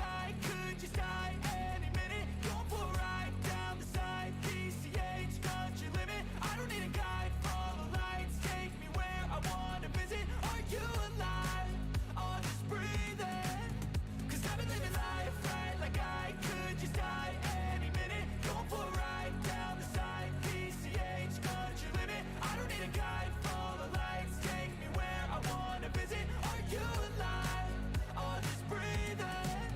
I could just die any minute. Going for a ride down the side. PCH, country limit. I don't need a guide, follow lights. Take me where I wanna visit. Are you alive? I'll just breathe in. Cause I've been living life right like I could just die any minute. Going for a ride down the side. PCH, country limit. I don't need a guide, follow lights. Take me where I wanna visit. Are you alive? I'll just breathe in.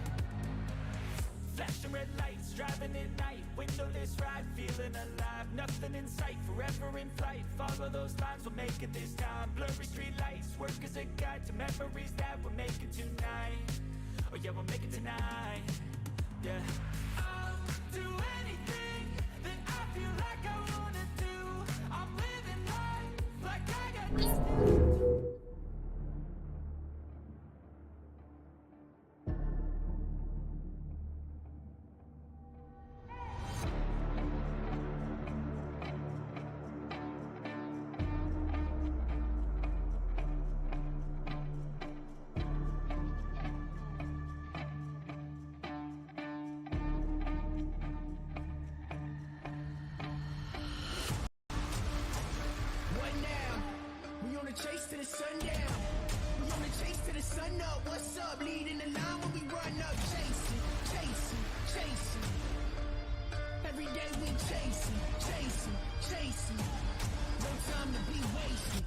Flashing red lights, driving at night. Windowless ride, feeling alive. Nothing in sight, forever in flight. Follow those lines, we'll make it this time. Blurry street lights, work as a guide to memories that we're making tonight. Oh yeah, we'll make it tonight. Yeah. I'll do anything that I feel like I wanna do. I'm living life like I got nothing. Chase to the sundown. We on the chase to the sun up. What's up? Leading the line when we run up. Chasing, chasing, chasing. Every day we chasing, chasing, chasing. No time to be wasted.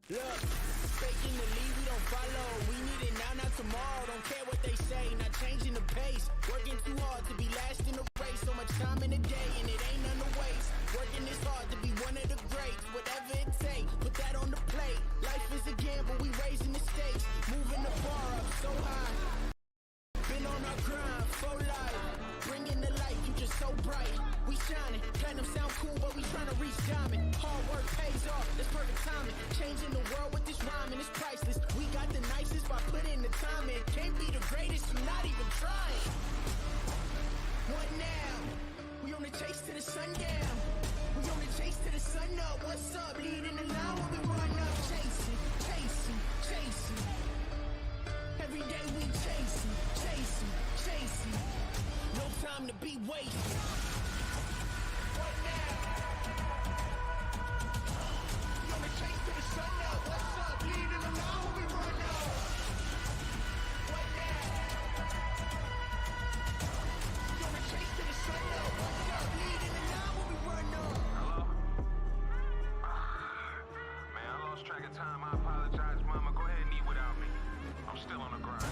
Look, faking the lead, we don't follow. We need it now, not tomorrow. Don't care what they say, not changing the pace. Working too hard to be last in the race. So much time in the day and it ain't none to waste. Working this hard to be one of the greats. Whatever it takes, put that on the plate. Life is a gamble, we raising the stakes. Moving the bar up so high. Been on our grind, for life. Bringing the light, you just so bright. We shining, platinum sound cool, but we tryna reach diamond. Hard work pays off, that's perfect timing. Changing the world with this rhyming, it's priceless. We got the nicest by putting the time in. Can't be the greatest, I'm not even trying. What now? We on the chase to the sundown. We on the chase to the sun up. What's up? Leading the line when we run up. Chasing, chasing, chasing. Every day we chasing, chasing, chasing. No time to be wasted. What now? We on the chase to the sun up. What's up? Leading the line when we run up. What now? We on the chase to the sun up. What's up? Leading the line when we run up. Hello? Man, I lost track of time. I apologize, Mama. Go ahead and eat without me. I'm still on the grind.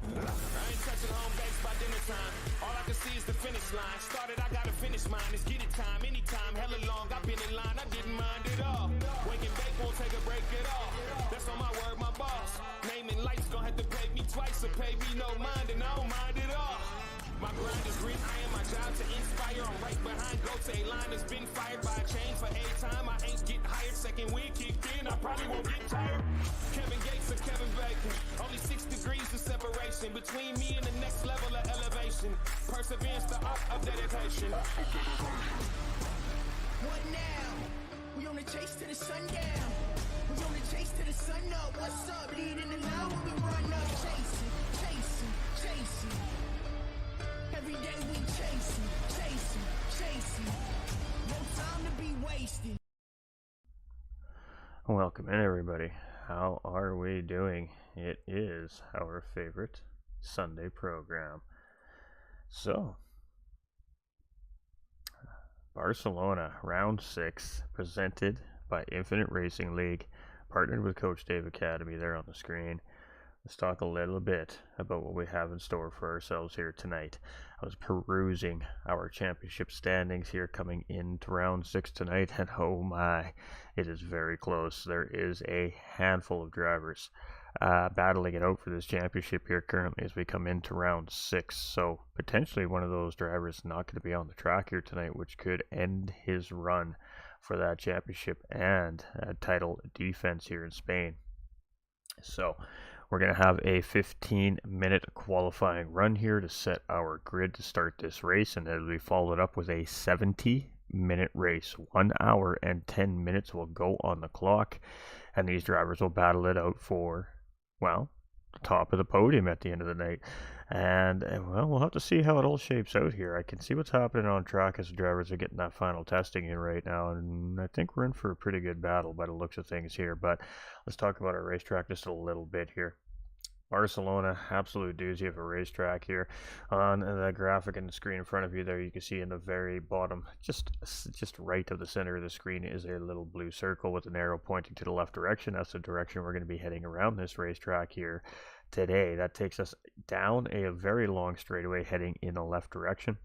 I ain't touching home base by dinner time. All I can see is the finish line. Started, I gotta finish mine. It's get it time, anytime, hella long. I've been in line, I didn't mind it all. Wake and bake, won't take a break at all. That's on my word, my boss. Naming lights, gon' have to pay me twice or pay me no mind, and I don't mind it all. My grind is grit, I am my job to inspire. I'm right behind go to a line that's been fired by a chain for a time. I ain't get hired, second wind kicked in, I probably won't get tired. Kevin Gates or Kevin Bacon, only 6 degrees of separation between me and the next level of elevation. Perseverance, the art of dedication. What now? We on the chase to the sundown. We on the chase to the sun up. What's up? Leading the line when we run up. Chasing, chasing, chasing. Every day we chasing, chasing, chasing. No time to be wasted. Welcome in, everybody. How are we doing? It is our favorite Sunday program. So, Barcelona round 6, presented by Infinite Racing League, partnered with Coach Dave Academy there on the screen. Let's talk a little bit about what we have in store for ourselves here tonight. I was perusing our championship standings here coming into round 6 tonight, and oh my, it is very close. There is a handful of drivers battling it out for this championship here currently as we come into round 6. So potentially one of those drivers not going to be on the track here tonight, which could end his run for that championship and title defense here in Spain. So we're going to have a 15-minute qualifying run here to set our grid to start this race, and it'll be followed up with a 70-minute race. 1 hour and 10 minutes will go on the clock, and these drivers will battle it out for well, the top of the podium at the end of the night. And well, we'll have to see how it all shapes out here. I can see what's happening on track as the drivers are getting that final testing in right now, and I think we're in for a pretty good battle by the looks of things here. But let's talk about our racetrack just a little bit here. Barcelona, absolute doozy of a racetrack here. On the graphic in the screen in front of you there, you can see in the very bottom, just right of the center of the screen, is a little blue circle with an arrow pointing to the left direction. That's the direction we're going to be heading around this racetrack here today. That takes us down a very long straightaway heading in the left direction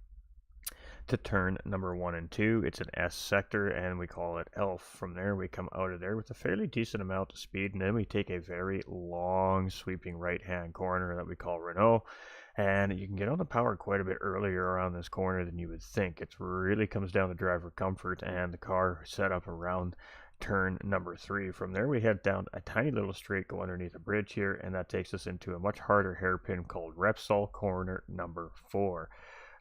to turn number 1 and 2. It's an S sector, and we call it ELF. From there, we come out of there with a fairly decent amount of speed, and then we take a very long, sweeping right-hand corner that we call Renault. And you can get on the power quite a bit earlier around this corner than you would think. It really comes down to driver comfort and the car set up around turn number 3. From there, we head down a tiny little straight, go underneath a bridge here, and that takes us into a much harder hairpin called Repsol corner number 4.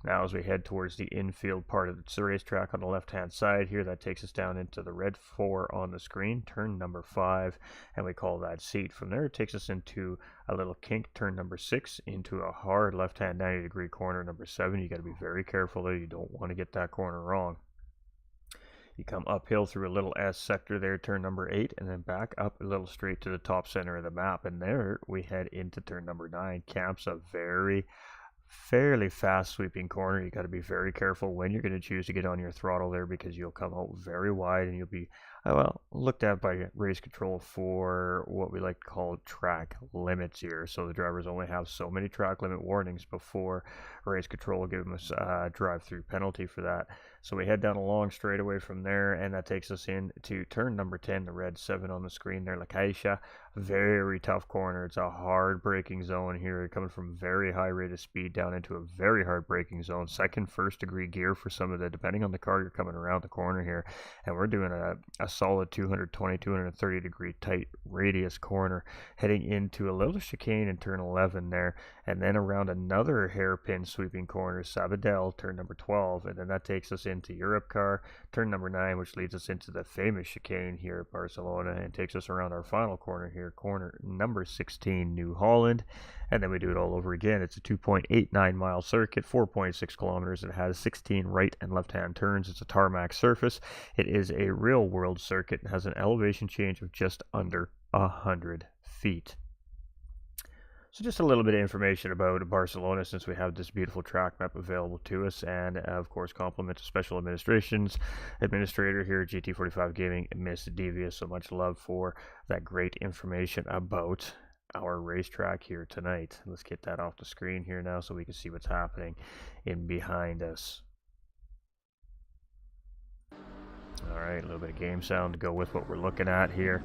Now, as we head towards the infield part of the racetrack on the left-hand side here, that takes us down into the red 4 on the screen, turn number 5, and we call that seat. From there, it takes us into a little kink, turn number 6, into a hard left-hand 90-degree corner number 7. You got to be very careful there. You don't want to get that corner wrong. You come uphill through a little S sector there, turn number 8, and then back up a little straight to the top center of the map. And there we head into turn number 9. Camps a fairly fast sweeping corner. You got to be very careful when you're going to choose to get on your throttle there, because you'll come out very wide and you'll be looked at by race control for what we like to call track limits here. So the drivers only have so many track limit warnings before race control will give them a drive-through penalty for that. So we head down a long straightaway from there, and that takes us into turn number 10, the red 7 on the screen there, La Caixa. Very tough corner. It's a hard braking zone here, coming from very high rate of speed down into a very hard braking zone. Second, first degree gear for some of the, depending on the car you're coming around the corner here. And we're doing a solid 220, 230 degree tight radius corner, heading into a little chicane in turn 11 there, and then around another hairpin sweeping corner, Sabadell, turn number 12, and then that takes us into Europe car, turn number 9, which leads us into the famous chicane here at Barcelona, and takes us around our final corner here, corner number 16, New Holland, and then we do it all over again. It's a 2.89 mile circuit, 4.6 kilometers. It has 16 right and left hand turns. It's a tarmac surface. It is a real world circuit and has an elevation change of just under 100 feet. So just a little bit of information about Barcelona, since we have this beautiful track map available to us, and of course compliment to Special Administrations Administrator here at GT45 Gaming, Miss Devia. So much love for that great information about our racetrack here tonight. Let's get that off the screen here now so we can see what's happening in behind us. Alright, a little bit of game sound to go with what we're looking at here.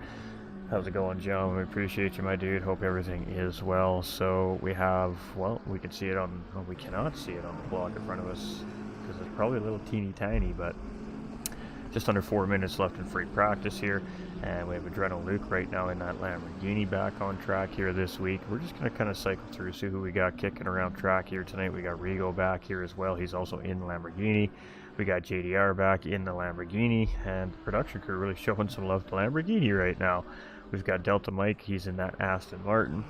How's it going, John? We appreciate you, my dude. Hope everything is well. So we have, well, we can see it on, well, we cannot see it on the clock in front of us because it's probably a little teeny tiny, but just under 4 minutes left in free practice here. And we have Adreno Luke right now in that Lamborghini back on track here this week. We're just going to kind of cycle through, see who we got kicking around track here tonight. We got Rigo back here as well. He's also in the Lamborghini. We got JDR back in the Lamborghini. And the production crew really showing some love to Lamborghini right now. We've got Delta Mike. He's in that Aston Martin.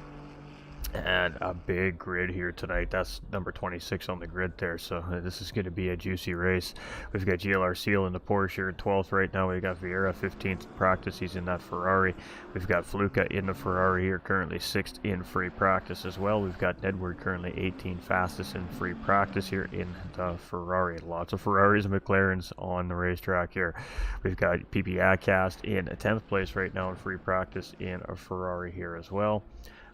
And a big grid here tonight. That's number 26 on the grid there, so this is going to be a juicy race. We've got GLR Seal in the Porsche here in 12th right now. We've got Vieira 15th in practice. He's in that Ferrari. We've got Fluka in the Ferrari here, currently 6th in free practice as well. We've got Edward currently 18th fastest in free practice here in the Ferrari. Lots of Ferraris and McLarens on the racetrack here. We've got PP Adcast in 10th place right now in free practice in a Ferrari here as well.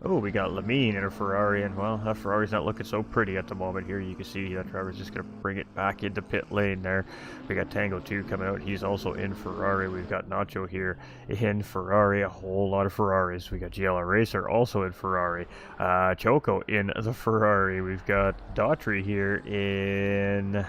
Oh, we got Lamine in a Ferrari, and well, that Ferrari's not looking so pretty at the moment here. You can see that driver's just going to bring it back into pit lane there. We got Tango 2 coming out. He's also in Ferrari. We've got Nacho here in Ferrari. A whole lot of Ferraris. We got GLR Racer also in Ferrari. Choco in the Ferrari. We've got Daughtry here in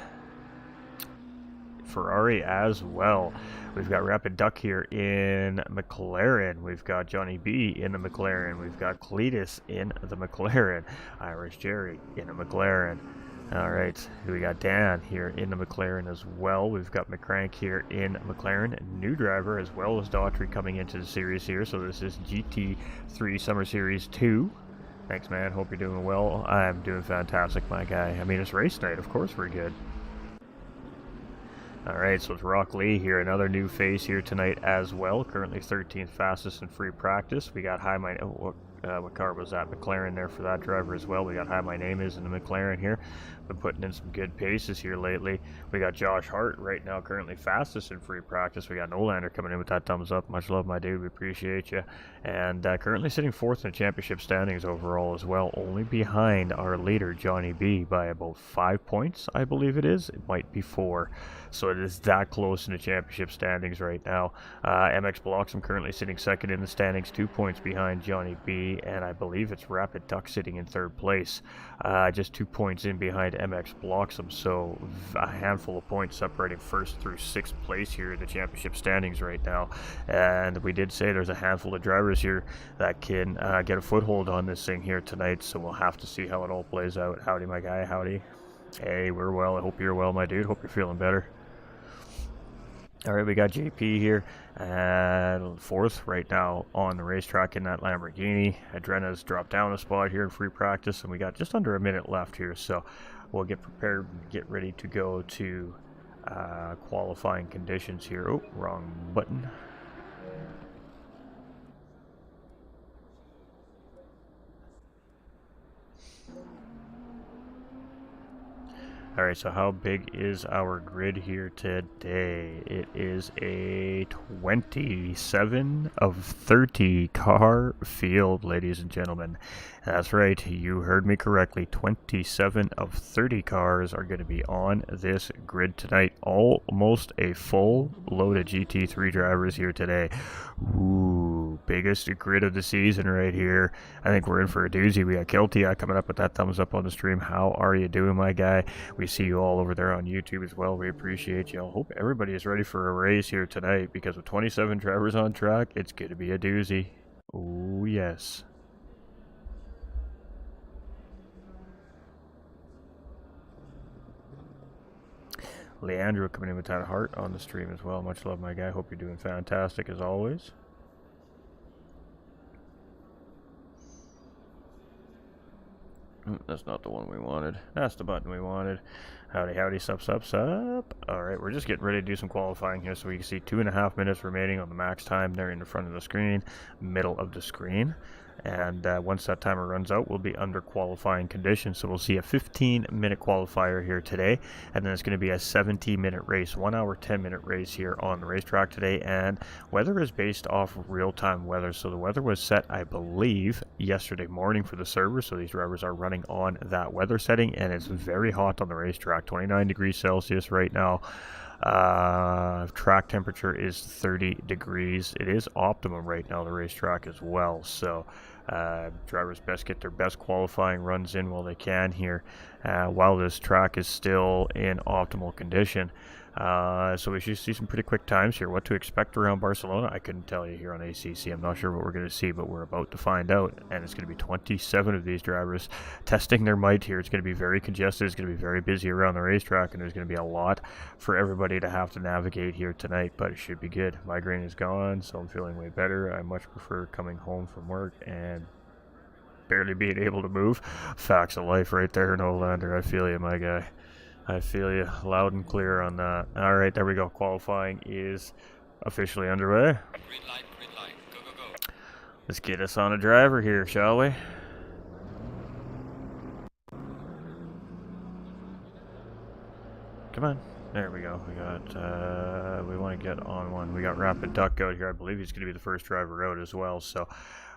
Ferrari as well. We've got Rapid Duck here in McLaren. We've got Johnny B in the McLaren. We've got Cletus in the McLaren. Irish Jerry in a McLaren. All right, we got Dan here in the McLaren as well. We've got McCrank here in McLaren, new driver, as well as Daughtry coming into the series here. So this is GT3 Summer Series 2. Thanks, man. Hope you're doing well. I'm doing fantastic, my guy. I mean, it's race night. Of course we're good. All right, so it's Rock Lee here, another new face here tonight as well. Currently 13th fastest in free practice. We got what car was that? McLaren there for that driver as well. We got Hi My Name Is in the McLaren here. Been putting in some good paces here lately. We got Josh Hart right now currently fastest in free practice. We got Nolander coming in with that thumbs up. Much love, my dude. We appreciate you. And currently sitting 4th in the championship standings overall as well, only behind our leader Johnny B by about 5 points, I believe it is. It might be 4. So it is that close in the championship standings right now. Mxbloxom currently sitting 2nd in the standings, 2 points behind Johnny B, and I believe it's Rapid Duck sitting in 3rd place, just 2 points in behind Mxbloxom. So a handful of points separating 1st through 6th place here in the championship standings right now. And we did say there's a handful of drivers here that can get a foothold on this thing here tonight, so we'll have to see how it all plays out. Howdy, my guy. Howdy. Hey, we're well. I hope you're well, my dude. Hope you're feeling better. All right, we got JP here, and 4th right now on the racetrack in that Lamborghini. Adrena's dropped down a spot here in free practice, and we got just under a minute left here, so we'll get prepared, get ready to go to qualifying conditions here. Oh, wrong button. Alright, so how big is our grid here today? It is a 27 of 30 car field, ladies and gentlemen. That's right, you heard me correctly. 27 of 30 cars are going to be on this grid tonight. Almost a full load of GT3 drivers here today. Ooh, biggest grid of the season right here. I think we're in for a doozy. We got Kelty coming up with that thumbs up on the stream. How are you doing, my guy? We see you all over there on YouTube as well. We appreciate you. I hope everybody is ready for a race here tonight, because with 27 drivers on track, it's going to be a doozy. Oh, yes. Leandro coming in with that heart on the stream as well. Much love, my guy. Hope you're doing fantastic as always. That's not the one we wanted. That's the button we wanted. Howdy, howdy, sup. Alright, we're just getting ready to do some qualifying here, so we can see 2.5 minutes remaining on the max time there in the front of the screen, middle of the screen. And once that timer runs out, we'll be under qualifying conditions. So we'll see a 15-minute qualifier here today, and then it's going to be a 70-minute race, 1 hour, 10-minute race here on the racetrack today. And weather is based off of real-time weather. So the weather was set, I believe, yesterday morning for the server. So these drivers are running on that weather setting, and it's very hot on the racetrack, 29 degrees Celsius right now. Track temperature is 30 degrees. It is optimum right now, the racetrack as well. So drivers best get their best qualifying runs in while they can here, while this track is still in optimal condition. So we should see some pretty quick times here. What to expect around Barcelona, I couldn't tell you here on ACC. I'm not sure what we're going to see, but we're about to find out. And it's going to be 27 of these drivers testing their might here. It's going to be very congested. It's going to be very busy around the racetrack, and there's going to be a lot for everybody to have to navigate here tonight, but it should be good. Migraine is gone, so I'm feeling way better. I much prefer coming home from work and barely being able to move. Facts of life right there, Nolander. I feel you, my guy. I feel you loud and clear on that. All right, there we go. Qualifying is officially underway. Green light, go, go, go. Let's get us on a driver here, shall we? Come on. There we go. We got, we want to get on one. We got Rapid Duck out here. I believe he's going to be the first driver out as well, so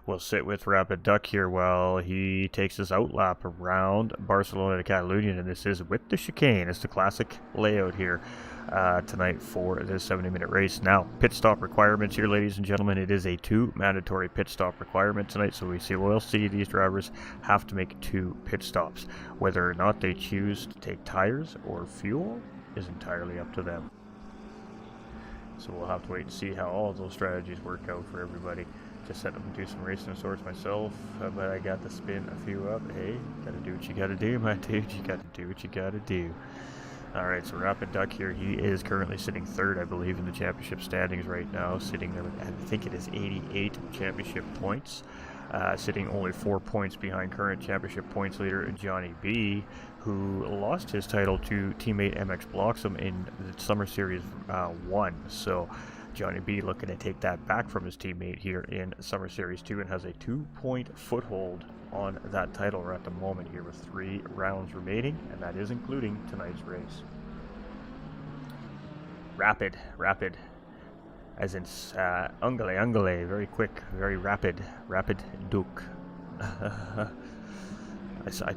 we'll sit with Rapid Duck here while he takes his outlap around Barcelona to Catalunya, and this is with the chicane. It's the classic layout here tonight for this 70-minute race. Now, pit stop requirements here, ladies and gentlemen. It is a 2 mandatory pit stop requirement tonight, so we'll see these drivers have to make 2 pit stops. Whether or not they choose to take tires or fuel is entirely up to them. So we'll have to wait and see how all of those strategies work out for everybody. Just setting up and do some racing of sorts myself, but I got to spin a few up. Hey, gotta do what you gotta do, my dude. You gotta do what you gotta do. Alright, so Rapid Duck here, he is currently sitting third, I believe, in the championship standings right now, sitting there with, I think it is 88 championship points, sitting only 4 points behind current championship points leader Johnny B, who lost his title to teammate Mxbloxom in the Summer Series 1, so Johnny B looking to take that back from his teammate here in Summer Series 2 and has a 2-point foothold on that title at the moment here with 3 rounds remaining, and that is including tonight's race. Rapid, as in ungale, very quick, very rapid Duke. I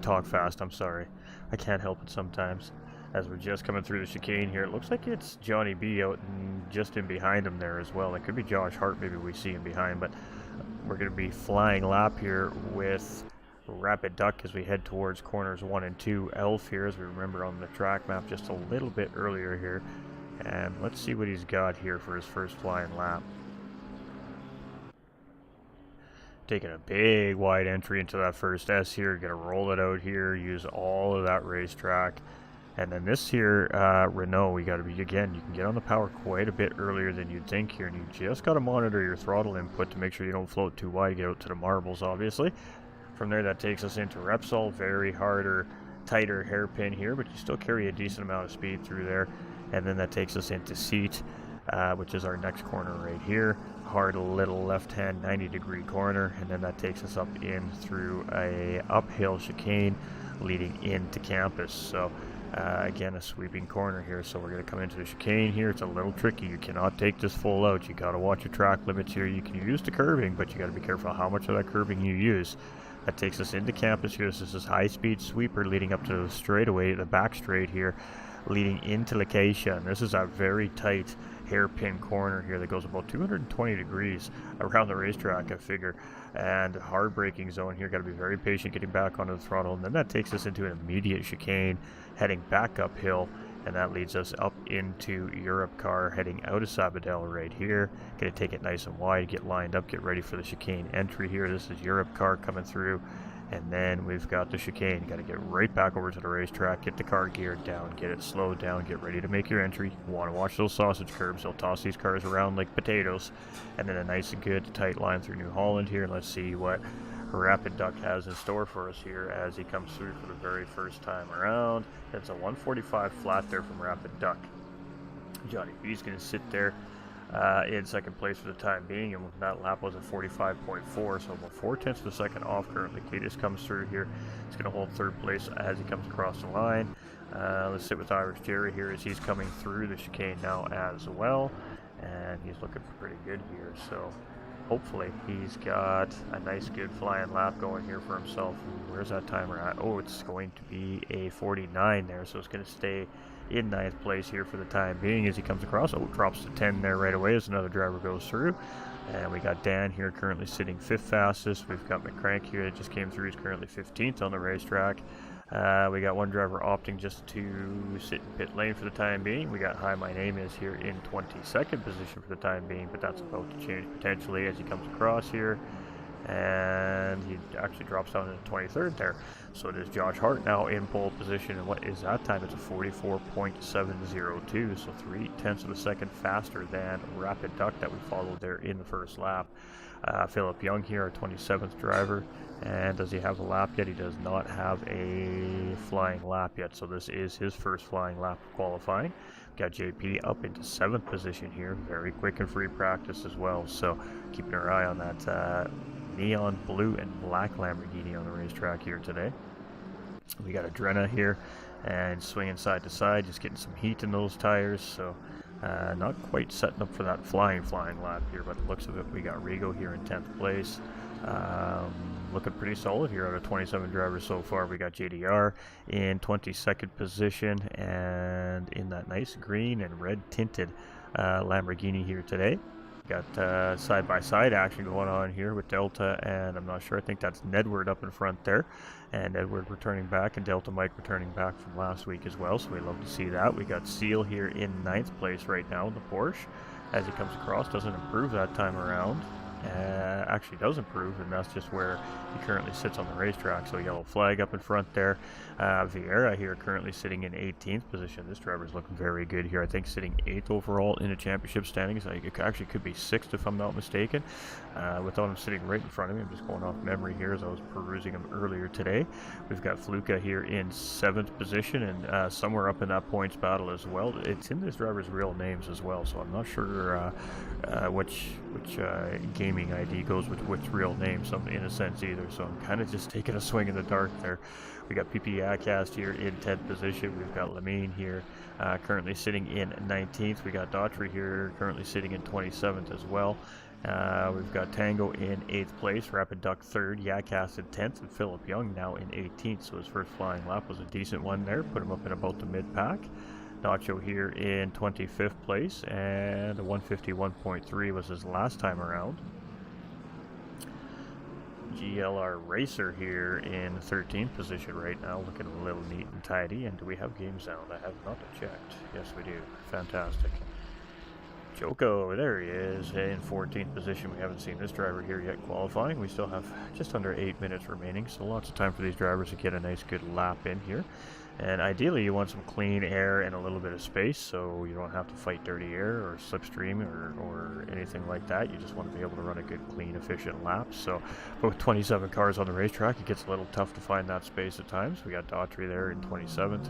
talk fast, I'm sorry. I can't help it sometimes. As we're just coming through the chicane here, it looks like it's Johnny B out and just in behind him there as well. It could be Josh Hart, maybe we see him behind, but we're going to be flying lap here with Rapid Duck as we head towards corners 1 and 2. Elf here, as we remember on the track map just a little bit earlier here. And let's see what he's got here for his first flying lap. Taking a big wide entry into that first S here, gonna roll it out here, use all of that racetrack. And then this here, Renault, we got to be, again, you can get on the power quite a bit earlier than you'd think here, and you just got to monitor your throttle input to make sure you don't float too wide, get out to the marbles, obviously. From there, that takes us into Repsol, very harder, tighter hairpin here, but you still carry a decent amount of speed through there. And then that takes us into Seat, which is our next corner right here. Hard little left-hand 90-degree corner, and then that takes us up in through a uphill chicane leading into campus. So again, a sweeping corner here, so we're going to come into the chicane here. It's a little tricky. You cannot take this full out. You got to watch your track limits here. You can use the curbing, but you got to be careful how much of that curbing you use. That takes us into campus here. This is high-speed sweeper leading up to the straightaway, the back straight here, leading into location. This is a very tight hairpin corner here that goes about 220 degrees around the racetrack, I figure, and hard braking zone here. Got to be very patient getting back onto the throttle, and then that takes us into an immediate chicane heading back uphill, and that leads us up into Europe car heading out of Sabadell right here. Gonna take it nice and wide, get lined up, get ready for the chicane entry here. This is Europe car coming through. And then we've got the chicane. Got to get right back over to the racetrack, get the car geared down, get it slowed down, get ready to make your entry. You want to watch those sausage curbs. They'll toss these cars around like potatoes. And then a nice and good tight line through New Holland here. And let's see what Rapid Duck has in store for us here as he comes through for the very first time around. It's a 145 flat there from Rapid Duck. Johnny B's going to sit there in second place for the time being, and that lap was at 45.4, so about 4/10 of a second off currently. Cadis comes through here. He's going to hold third place as he comes across the line. Let's sit with Irish Jerry here as he's coming through the chicane now as well, and he's looking pretty good here, so hopefully he's got a nice good flying lap going here for himself. Where's that timer at? Oh, it's going to be a 49 there, so it's going to stay in 9th place here for the time being as he comes across. Oh, drops to 10 there right away as another driver goes through. And we got Dan here currently sitting 5th fastest. We've got McCrank here that just came through. He's currently 15th on the racetrack. We got one driver opting just to sit in pit lane for the time being. We got Hi My Name Is here in 22nd position for the time being, but that's about to change potentially as he comes across here. And he actually drops down into 23rd there. So it is Josh Hart now in pole position, and what is that time? It's a 44.702, so 3/10 of a second faster than Rapid Duck that we followed there in the first lap. Philip Young here, our 27th driver, and does he have a lap yet? He does not have a flying lap yet, so this is his first flying lap of qualifying. Got JP up into 7th position here, very quick and free practice as well, so keeping our eye on that neon blue and black Lamborghini on the racetrack here today. We got Adrena here and swinging side to side, just getting some heat in those tires, so not quite setting up for that flying lap here, but the looks of it, we got Rigo here in 10th place. Looking pretty solid here out of 27 drivers so far. We got JDR in 22nd position, and in that nice green and red tinted Lamborghini here today. Got side-by-side action going on here with Delta, and I'm not sure, I think that's Nedward up in front there, and Edward returning back, and Delta Mike returning back from last week as well, so we love to see that. We got Seal here in 9th place right now in the Porsche as he comes across. Doesn't improve that time around. actually does improve, and that's just where he currently sits on the racetrack. So yellow flag up in front there. Vieira here currently sitting in 18th position. This driver's looking very good here. I think sitting 8th overall in the championship standings. It actually could be 6th if I'm not mistaken. Without him sitting right in front of me, I'm just going off memory here as I was perusing him earlier today. We've got Fluka here in 7th position, and somewhere up in that points battle as well. It's in this driver's real names as well, so I'm not sure which gaming ID goes with which real name, in a sense either. So I'm kind of just taking a swing in the dark there. We got PP Acast here in 10th position. We've got Lamine here currently sitting in 19th. We got Daughtry here currently sitting in 27th as well. We've got Tango in 8th place, Rapid Duck 3rd, Yakast in 10th, and Philip Young now in 18th. So his first flying lap was a decent one there, put him up in about the mid-pack. Nacho here in 25th place, and a 151.3 was his last time around. GLR Racer here in 13th position right now, looking a little neat and tidy. And do we have game sound? I have not checked. Yes, we do. Fantastic. Joko, there he is, in 14th position. We haven't seen this driver here yet qualifying. We still have just under 8 minutes remaining, so lots of time for these drivers to get a nice good lap in here. And ideally you want some clean air and a little bit of space, so you don't have to fight dirty air or slipstream or anything like that. You just want to be able to run a good, clean, efficient lap. So, but with 27 cars on the racetrack, it gets a little tough to find that space at times. We got Daughtry there in 27th.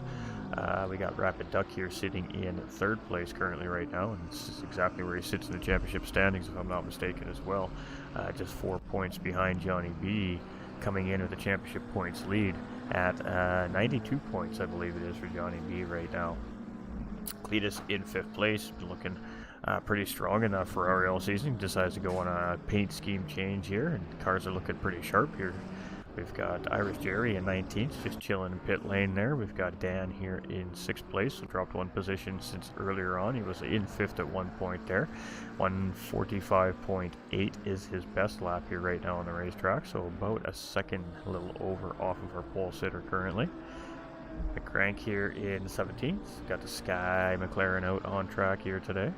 We got Rapid Duck here sitting in 3rd place currently right now, and this is exactly where he sits in the championship standings, if I'm not mistaken, as well. Just 4 points behind Johnny B, coming in with the championship points lead at 92 points, I believe it is, for Johnny B right now. Cletus in 5th place, looking pretty strong in that Ferrari all season. He decides to go on a paint scheme change here, and cars are looking pretty sharp here. We've got Irish Jerry in 19th, just chilling in pit lane there. We've got Dan here in 6th place, so dropped 1 position since earlier on. He was in 5th at one point there. 145.8 is his best lap here right now on the racetrack, so about a second, a little over off of our pole sitter currently. McCrank here in 17th. Got the Sky McLaren out on track here today.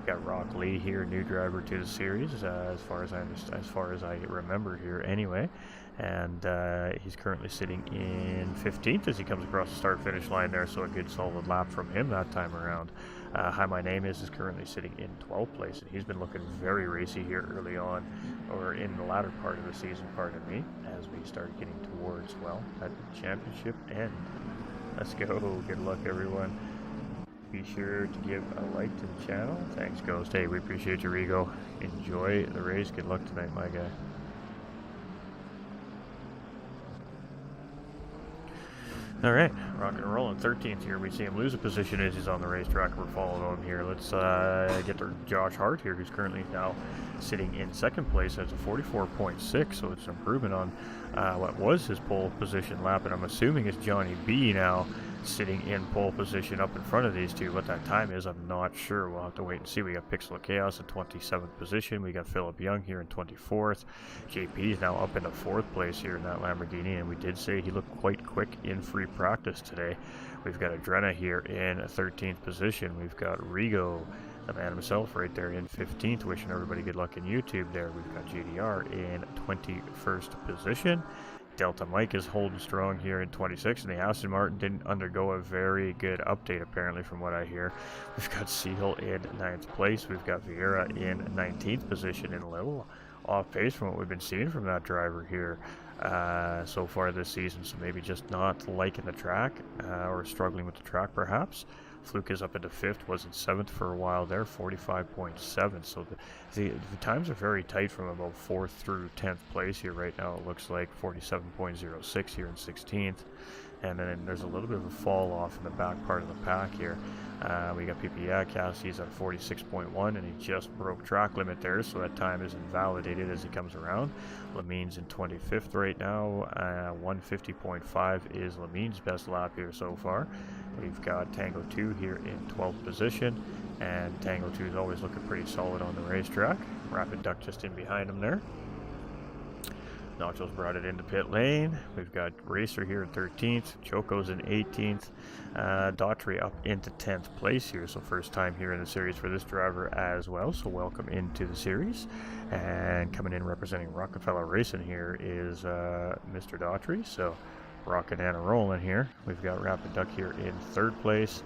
Got Rock Lee here, new driver to the series, as far as I remember here anyway, and he's currently sitting in 15th as he comes across the start-finish line there, so a good solid lap from him that time around. Hi, my name is currently sitting in 12th place, and he's been looking very racy here early on, or in the latter part of the season, pardon me, as we start getting towards, well, at the championship end. Let's go. Good luck, everyone. Be sure to give a like to the channel. Thanks, Ghost. Hey, we appreciate you, Rigo. Enjoy the race. Good luck tonight, my guy. All right, rock and roll in 13th here. We see him lose a position as he's on the racetrack. We're following him here. Let's get to Josh Hart here, who's currently now sitting in 2nd place as a 44.6, so it's an improvement on what was his pole position lap, and I'm assuming it's Johnny B now sitting in pole position up in front of these two. What that time is, I'm not sure. We'll have to wait and see. We got Pixel of Chaos in 27th position. We got Philip Young here in 24th. JP is now up in the 4th place here in that Lamborghini, and we did say he looked quite quick in free practice today. We've got Adrena here in 13th position. We've got Rigo, the man himself, right there in 15th. Wishing everybody good luck in YouTube there. We've got JDR in 21st position. Delta Mike is holding strong here in 26th, and the Aston Martin didn't undergo a very good update, apparently, from what I hear. We've got Seal in 9th place. We've got Vieira in 19th position, and a little off pace from what we've been seeing from that driver here so far this season. So maybe just not liking the track or struggling with the track, perhaps. Fluke is up into 5th, was in 7th for a while there, 45.7. So the times are very tight from about 4th through 10th place here right now. It looks like 47.06 here in 16th. And then there's a little bit of a fall off in the back part of the pack here. We got PPA Cassie's at 46.1, and he just broke track limit there, so that time is invalidated as he comes around. Lamine's in 25th right now. 150.5 is Lamine's best lap here so far. We've got Tango 2 here in 12th position, and Tango 2 is always looking pretty solid on the racetrack. Rapid Duck just in behind him there. Nacho's brought it into pit lane. We've got Racer here in 13th. Choco's in 18th. Daughtry up into 10th place here. So first time here in the series for this driver as well. So welcome into the series. And coming in representing Rockefeller Racing here is Mr. Daughtry. So rocking and rolling here. We've got Rapid Duck here in 3rd place.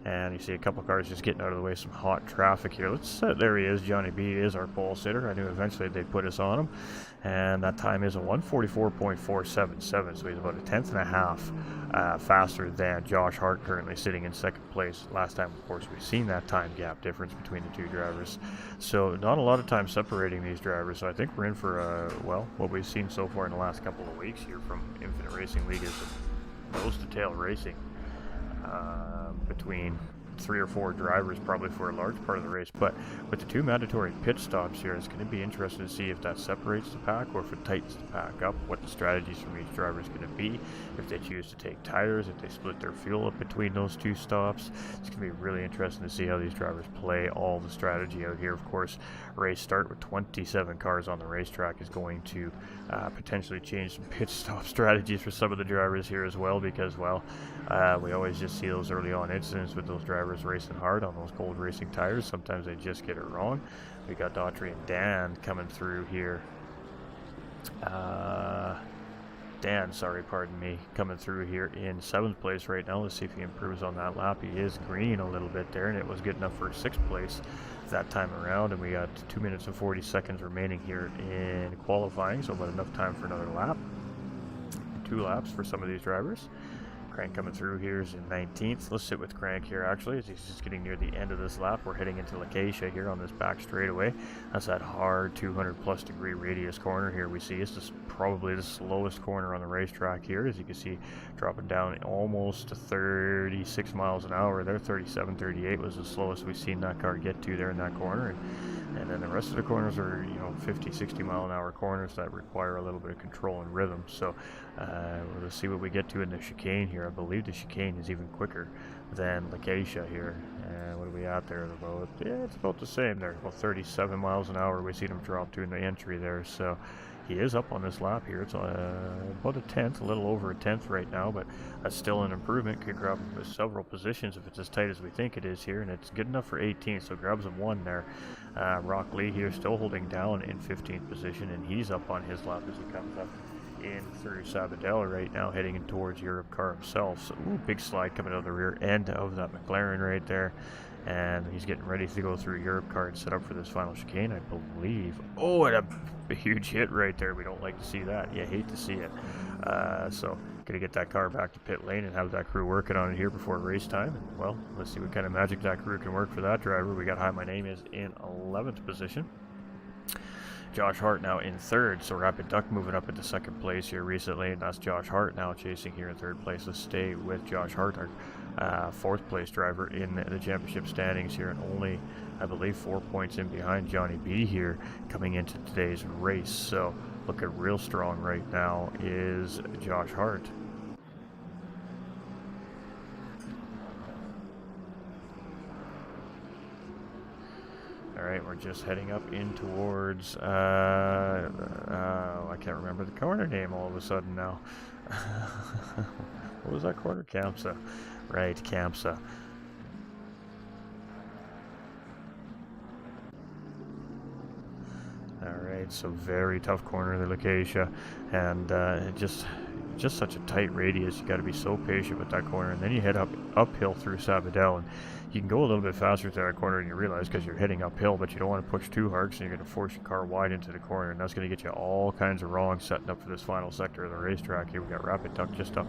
And you see a couple cars just getting out of the way, some hot traffic here. There he is, Johnny B is our pole sitter. I knew eventually they'd put us on him. And that time is a 1:44.477, so he's about a 1/10.5 faster than Josh Hart, currently sitting in 2nd place. Last time, of course, we've seen that time gap difference between the two drivers. So not a lot of time separating these drivers. So I think we're in for, well, what we've seen so far in the last couple of weeks here from Infinite Racing League is nose-to-tail racing. Between 3 or 4 drivers probably for a large part of the race, but with the 2 mandatory pit stops here, it's going to be interesting to see if that separates the pack or if it tightens the pack up, what the strategies from each driver is going to be, if they choose to take tires, if they split their fuel up between those 2 stops. It's going to be really interesting to see how these drivers play all the strategy out here. Of course, race start with 27 cars on the racetrack is going to potentially change some pit stop strategies for some of the drivers here as well, because, well, we always just see those early on incidents with those drivers racing hard on those cold racing tires. Sometimes they just get it wrong. We got Daughtry and Dan coming through here. Pardon me, coming through here in 7th place right now. Let's see if he improves on that lap. He is green a little bit there, and it was good enough for 6th place that time around. And we got 2 minutes and 40 seconds remaining here in qualifying, so about enough time for another lap. 2 laps for some of these drivers. Crank coming through here is in 19th. Let's sit with Crank here actually, as he's just getting near the end of this lap. We're heading into Lacacia here on this back straightaway. That's that hard 200+ degree radius corner here we see. This is probably the slowest corner on the racetrack here, as you can see, dropping down almost to 36 miles an hour there. 37, 38 was the slowest we've seen that car get to there in that corner. And then the rest of the corners are, 50, 60 mile an hour corners that require a little bit of control and rhythm. So we'll see what we get to in the chicane here. I believe the chicane is even quicker than Lacacia here. And what are we at there? It's about the same there. About 37 miles an hour we see them drop to in the entry there. So he is up on this lap here. It's about a 10th, a little over a 10th right now, but that's still an improvement. Could grab him several positions if it's as tight as we think it is here, and it's good enough for 18th, so grabs him 1 there. Rock Lee here still holding down in 15th position, and he's up on his lap as he comes up in through Sabadell right now, heading in towards Europe car himself. So big slide coming out of the rear end of that McLaren right there. And he's getting ready to go through Europe car and set up for this final chicane, I believe. Oh, and a huge hit right there. We don't like to see that. You hate to see it. So gonna get that car back to pit lane and have that crew working on it here before race time. And, well, let's see what kind of magic that crew can work for that driver. We got Hi My Name is in 11th position. Josh Hart now in 3rd, so Rapid Duck moving up into 2nd place here recently, and that's Josh Hart now chasing here in 3rd place. Let's stay with Josh Hart, our 4th place driver in the championship standings here, and only, I believe, 4 points in behind Johnny B here coming into today's race. So looking real strong right now is Josh Hart. Alright, we're just heading up in towards, I can't remember the corner name all of a sudden now. What was that corner? Campsa. Right, Campsa. Alright, so very tough corner, the Lacacia, and just such a tight radius. You got to be so patient with that corner, and then you head uphill through Sabadell, and you can go a little bit faster through that corner than you realize because you're heading uphill, but you don't want to push too hard, so you're going to force your car wide into the corner, and that's going to get you all kinds of wrong setting up for this final sector of the racetrack here. We got Rapid Duck just up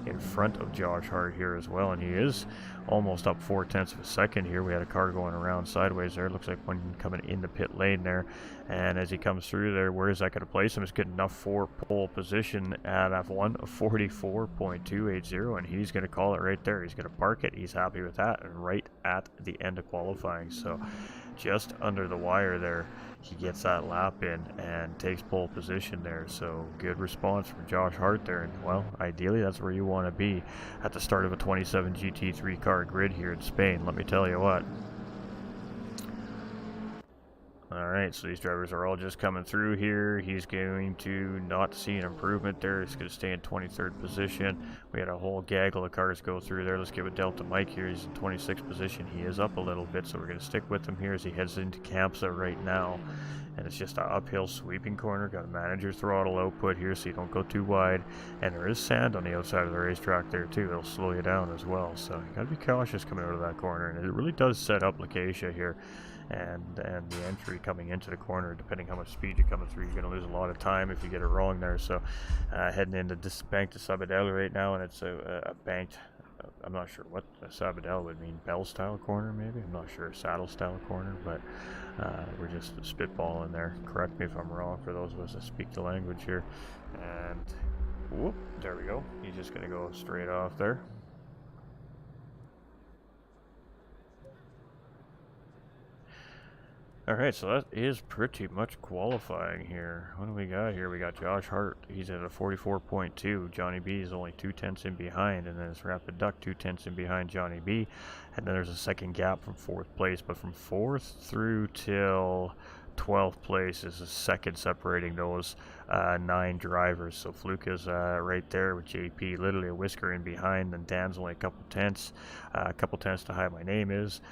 in front of Josh Hart here as well, and he is almost up 4/10 of a second here. We had a car going around sideways there. Looks like one coming in the pit lane there, and as he comes through there, where is that going to place him? It's good enough for pole position at F1 of 44.280, and he's going to call it right there. He's going to park it. He's happy with that, and right at the end of qualifying, so just under the wire there, he gets that lap in and takes pole position there. So good response from Josh Hart there, and well, ideally that's where you want to be at the start of a 27 GT3 car grid here in Spain. Let me tell you what. Alright, so these drivers are all just coming through here. He's going to not see an improvement there. He's going to stay in 23rd position. We had a whole gaggle of cars go through there. Let's get with Delta Mike here. He's in 26th position. He is up a little bit, so we're going to stick with him here as he heads into Campsa right now. And it's just an uphill sweeping corner. Got to manage your throttle output here so you don't go too wide. And there is sand on the outside of the racetrack there too. It'll slow you down as well. So you got to be cautious coming out of that corner. And it really does set up Lacacia here. And the entry coming into the corner, depending how much speed you're coming through, you're going to lose a lot of time if you get it wrong there. So heading into this bank to Sabadell right now, and it's a banked, I'm not sure what Sabadell would mean, bell style corner maybe, I'm not sure, saddle style corner, but we're just spitballing there. Correct me if I'm wrong for those of us that speak the language here. And whoop, there we go. He's just going to go straight off there. Alright, so that is pretty much qualifying here. What do we got here? We got Josh Hart. He's at a 44.2. Johnny B is only 2/10 in behind. And then it's Rapid Duck 2/10 in behind Johnny B. And then there's a second gap from 4th place. But from 4th through till 12th place is a second separating those 9 drivers. So Fluke is right there with JP, literally a whisker in behind, and Dan's only a couple tenths to Hi My Name Is,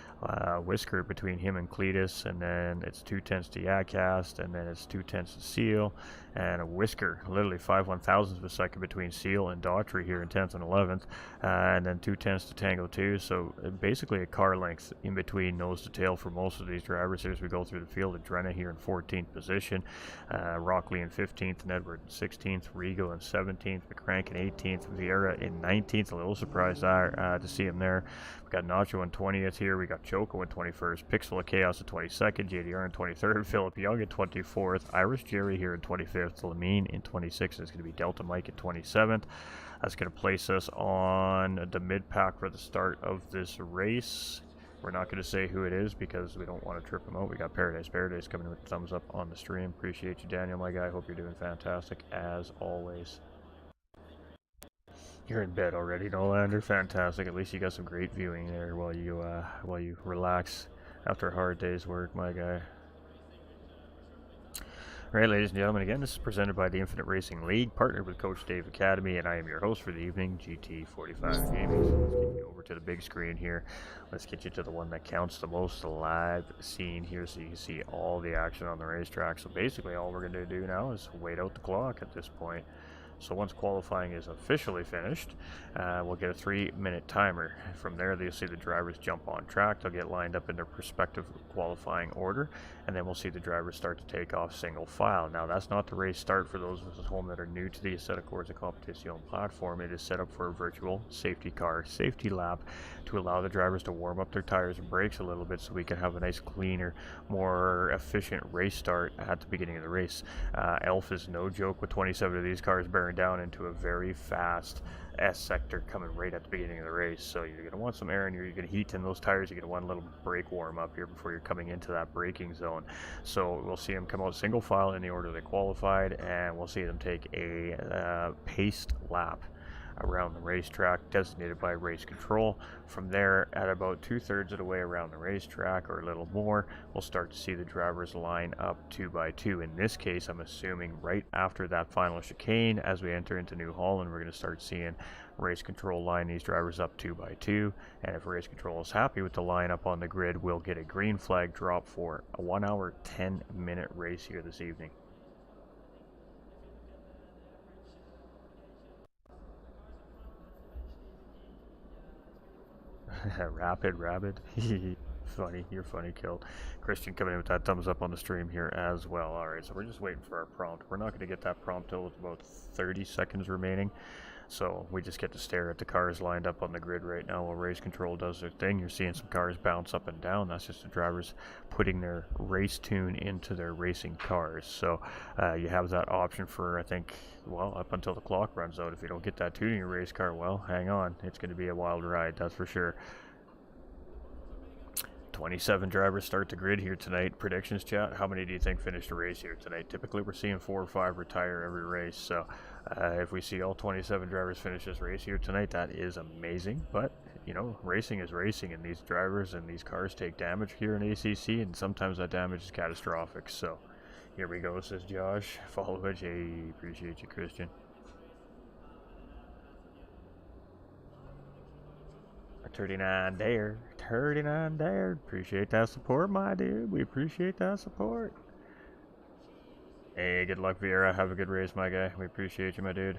whisker between him and Cletus, and then it's 2/10 to Yadcast, and then it's 2/10 to Seal, and a whisker, literally 5/1000ths of a second between Seal and Daughtry here in 10th and 11th, and then 2/10 to Tango 2. So basically a car length in between nose to tail for most of these drivers here as we go through the field. Adrena here in 14th position, Rockley in 15th, and Edward in 16th, Rigo in 17th, McCrank in 18th, Vieira in 19th. A little surprised to see him there. We got Nacho in 20th here. We got Choco in 21st, Pixel of Chaos in 22nd, JDR in 23rd, Philip Young in 24th, Irish Jerry here in 25th, Lamine in 26th. It's going to be Delta Mike in 27th. That's going to place us on the mid-pack for the start of this race. We're not going to say who it is because we don't want to trip him out. We got Paradise coming with a thumbs up on the stream. Appreciate you, Daniel, my guy. Hope you're doing fantastic as always. You're in bed already, Nolander. Fantastic. At least you got some great viewing there while you relax after a hard day's work, my guy. Alright, ladies and gentlemen, again, this is presented by the Infinite Racing League, partnered with Coach Dave Academy, and I am your host for the evening, GT45 Gaming. So let's get you over to the big screen here. Let's get you to the one that counts the most, the live scene here, so you can see all the action on the racetrack. So basically, all we're going to do now is wait out the clock at this point. So once qualifying is officially finished, we'll get a 3-minute timer. From there, you'll see the drivers jump on track. They'll get lined up in their respective qualifying order, and then we'll see the drivers start to take off single file. Now, that's not the race start for those of us at home that are new to the Assetto Corsa Competizione platform. It is set up for a virtual safety car safety lap to allow the drivers to warm up their tires and brakes a little bit so we can have a nice, cleaner, more efficient race start at the beginning of the race. Elf is no joke with 27 of these cars bearing down into a very fast S sector coming right at the beginning of the race. So you're going to want some air and you're going to heat in those tires. You're going to want a little brake warm up here before you're coming into that braking zone. So we'll see them come out single file in the order they qualified, and we'll see them take a paced lap around the racetrack designated by race control. From there, at about 2/3 of the way around the racetrack or a little more, we'll start to see the drivers line up 2 by 2. In this case, I'm assuming right after that final chicane, as we enter into New Holland, we're going to start seeing race control line these drivers up 2 by 2. And if race control is happy with the lineup on the grid, we'll get a green flag drop for a 1 hour 10-minute race here this evening. Rapid. Funny, you're funny, Kill. Christian coming in with that thumbs up on the stream here as well. Alright, so we're just waiting for our prompt. We're not going to get that prompt till with about 30 seconds remaining. So we just get to stare at the cars lined up on the grid right now while race control does their thing. You're seeing some cars bounce up and down. That's just the drivers putting their race tune into their racing cars. So you have that option for, I think, well, up until the clock runs out. If you don't get that tune in your race car, well, hang on. It's going to be a wild ride, that's for sure. 27 drivers start the grid here tonight. Predictions, chat. How many do you think finish the race here tonight? Typically, we're seeing 4 or 5 retire every race. So if we see all 27 drivers finish this race here tonight, that is amazing. But you know, racing is racing, and these drivers and these cars take damage here in ACC, and sometimes that damage is catastrophic. So here we go, says Josh. Follow it. Hey, appreciate you, Christian. 39 there. 39 there. Appreciate that support, my dude. We appreciate that support. Hey, good luck, Vieira. Have a good race, my guy. We appreciate you, my dude.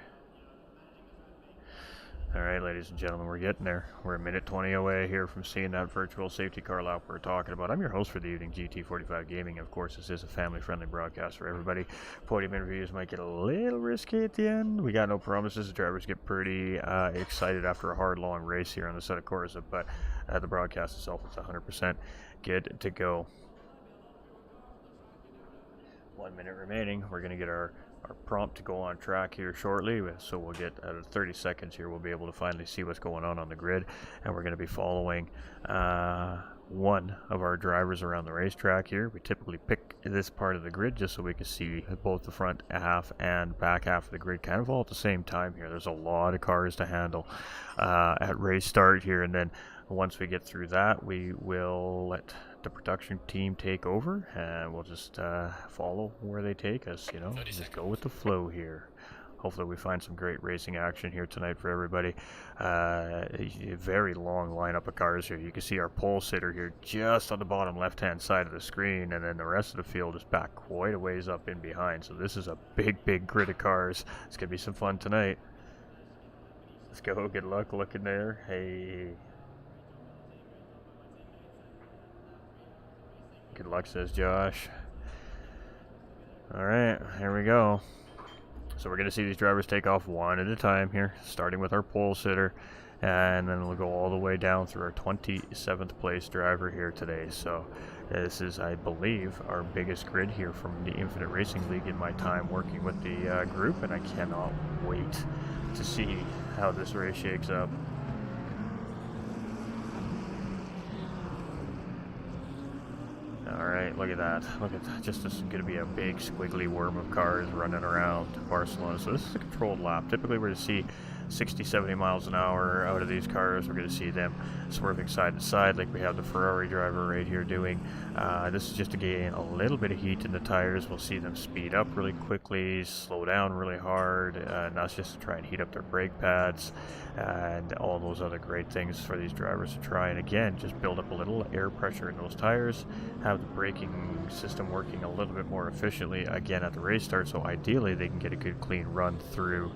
Alright, ladies and gentlemen, we're getting there. We're a minute 20 away here from seeing that virtual safety car lap we're talking about. I'm your host for the evening, GT45 Gaming. Of course, this is a family-friendly broadcast for everybody. Podium interviews might get a little risky at the end. We got no promises. The drivers get pretty excited after a hard, long race here on the set of Corsa, but the broadcast itself is 100% good to go. 1 minute remaining. We're going to get our prompt to go on track here shortly, so we'll get out of 30 seconds here, we'll be able to finally see what's going on the grid, and we're going to be following one of our drivers around the racetrack here. We typically pick this part of the grid just so we can see both the front half and back half of the grid kind of all at the same time here. There's a lot of cars to handle at race start here, and then once we get through that, we will let the production team take over, and we'll just follow where they take us, you know, just go with the flow here. Hopefully we find some great racing action here tonight for everybody. A very long lineup of cars here. You can see our pole sitter here just on the bottom left hand side of the screen, and then the rest of the field is back quite a ways up in behind. So this is a big grid of cars. It's gonna be some fun tonight. Let's go. Good luck looking there. Hey, good luck, says Josh. Alright, here we go. So we're going to see these drivers take off one at a time here, starting with our pole sitter, and then we'll go all the way down through our 27th place driver here today. So this is, I believe, our biggest grid here from the Infinite Racing League in my time working with the group, and I cannot wait to see how this race shakes up. Alright, look at that. Look at that. Just this is going to be a big squiggly worm of cars running around Barcelona. So this is a controlled lap. Typically we're going to see 60-70 miles an hour out of these cars. We're going to see them swerving side to side like we have the Ferrari driver right here doing. This is just to gain a little bit of heat in the tires. We'll see them speed up really quickly, slow down really hard, and that's just to try and heat up their brake pads and all those other great things for these drivers to try and, again, just build up a little air pressure in those tires, have the braking system working a little bit more efficiently again at the race start, so ideally they can get a good clean run through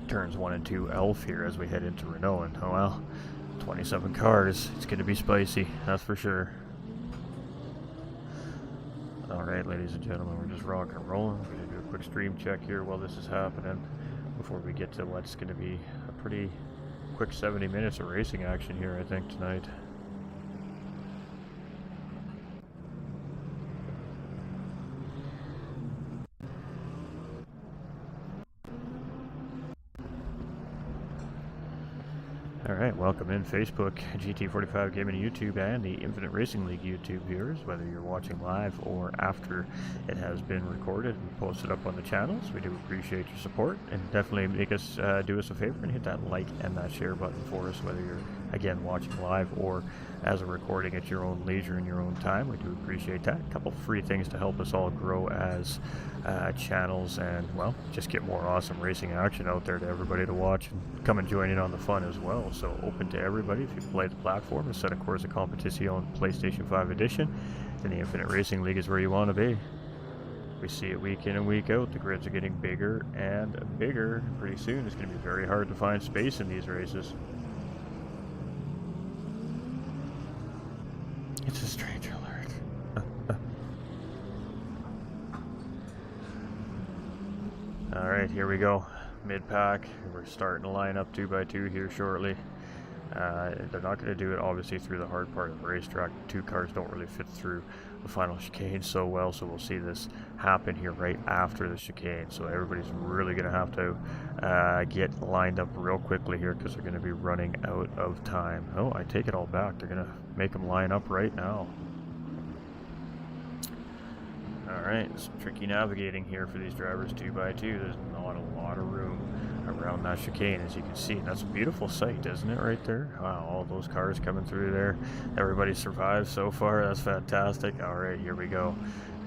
turns 1 and 2 Elf here as we head into Renault. And oh well, 27 cars, it's going to be spicy, that's for sure. Alright, ladies and gentlemen, we're just rocking and rolling. We're going to do a quick stream check here while this is happening before we get to what's going to be a pretty quick 70 minutes of racing action here, I think, tonight. Alright, welcome in Facebook, GT45 Gaming YouTube, and the Infinite Racing League YouTube viewers, whether you're watching live or after it has been recorded and posted up on the channels. We do appreciate your support, and definitely make us do us a favor and hit that like and that share button for us, whether you're, again, watching live or as a recording at your own leisure and your own time. We do appreciate that. A couple free things to help us all grow as channels, and, well, just get more awesome racing action out there to everybody to watch and come and join in on the fun as well. So open to everybody. If you play the platform instead of Corsa Competizione PlayStation 5 Edition, then the Infinite Racing League is where you want to be. We see it week in and week out. The grids are getting bigger and bigger. Pretty soon it's going to be very hard to find space in these races. It's a stranger alert. Alright, here we go. Mid-pack. We're starting to line up 2x2 here shortly. They're not going to do it, obviously, through the hard part of the racetrack. Two cars don't really fit through the final chicane so well, so we'll see this happen here right after the chicane. So everybody's really going to have to get lined up real quickly here because they're going to be running out of time. Oh, I take it all back. They're going to make them line up right now. Alright, some tricky navigating here for these drivers 2x2. There's not a lot of room around that chicane, as you can see. That's a beautiful sight, isn't it, right there? Wow, all those cars coming through there. Everybody survived so far. That's fantastic. All right, here we go.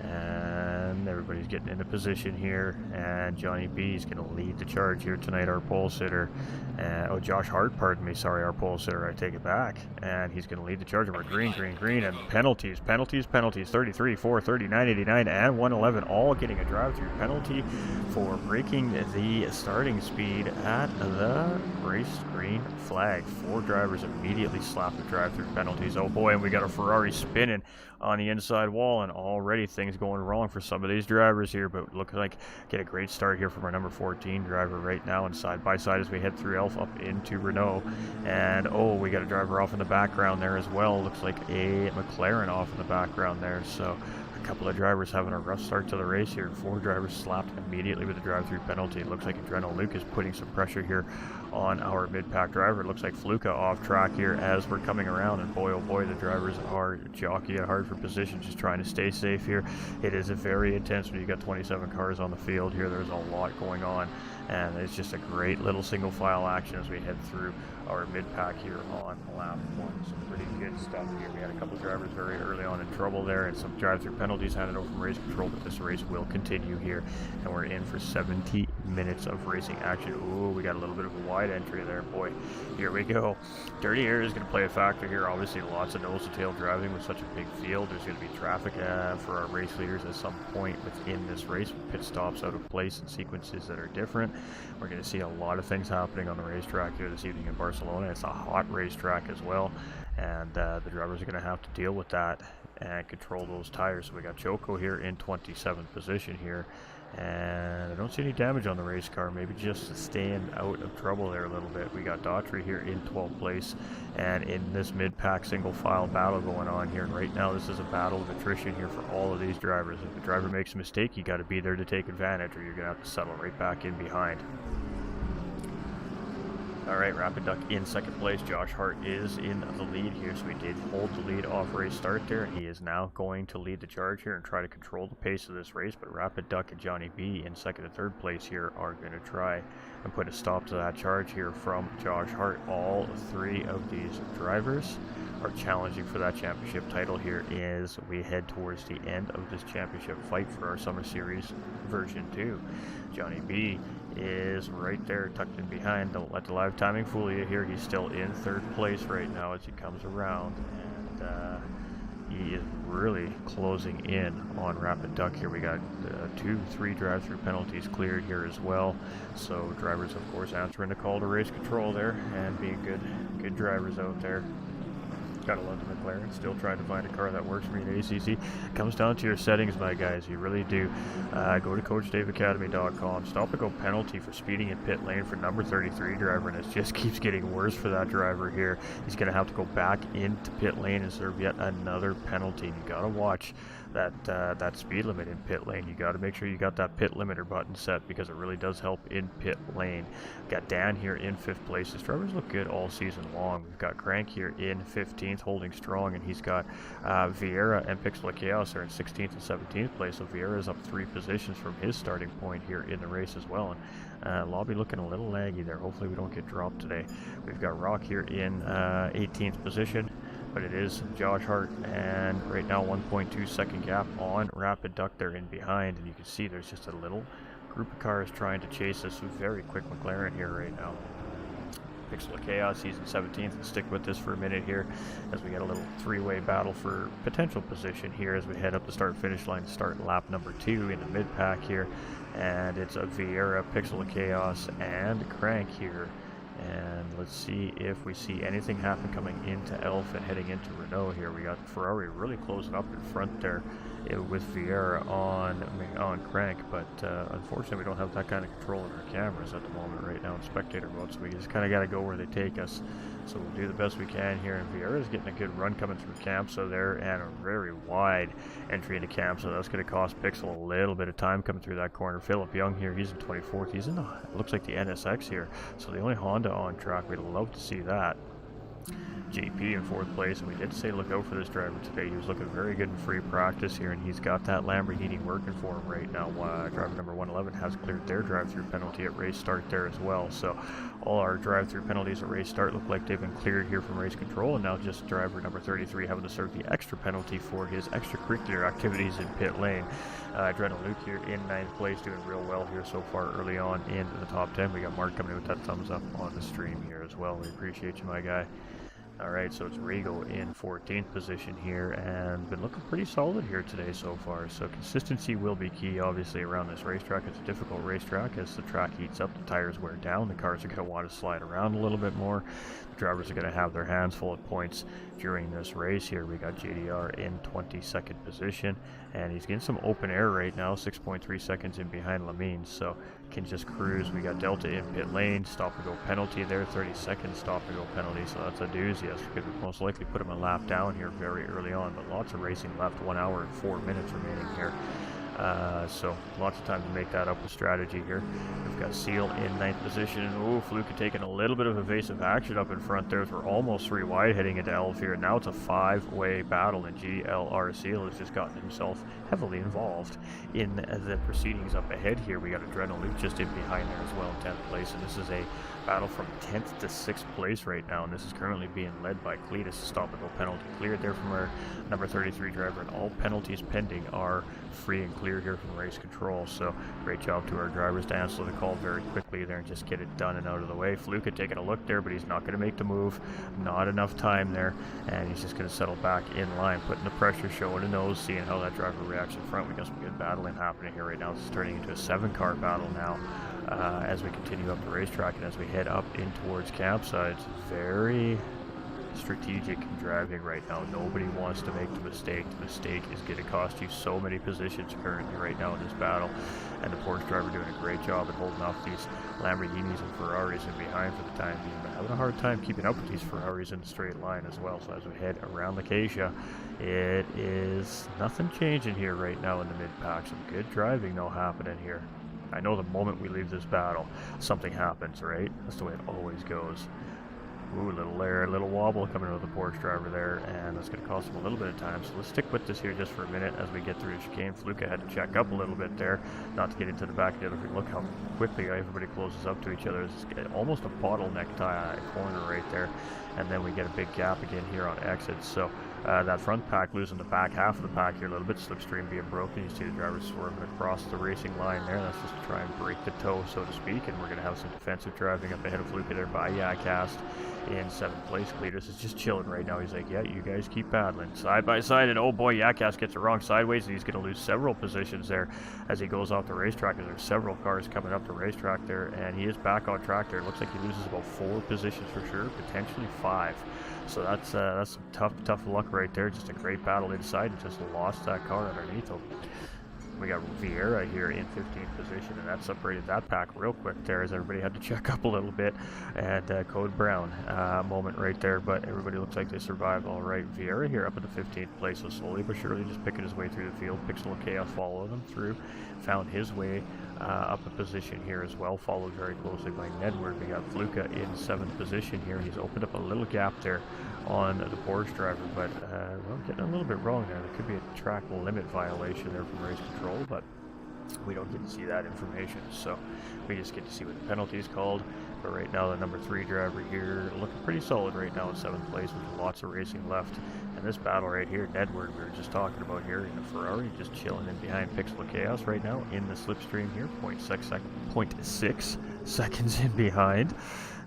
And everybody's getting into position here, and Johnny B is going to lead the charge here tonight, our pole sitter. Oh, Josh Hart, pardon me, sorry, our pole sitter, I take it back. And he's going to lead the charge. We're green, and penalties, 33, 4, 30, 989, and 111, all getting a drive-through penalty for breaking the starting speed at the race green flag. 4 drivers immediately slapped the drive-through penalties. Oh boy, and we got a Ferrari spinning on the inside wall, and already things going wrong for some of these drivers here, but looks like get a great start here from our number 14 driver right now, and side by side as we head through Elf up into Renault. And oh, we got a driver off in the background there as well. Looks like a McLaren off in the background there, so a couple of drivers having a rough start to the race here. 4 drivers slapped immediately with a drive-through penalty. It looks like Adreno Luke is putting some pressure here on our mid-pack driver. It looks like Fluka off track here as we're coming around, and boy oh boy, the drivers are jockeying hard for position, just trying to stay safe here. It is a very intense when you got 27 cars on the field here. There's a lot going on, and it's just a great little single file action as we head through our mid-pack here on lap 1. Some pretty good stuff here. We had a couple of drivers very early on in trouble there, and some drive-through penalties handed over from race control, but this race will continue here, and we're in for 70 minutes of racing action. Ooh, we got a little bit of a wide entry there, boy. Here we go. Dirty air is going to play a factor here. Obviously, lots of nose-to-tail driving with such a big field. There's going to be traffic for our race leaders at some point within this race, with pit stops out of place and sequences that are different. We're going to see a lot of things happening on the racetrack here this evening in Barcelona. It's a hot racetrack as well, and the drivers are going to have to deal with that and control those tires. So we got Choco here in 27th position here, and I don't see any damage on the race car, maybe just staying out of trouble there a little bit. We got Daughtry here in 12th place, and in this mid-pack single file battle going on here. And right now this is a battle of attrition here for all of these drivers. If the driver makes a mistake, you got to be there to take advantage, or you're going to have to settle right back in behind. Alright, Rapid Duck in second place. Josh Hart is in the lead here, so he did hold the lead off race start there, and he is now going to lead the charge here and try to control the pace of this race. But Rapid Duck and Johnny B in second and third place here are going to try and put a stop to that charge here from Josh Hart. All 3 of these drivers are challenging for that championship title here as we head towards the end of this championship fight for our Summer Series version 2. Johnny B is right there tucked in behind. Don't let the live timing fool you here. He's still in third place right now as he comes around, and he is really closing in on Rapid Duck here. We got 2-3 drive-through penalties cleared here as well, so drivers of course answering the call to race control there and being good drivers out there. Gotta love the McLaren. Still trying to find a car that works for me in ACC. It comes down to your settings, my guys. You really do. Go to CoachDaveAcademy.com. Stop and go penalty for speeding in pit lane for number 33 driver, and it just keeps getting worse for that driver here. He's going to have to go back into pit lane and serve yet another penalty. You got to watch that speed limit in pit lane. You got to make sure you got that pit limiter button set, because it really does help in pit lane. Got Dan here in 5th place. His drivers look good all season long. We've got Crank here in 15th, holding strong, and he's got Vieira and Pixel of Chaos are in 16th and 17th place. So Vieira's up 3 positions from his starting point here in the race as well. And Lobby looking a little laggy there. Hopefully we don't get dropped today. We've got Rock here in 18th position, but it is Josh Hart, and right now 1.2 second gap on Rapid Duck there in behind, and you can see there's just a little group of cars trying to chase this very quick McLaren here right now. Pixel of Chaos, he's in 17th, and stick with this for a minute here as we get a little 3-way battle for potential position here as we head up the start-finish line to start lap number 2 in the mid-pack here, and it's a Vieira, Pixel of Chaos, and Crank here. And let's see if we see anything happen coming into Elf and heading into Renault here. We got Ferrari really closing up in front there with Vieira on Crank, but unfortunately we don't have that kind of control in our cameras at the moment right now in spectator mode, so we just kind of got to go where they take us. So we'll do the best we can here, and Vieira's getting a good run coming through Camso there, and a very wide entry into Camso. That's going to cost Pixel a little bit of time coming through that corner. Philip Young here, he's in 24th. He's in it looks like the NSX here, so the only Honda on track. We'd love to see that. JP in 4th place, and we did say look out for this driver today. He was looking very good in free practice here, and he's got that Lamborghini working for him right now. Driver number 111 has cleared their drive-through penalty at race start there as well. So all our drive-through penalties at race start look like they've been cleared here from race control, and now just driver number 33 having to serve the extra penalty for his extracurricular activities in pit lane. Adrenaline Luke here in 9th place, doing real well here so far early on in the top 10. We got Mark coming in with that thumbs up on the stream here as well. We appreciate you, my guy. Alright, so it's Rigo in 14th position here, and been looking pretty solid here today so far. So consistency will be key, obviously, around this racetrack. It's a difficult racetrack. As the track heats up, the tires wear down, the cars are going to want to slide around a little bit more. The drivers are going to have their hands full of points during this race here. We got JDR in 22nd position, and he's getting some open air right now, 6.3 seconds in behind Lamine, so can just cruise. We got Delta in pit lane, stop and go penalty there, 30 seconds stop and go penalty, so that's a doozy. Yes, we could most likely put him a lap down here very early on, but lots of racing left, 1 hour and 4 minutes remaining here. So lots of time to make that up with strategy here. We've got Seal in 9th position. Ooh, Fluke taking a little bit of evasive action up in front there. We're almost 3 wide heading into Elf here. Now it's a 5-way battle, and GLR Seal has just gotten himself heavily involved in the proceedings up ahead here. We got Adrenaline Luke just in behind there as well in 10th place, and this is a battle from 10th to 6th place right now, and this is currently being led by Cletus. Stop and go penalty cleared there from our number 33 driver, and all penalties pending are free and clear here from race control. So great job to our drivers to answer the call very quickly there and just get it done and out of the way. Fluke had taken a look there, but he's not going to make the move. Not enough time there, and he's just going to settle back in line, putting the pressure, showing the nose, seeing how that driver reacts in front. We got some good battling happening here right now. This is turning into a 7-car battle now. As we continue up the racetrack and as we head up in towards campsites. Very strategic driving right now. Nobody wants to make the mistake. The mistake is going to cost you so many positions currently right now in this battle, and the Porsche driver doing a great job at holding off these Lamborghinis and Ferraris in behind for the time being, but having a hard time keeping up with these Ferraris in a straight line as well. So as we head around the Acacia, it is nothing changing here right now in the mid-pack. Some good driving though happening here. I know the moment we leave this battle, something happens, right? That's the way it always goes. Ooh, little layer, little wobble coming out of the Porsche driver there, and that's going to cost him a little bit of time. So let's stick with this here just for a minute as we get through the chicane. Fluke had to check up a little bit there, not to get into the back of the other. Look how quickly everybody closes up to each other. It's almost a bottleneck corner right there, and then we get a big gap again here on exits. So that front pack losing the back half of the pack here a little bit, slipstream being broken. You see the driver swerving across the racing line there. That's just to try and break the toe, so to speak, and we're going to have some defensive driving up ahead of Fluke there by Yacast in 7th place. Cletus is just chilling right now. He's like, yeah, you guys keep battling side by side, and oh boy, Yacast gets it wrong sideways, and he's going to lose several positions there as he goes off the racetrack, and there's several cars coming up the racetrack there, and he is back on track there. It looks like he loses about 4 positions for sure, potentially 5. So that's some tough luck right there. Just a great battle inside, and just lost that car underneath him. We got Vieira here in 15th position, and that separated that pack real quick there as everybody had to check up a little bit. And Code Brown moment right there, but everybody looks like they survived all right. Vieira here up at the 15th place, so slowly but surely just picking his way through the field. Pixel of Chaos followed him through, found his way up a position here as well, followed very closely by Nedward. We got Fluka in 7th position here. He's opened up a little gap there on the Porsche driver, but well, getting a little bit wrong there. There could be a track limit violation there from race control, but we don't get to see that information, so we just get to see what the penalty is called. But right now the number 3 driver here looking pretty solid right now in 7th place with lots of racing left. And this battle right here, Nedward, we were just talking about here in the Ferrari, just chilling in behind Pixel of Chaos right now in the slipstream here, 0.6 seconds in behind,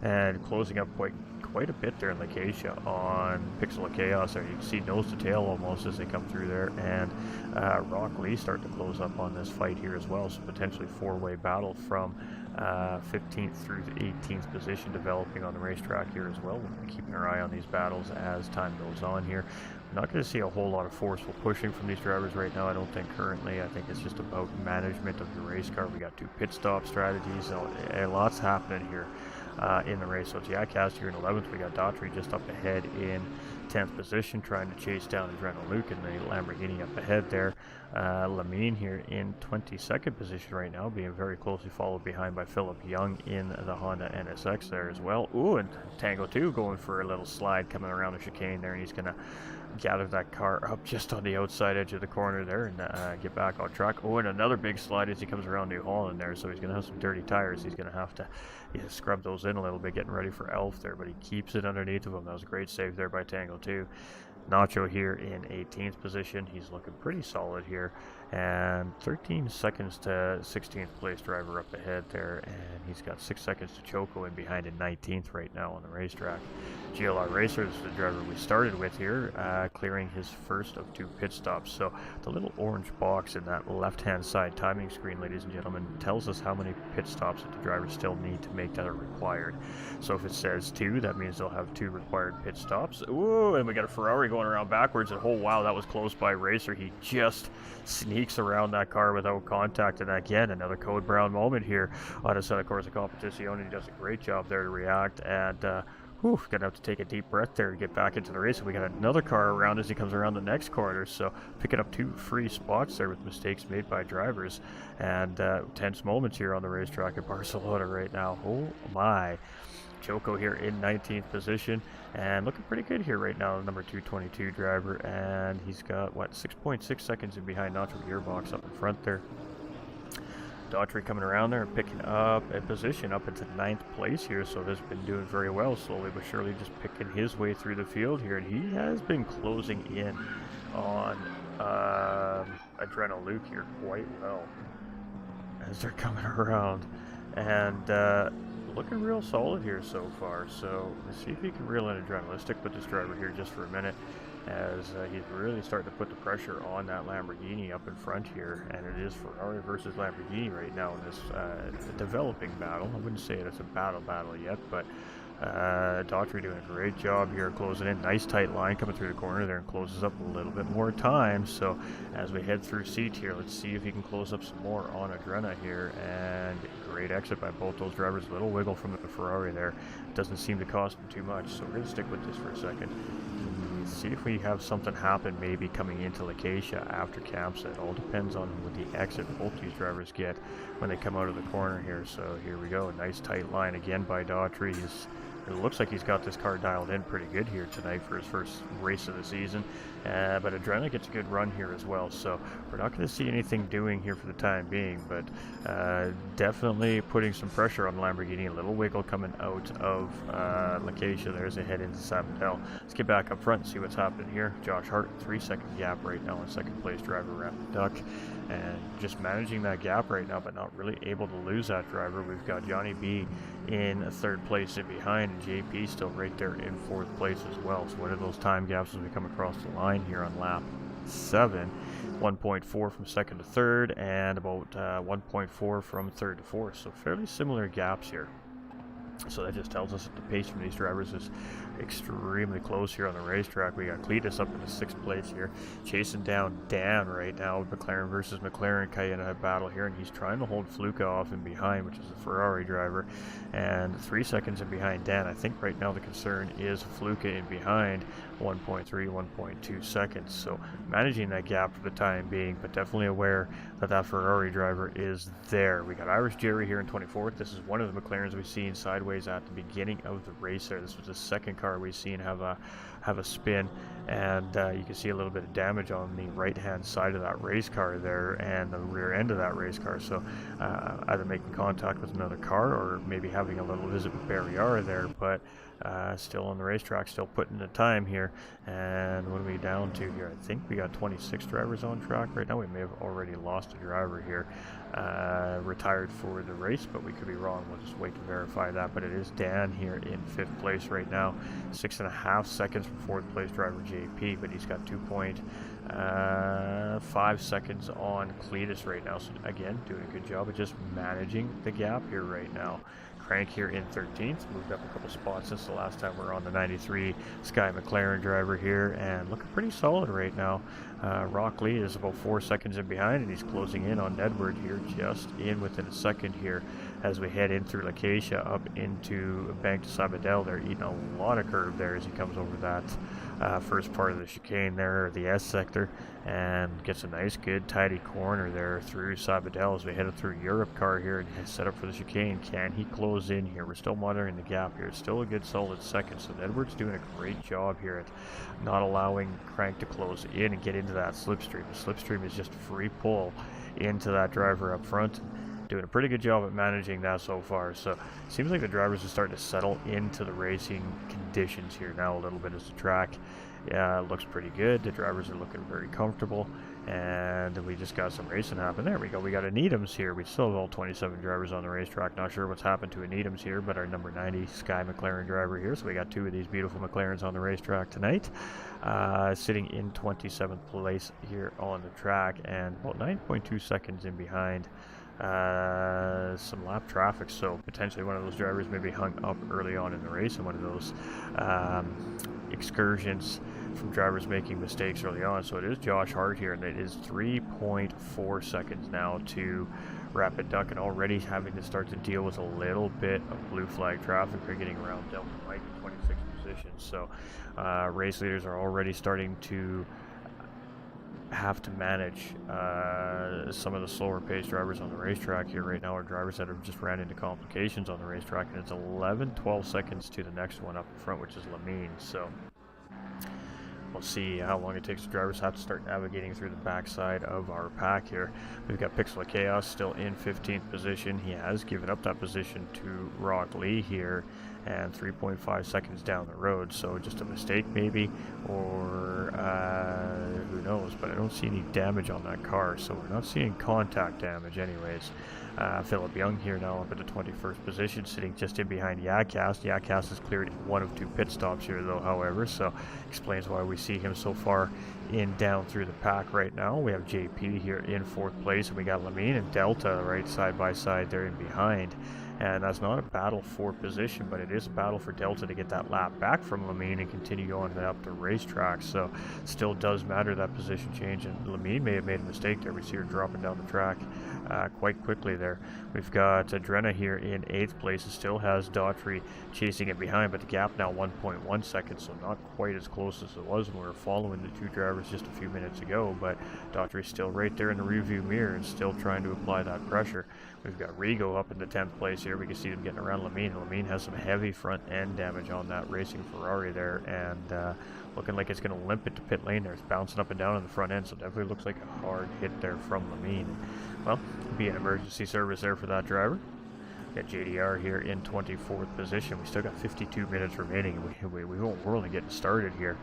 and closing up quite a bit there in the Acacia on Pixel of Chaos there. You can see nose to tail almost as they come through there, and Rock Lee starting to close up on this fight here as well, so potentially 4-way battle from 15th through the 18th position developing on the racetrack here as well. We'll be keeping our eye on these battles as time goes on here. We're not going to see a whole lot of forceful pushing from these drivers right now, I don't think currently. I think it's just about management of the race car. We got 2 pit stop strategies, so lots happening here in the race. So it's Yacast here in 11th. We got Daughtry just up ahead in 10th position, trying to chase down Adrenaline Luke and the Lamborghini up ahead there. Lamine here in 22nd position right now, being very closely followed behind by Philip Young in the Honda NSX there as well. Ooh, and Tango 2 going for a little slide coming around the chicane there, and he's going to gather that car up just on the outside edge of the corner there and get back on track. Oh, and another big slide as he comes around New Holland there, so he's going to have some dirty tires. He's going to have to scrub those in a little bit, getting ready for Elf there, but he keeps it underneath of him. That was a great save there by Tango 2. Nacho here in 18th position. He's looking pretty solid here. And 13 seconds to 16th place driver up ahead there. And he's got 6 seconds to Choco in behind in 19th right now on the racetrack. GLR Racer is the driver we started with here, clearing his first of 2 pit stops. So the little orange box in that left-hand side timing screen, ladies and gentlemen, tells us how many pit stops that the drivers still need to make that are required. So if it says 2, that means they'll have 2 required pit stops. Ooh, and we got a Ferrari going around backwards, and oh wow, that was close by Racer. He just sneaks around that car without contact, and again, another Code Brown moment here on a set of course of competition. He does a great job there to react, and gonna have to take a deep breath there to get back into the race. And we got another car around as he comes around the next corner, so picking up 2 free spots there with mistakes made by drivers, and tense moments here on the racetrack at Barcelona right now. Oh my. Choco here in 19th position and looking pretty good here right now, the number 222 driver, and he's got what, 6.6 seconds in behind Nacho Gearbox up in front there. Daughtry coming around there and picking up a position up into 9th place here, so has been doing very well, slowly but surely just picking his way through the field here, and he has been closing in on Adrenaline Luke here quite well as they're coming around, and looking real solid here so far. So let's see if he can reel in Adrenaline. Let's stick with this driver here just for a minute, as he's really starting to put the pressure on that Lamborghini up in front here, and it is Ferrari versus Lamborghini right now in this developing battle. I wouldn't say it's a battle yet, but Daughtry doing a great job here closing in. Nice tight line coming through the corner there and closes up a little bit more time. So as we head through seat here, let's see if he can close up some more on Adrena here, and great exit by both those drivers. A little wiggle from the Ferrari there. Doesn't seem to cost him too much, so we're going to stick with this for a second. See if we have something happen maybe coming into Lacacia after campsite. It all depends on what the exit both these drivers get when they come out of the corner here. So here we go, a nice tight line again by Daughtry. It looks like he's got this car dialed in pretty good here tonight for his first race of the season. But Adrena gets a good run here as well. So we're not going to see anything doing here for the time being, but definitely putting some pressure on Lamborghini. A little wiggle coming out of Lacacia there as they head into Sabadell. Let's get back up front and see what's happening here. Josh Hart, 3-second gap right now in second place driver Rapid Duck. And just managing that gap right now, but not really able to lose that driver. We've got Johnny B in 3rd place in behind, and JP still right there in 4th place as well. So what are those time gaps as we come across the line here on lap 7? 1.4 from 2nd to 3rd, and about 1.4 from 3rd to 4th. So fairly similar gaps here. So that just tells us that the pace from these drivers is extremely close here on the racetrack. We got Cletus up in the 6th place here, chasing down Dan right now. McLaren versus McLaren kind of a battle here, and he's trying to hold Fluka off in behind, which is a Ferrari driver, and 3 seconds in behind Dan. I think right now the concern is Fluka in behind, 1.3, 1.2 seconds. So managing that gap for the time being, but definitely aware that that Ferrari driver is there. We got Irish Jerry here in 24th. This is one of the McLarens we've seen sideways at the beginning of the race there. This was the second car we've seen have a spin, and you can see a little bit of damage on the right hand side of that race car there and the rear end of that race car. So either making contact with another car or maybe having a little visit with Barriere there, but still on the racetrack, still putting the time here. And what are we down to here? I think we got 26 drivers on track right now. We may have already lost a driver here, retired for the race, but we could be wrong. We'll just wait to verify that. But it is Dan here in 5th place right now, 6.5 seconds from 4th place driver JP, but he's got 2.5 seconds on Cletus right now. So again, doing a good job of just managing the gap here right now. Crank here in 13th, moved up a couple spots since the last time we were on the 93 Sky McLaren driver here, and looking pretty solid right now. Rock Lee is about 4 seconds in behind, and he's closing in on Edward here, just in within a second here as we head in through Lacacia up into Bank de Sabadell. They're eating a lot of curb there as he comes over that first part of the chicane there, the S sector, and gets a nice, good, tidy corner there through Sabadell as we head up through Europe car here and set up for the chicane. Can he close in here? We're still monitoring the gap here. It's still a good, solid second. So Edwards doing a great job here at not allowing Crank to close in and get into that slipstream. The slipstream is just free pull into that driver up front. Doing a pretty good job at managing that so far. So seems like the drivers are starting to settle into the racing conditions here now a little bit as the track looks pretty good. The drivers are looking very comfortable, and we just got some racing happen. There we go. We got a Needhams here. We still have all 27 drivers on the racetrack. Not sure what's happened to a Needhams here, but our number 90 Sky McLaren driver here. So we got 2 of these beautiful McLarens on the racetrack tonight, sitting in 27th place here on the track, and about 9.2 seconds in behind some lap traffic, so potentially one of those drivers may be hung up early on in the race, and one of those excursions from drivers making mistakes early on. So it is Josh Hart here, and it is 3.4 seconds now to Rapid Duck, and already having to start to deal with a little bit of blue flag traffic. They're getting around Delta Mike in 26th position, so race leaders are already starting to have to manage some of the slower paced drivers on the racetrack here right now, are drivers that have just ran into complications on the racetrack, and it's 12 seconds to the next one up in front, which is Lamine. So we'll see how long it takes. The drivers have to start navigating through the backside of our pack here. We've got Pixel of Chaos still in 15th position. He has given up that position to Rock Lee here, and 3.5 seconds down the road. So just a mistake maybe, or who knows, but I don't see any damage on that car, so we're not seeing contact damage anyways. Philip Young here now up at the 21st position, sitting just in behind Yadcast. Yadcast has cleared 1 of 2 pit stops here though, however, so explains why we see him so far in down through the pack right now. We have JP here in 4th place, and we got Lamine and Delta right side by side there in behind. And that's not a battle for position, but it is a battle for Delta to get that lap back from Lamine and continue on up the racetrack. So still does matter, that position change, and Lamine may have made a mistake there. We see her dropping down the track quite quickly there. We've got Adrena here in 8th place. It still has Daughtry chasing it behind, but the gap now 1.1 seconds, so not quite as close as it was when we were following the 2 drivers just a few minutes ago. But Daughtry's still right there in the rearview mirror and still trying to apply that pressure. We've got Rigo up in the 10th place here. We can see them getting around Lamine. Lamine has some heavy front end damage on that racing Ferrari there, and looking like it's going to limp it to pit lane there. It's bouncing up and down on the front end, so definitely looks like a hard hit there from Lamine. Well, it'll be an emergency service there for that driver. Got JDR here in 24th position. We still got 52 minutes remaining. We're only getting started here.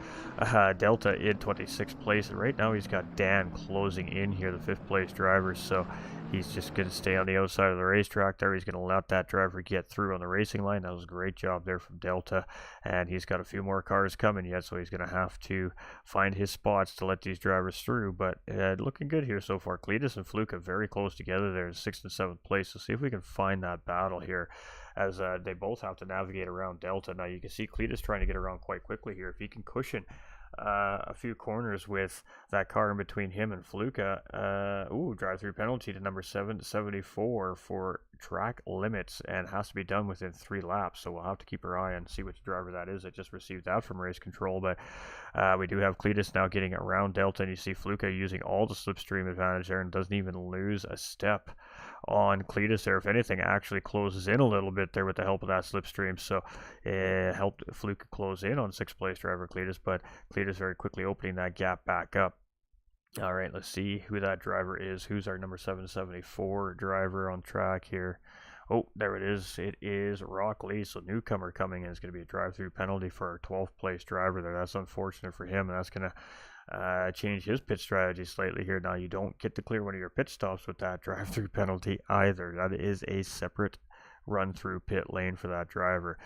Delta in 26th place, and right now he's got Dan closing in here, the 5th place driver. So he's just going to stay on the outside of the racetrack there. He's going to let that driver get through on the racing line. That was a great job there from Delta, and he's got a few more cars coming yet, so he's going to have to find his spots to let these drivers through. But looking good here so far. Cletus and Fluke are very close together there in 6th and 7th place. So see if we can find that battle here, as they both have to navigate around Delta. Now you can see Cletus trying to get around quite quickly here. If he can cushion a few corners with that car in between him and Fluka. Drive-through penalty to number 774 for track limits, and has to be done within 3 laps. So we'll have to keep our eye and see which driver that is that just received that from race control. But we do have Cletus now getting around Delta, and you see Fluka using all the slipstream advantage there and doesn't even lose a step on Cletus there. If anything, actually closes in a little bit there with the help of that slipstream. So it helped Fluke close in on 6th place driver Cletus, but Cletus very quickly opening that gap back up. All right, let's see who that driver is. Who's our number 774 driver on track here? Oh, there it is. It is Rock Lee. So newcomer coming in is going to be a drive-through penalty for our 12th place driver there. That's unfortunate for him, and that's going to change his pit strategy slightly here. Now, you don't get to clear one of your pit stops with that drive-through penalty either. That is a separate run through pit lane for that driver.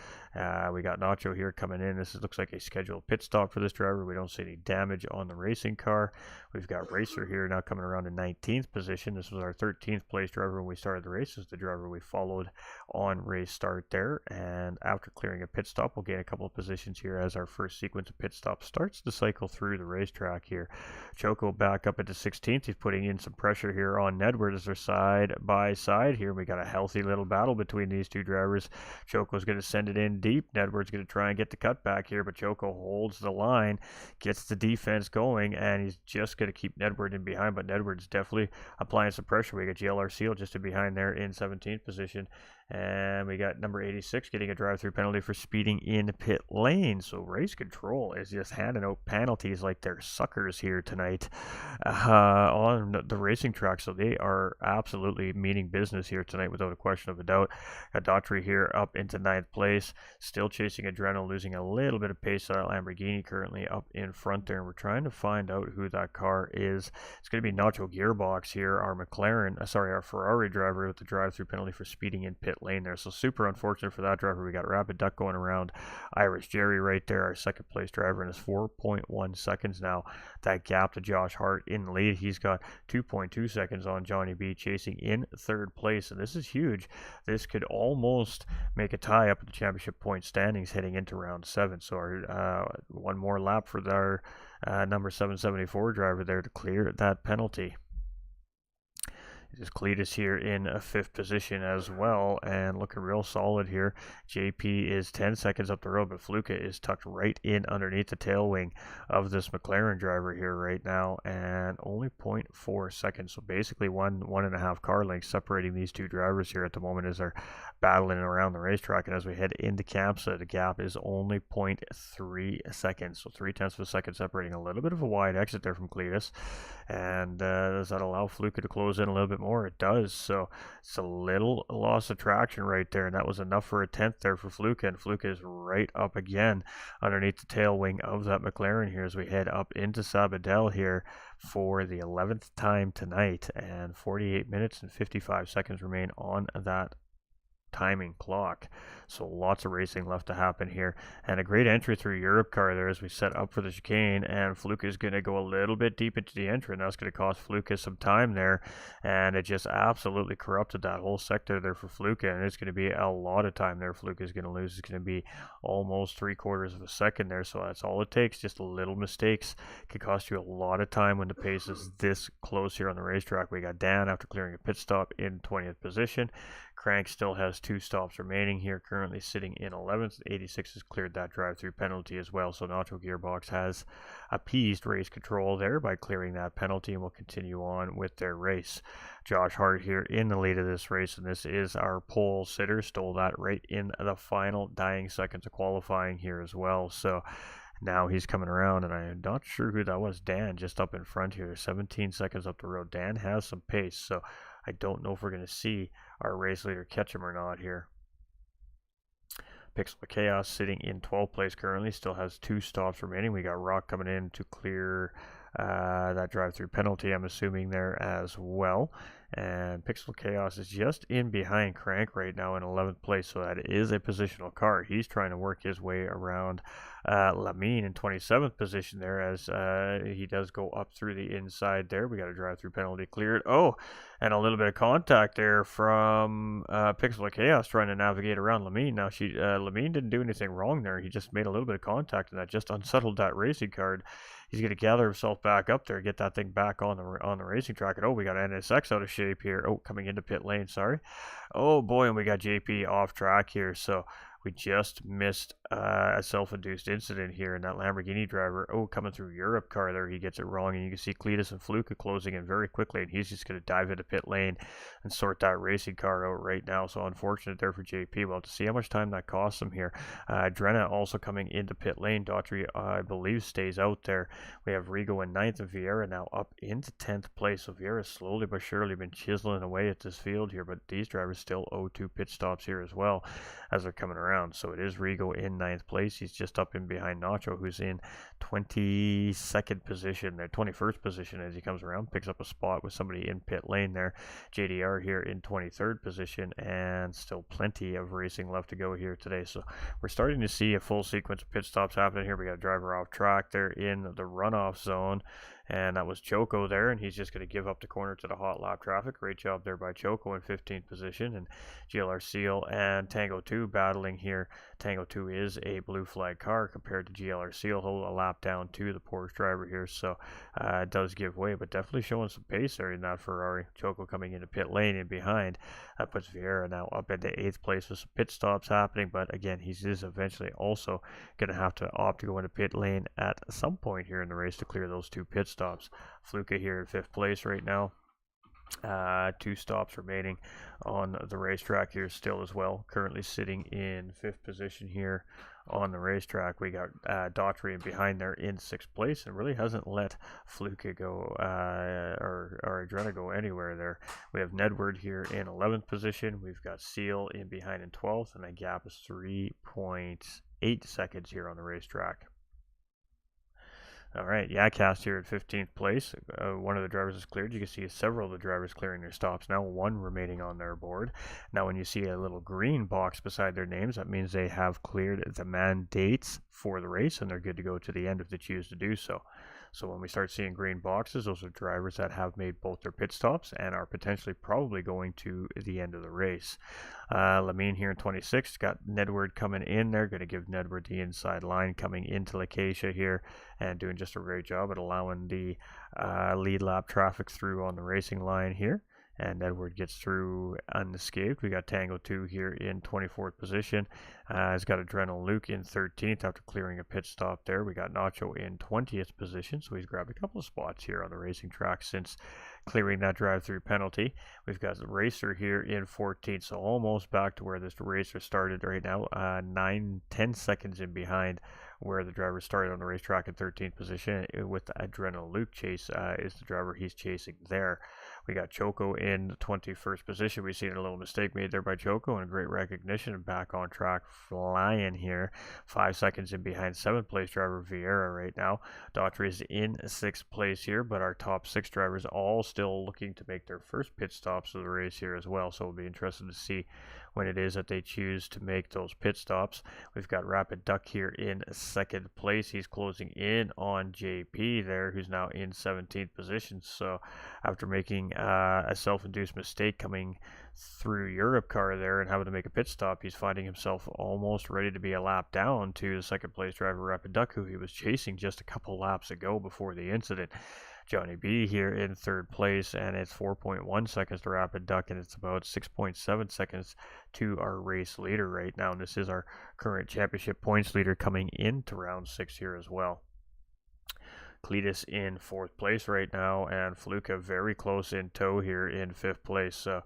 We got Nacho here coming in. This looks like a scheduled pit stop for this driver. We don't see any damage on the racing car. We've got Racer here now coming around in 19th position. This was our 13th place driver when we started the race. This is the driver we followed on race start there. And after clearing a pit stop, we'll gain a couple of positions here as our first sequence of pit stops starts to cycle through the racetrack here. Choco back up into 16th. He's putting in some pressure here on Nedward as they're side by side here. We got a healthy little battle between these two drivers. Choco's going to send it in deep. Nedward's going to try and get the cut back here, but Choco holds the line, gets the defense going, and he's just going to keep Nedward in behind, but Nedward's definitely applying some pressure. We got GLR Seal just in behind there in 17th position. And we got number 86 getting a drive-through penalty for speeding in pit lane. So race control is just handing out penalties like they're suckers here tonight on the racing track. So they are absolutely meaning business here tonight without a question of a doubt. Got Daughtry here up into 9th place, still chasing Adrenal, losing a little bit of pace. Lamborghini currently up in front there, and we're trying to find out who that car is. It's going to be Nacho Gearbox here, our our Ferrari driver with the drive-through penalty for speeding in pit lane there. So super unfortunate for that driver. We got Rapid Duck going around Irish Jerry right there, our second place driver, and it's 4.1 seconds now. That gap to Josh Hart in the lead. He's got 2.2 seconds on Johnny B chasing in 3rd place, and this is huge. This could almost make a tie up at the championship point standings heading into round 7. So our one more lap for our number 774 driver there to clear that penalty. Is Cletus here in a 5th position as well, and looking real solid here. JP is 10 seconds up the road, but Fluka is tucked right in underneath the tail wing of this McLaren driver here right now, and only 0.4 seconds. So basically one and a half car lengths separating these two drivers here at the moment as they're battling around the racetrack. And as we head into Capsa, the gap is only 0.3 seconds, so 0.3 of a second separating. A little bit of a wide exit there from Cletus, and does that allow Fluka to close in a little bit more? It does. So it's a little loss of traction right there, and that was enough for a 10th there for Fluka, and Fluka is right up again underneath the tail wing of that McLaren here as we head up into Sabadell here for the 11th time tonight, and 48 minutes and 55 seconds remain on that timing clock. So lots of racing left to happen here, and a great entry through Europe car there as we set up for the chicane, and Fluka is going to go a little bit deep into the entry, and that's going to cost Fluka some time there, and it just absolutely corrupted that whole sector there for Fluka, and it's going to be a lot of time there Fluka is going to lose. It's going to be almost 3/4 of a second there, so that's all it takes. Just little mistakes could cost you a lot of time when the pace is this close here on the racetrack. We got Dan after clearing a pit stop in 20th position. Crank still has 2 stops remaining here, currently sitting in 11th. 86 has cleared that drive-through penalty as well, so Nacho Gearbox has appeased race control there by clearing that penalty and will continue on with their race. Josh Hart here in the lead of this race, and this is our pole sitter. Stole that right in the final dying seconds of qualifying here as well. So now he's coming around, and I'm not sure who that was. Dan just up in front here, 17 seconds up the road. Dan has some pace, so I don't know if we're going to see our race leader catch him or not here. Pixel Chaos sitting in 12th place currently, still has 2 stops remaining. We got Rock coming in to clear that drive-through penalty, I'm assuming, there as well. And Pixel Chaos is just in behind Crank right now in 11th place, so that is a positional car. He's trying to work his way around Lamine in 27th position there as he does go up through the inside there. We got a drive-through penalty cleared. Oh, and a little bit of contact there from Pixel Chaos trying to navigate around Lamine. Now, Lamine didn't do anything wrong there. He just made a little bit of contact, and that just unsettled that racing card. He's going to gather himself back up there, get that thing back on the racing track. And oh, we got NSX out of shape here. Oh, coming into pit lane, sorry. Oh boy, and we got JP off track here. So we just missed a self-induced incident here, and that Lamborghini driver, coming through Europe car there, he gets it wrong, and you can see Cletus and Fluka closing in very quickly, and he's just going to dive into pit lane and sort that racing car out right now. So unfortunate there for JP. Well, to see how much time that costs him here. Drenna also coming into pit lane. Daughtry, I believe, stays out there. We have Rigo in 9th, and Vieira now up into 10th place. So Vieira slowly but surely been chiseling away at this field here, but these drivers still owe 2 pit stops here as well as they're coming around. round. So it is Rigo in 9th place. He's just up in behind Nacho, who's in 22nd position, there 21st position as he comes around, picks up a spot with somebody in pit lane there. JDR here in 23rd position, and still plenty of racing left to go here today. So we're starting to see a full sequence of pit stops happening here. We got a driver off track there in the runoff zone, and that was Choco there, and he's just going to give up the corner to the hot lap traffic. Great job there by Choco in 15th position, and GLR Seal and Tango 2 battling here. Tango 2 is a blue flag car compared to GLR Seal, hold a lap down to the Porsche driver here, so it does give way, but definitely showing some pace there in that Ferrari. Choco coming into pit lane and behind. That puts Vieira now up into 8th place with some pit stops happening, but again, he is eventually also going to have to opt to go into pit lane at some point here in the race to clear those 2 pit stops. Fluka here in 5th place right now. 2 stops remaining on the racetrack here still as well. Currently sitting in 5th position here on the racetrack. We got Daughtry behind there in 6th place, and really hasn't let Fluka go or Adrena go anywhere there. We have Nedward here in 11th position. We've got Seal in behind in 12th, and the gap is 3.8 seconds here on the racetrack. All right, Yacast here at 15th place. One of the drivers is cleared. You can see several of the drivers clearing their stops now, 1 remaining on their board. Now, when you see a little green box beside their names, that means they have cleared the mandates for the race, and they're good to go to the end if they choose to do so. So when we start seeing green boxes, those are drivers that have made both their pit stops and are potentially probably going to the end of the race. Lamine here in 26th, got Nedward coming in there, going to give Nedward the inside line coming into Lacacia here and doing just a great job at allowing the lead lap traffic through on the racing line here. And Edward gets through unescaped. We got Tango 2 here in 24th position. He's got Adrenal Luke in 13th after clearing a pit stop there. We got Nacho in 20th position, so he's grabbed a couple of spots here on the racing track since clearing that drive-through penalty. We've got the Racer here in 14th, so almost back to where this Racer started right now, 9-10 seconds in behind where the driver started on the racetrack in 13th position. With the Adrenal Luke chase is the driver he's chasing there. We got Choco in 21st position. We've seen a little mistake made there by Choco, and great recognition, and back on track flying here. 5 seconds in behind 7th place driver Vieira right now. Daughtry is in 6th place here, but our top 6 drivers all still looking to make their first pit stops of the race here as well, so we'll be interested to see when it is that they choose to make those pit stops. We've got Rapid Duck here in 2nd place. He's closing in on JP there, who's now in 17th position. So after making a self-induced mistake coming through Europe car there and having to make a pit stop, he's finding himself almost ready to be a lap down to the 2nd place driver Rapid Duck, who he was chasing just a couple laps ago before the incident. Johnny B here in 3rd place, and it's 4.1 seconds to Rapid Duck, and it's about 6.7 seconds to our race leader right now. And this is our current championship points leader coming into round 6 here as well. Cletus in 4th place right now, and Fluka very close in tow here in 5th place. So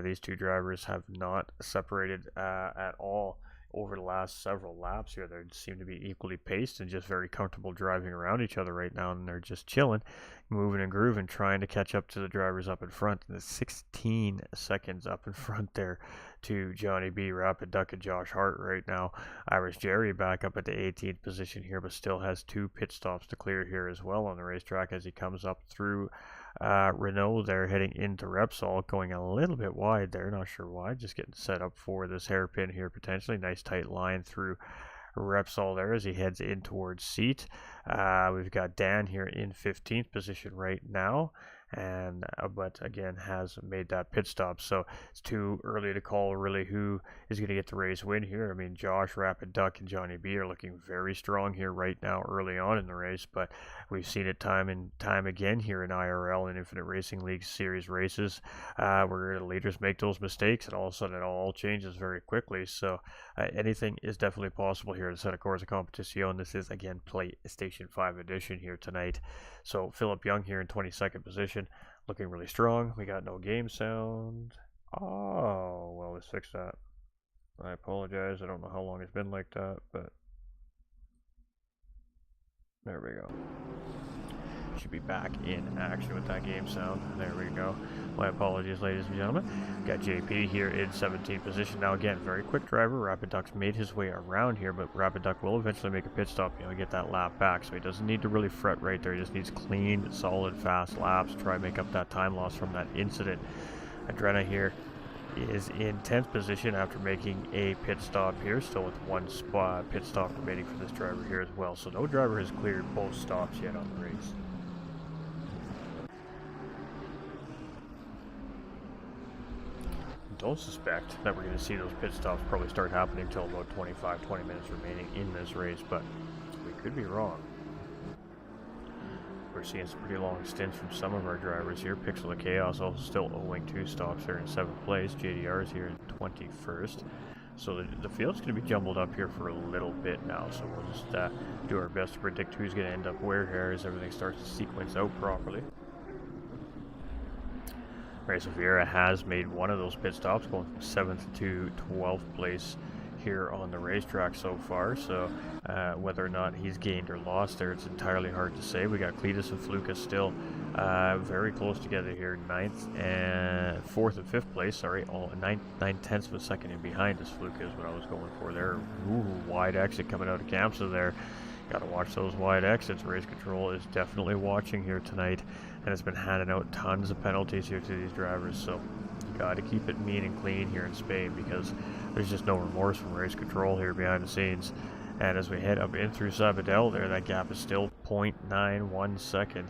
these 2 drivers have not separated at all over the last several laps here. They seem to be equally paced and just very comfortable driving around each other right now, and they're just chilling, moving and grooving, trying to catch up to the drivers up in front. And the 16 seconds up in front there to Johnny B, Rapid Duck, and Josh Hart right now. Irish Jerry back up at the 18th position here, but still has 2 pit stops to clear here as well on the racetrack as he comes up through Renault there, heading into Repsol, going a little bit wide there, not sure why, just getting set up for this hairpin here potentially. Nice tight line through Repsol there as he heads in towards Seat. We've got Dan here in 15th position right now, and but again has made that pit stop, so it's too early to call really who is going to get the race win here. I mean, Josh, Rapid Duck, and Johnny B are looking very strong here right now early on in the race, but we've seen it time and time again here in IRL and Infinite Racing League Series races where the leaders make those mistakes, and all of a sudden it all changes very quickly. So anything is definitely possible here to set a course of competition. This is again PlayStation 5 edition here tonight. So Philip Young here in 22nd position, looking really strong. We got no game sound. Oh, well, let's fix that. I apologize. I don't know how long it's been like that, but there we go. should be back in action with that game sound. There we go. My apologies, ladies and gentlemen. Got JP here in 17th position. Now again, very quick driver. Rapid Duck's made his way around here, but Rapid Duck will eventually make a pit stop, get that lap back. So he doesn't need to really fret right there. He just needs clean, solid, fast laps to try and make up that time loss from that incident. Adrena here is in 10th position after making a pit stop here, still with one spot pit stop remaining for this driver here as well. So no driver has cleared both stops yet on the race. Don't suspect that we're going to see those pit stops probably start happening until about 20 minutes remaining in this race, but we could be wrong. We're seeing some pretty long stints from some of our drivers here. Pixel of Chaos also still owing 2 stops there in 7th place. JDR is here in 21st. So the field's going to be jumbled up here for a little bit now. So we'll just do our best to predict who's going to end up where here as everything starts to sequence out properly. Right, so Vieira has made one of those pit stops, going from 7th to 12th place here on the racetrack so far. So whether or not he's gained or lost there, it's entirely hard to say. We got Cletus and Fluka still very close together here, 4th and 5th place, sorry, all 9/10 of a second in behind us. Fluka is what I was going for there. Ooh, wide exit coming out of Kamsa there. Got to watch those wide exits. Race Control is definitely watching here tonight, and it's been handing out tons of penalties here to these drivers. So you got to keep it mean and clean here in Spain, because there's just no remorse from Race Control here behind the scenes. And as we head up in through Sabadell there, that gap is still 0.91 second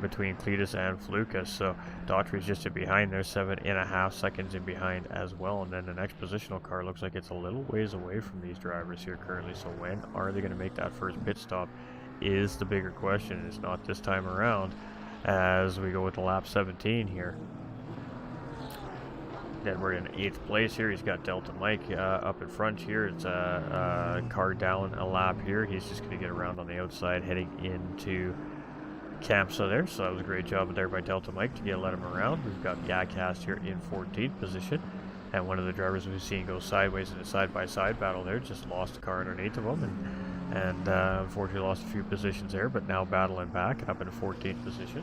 between Cletus and Fluka. So Daughtry's just in behind there, 7.5 seconds in behind as well. And then the next positional car looks like it's a little ways away from these drivers here currently. So when are they going to make that first pit stop is the bigger question. It's not this time around as we go with the lap 17 here. Then we're in 8th place here. He's got Delta Mike up in front here. It's a car down a lap here. He's just going to get around on the outside heading into Kamsa there. So that was a great job there by Delta Mike to let him around. We've got Gagcast here in 14th position. And one of the drivers we've seen go sideways in a side-by-side battle there. Just lost a car underneath of him. And unfortunately lost a few positions there. But now battling back up in 14th position.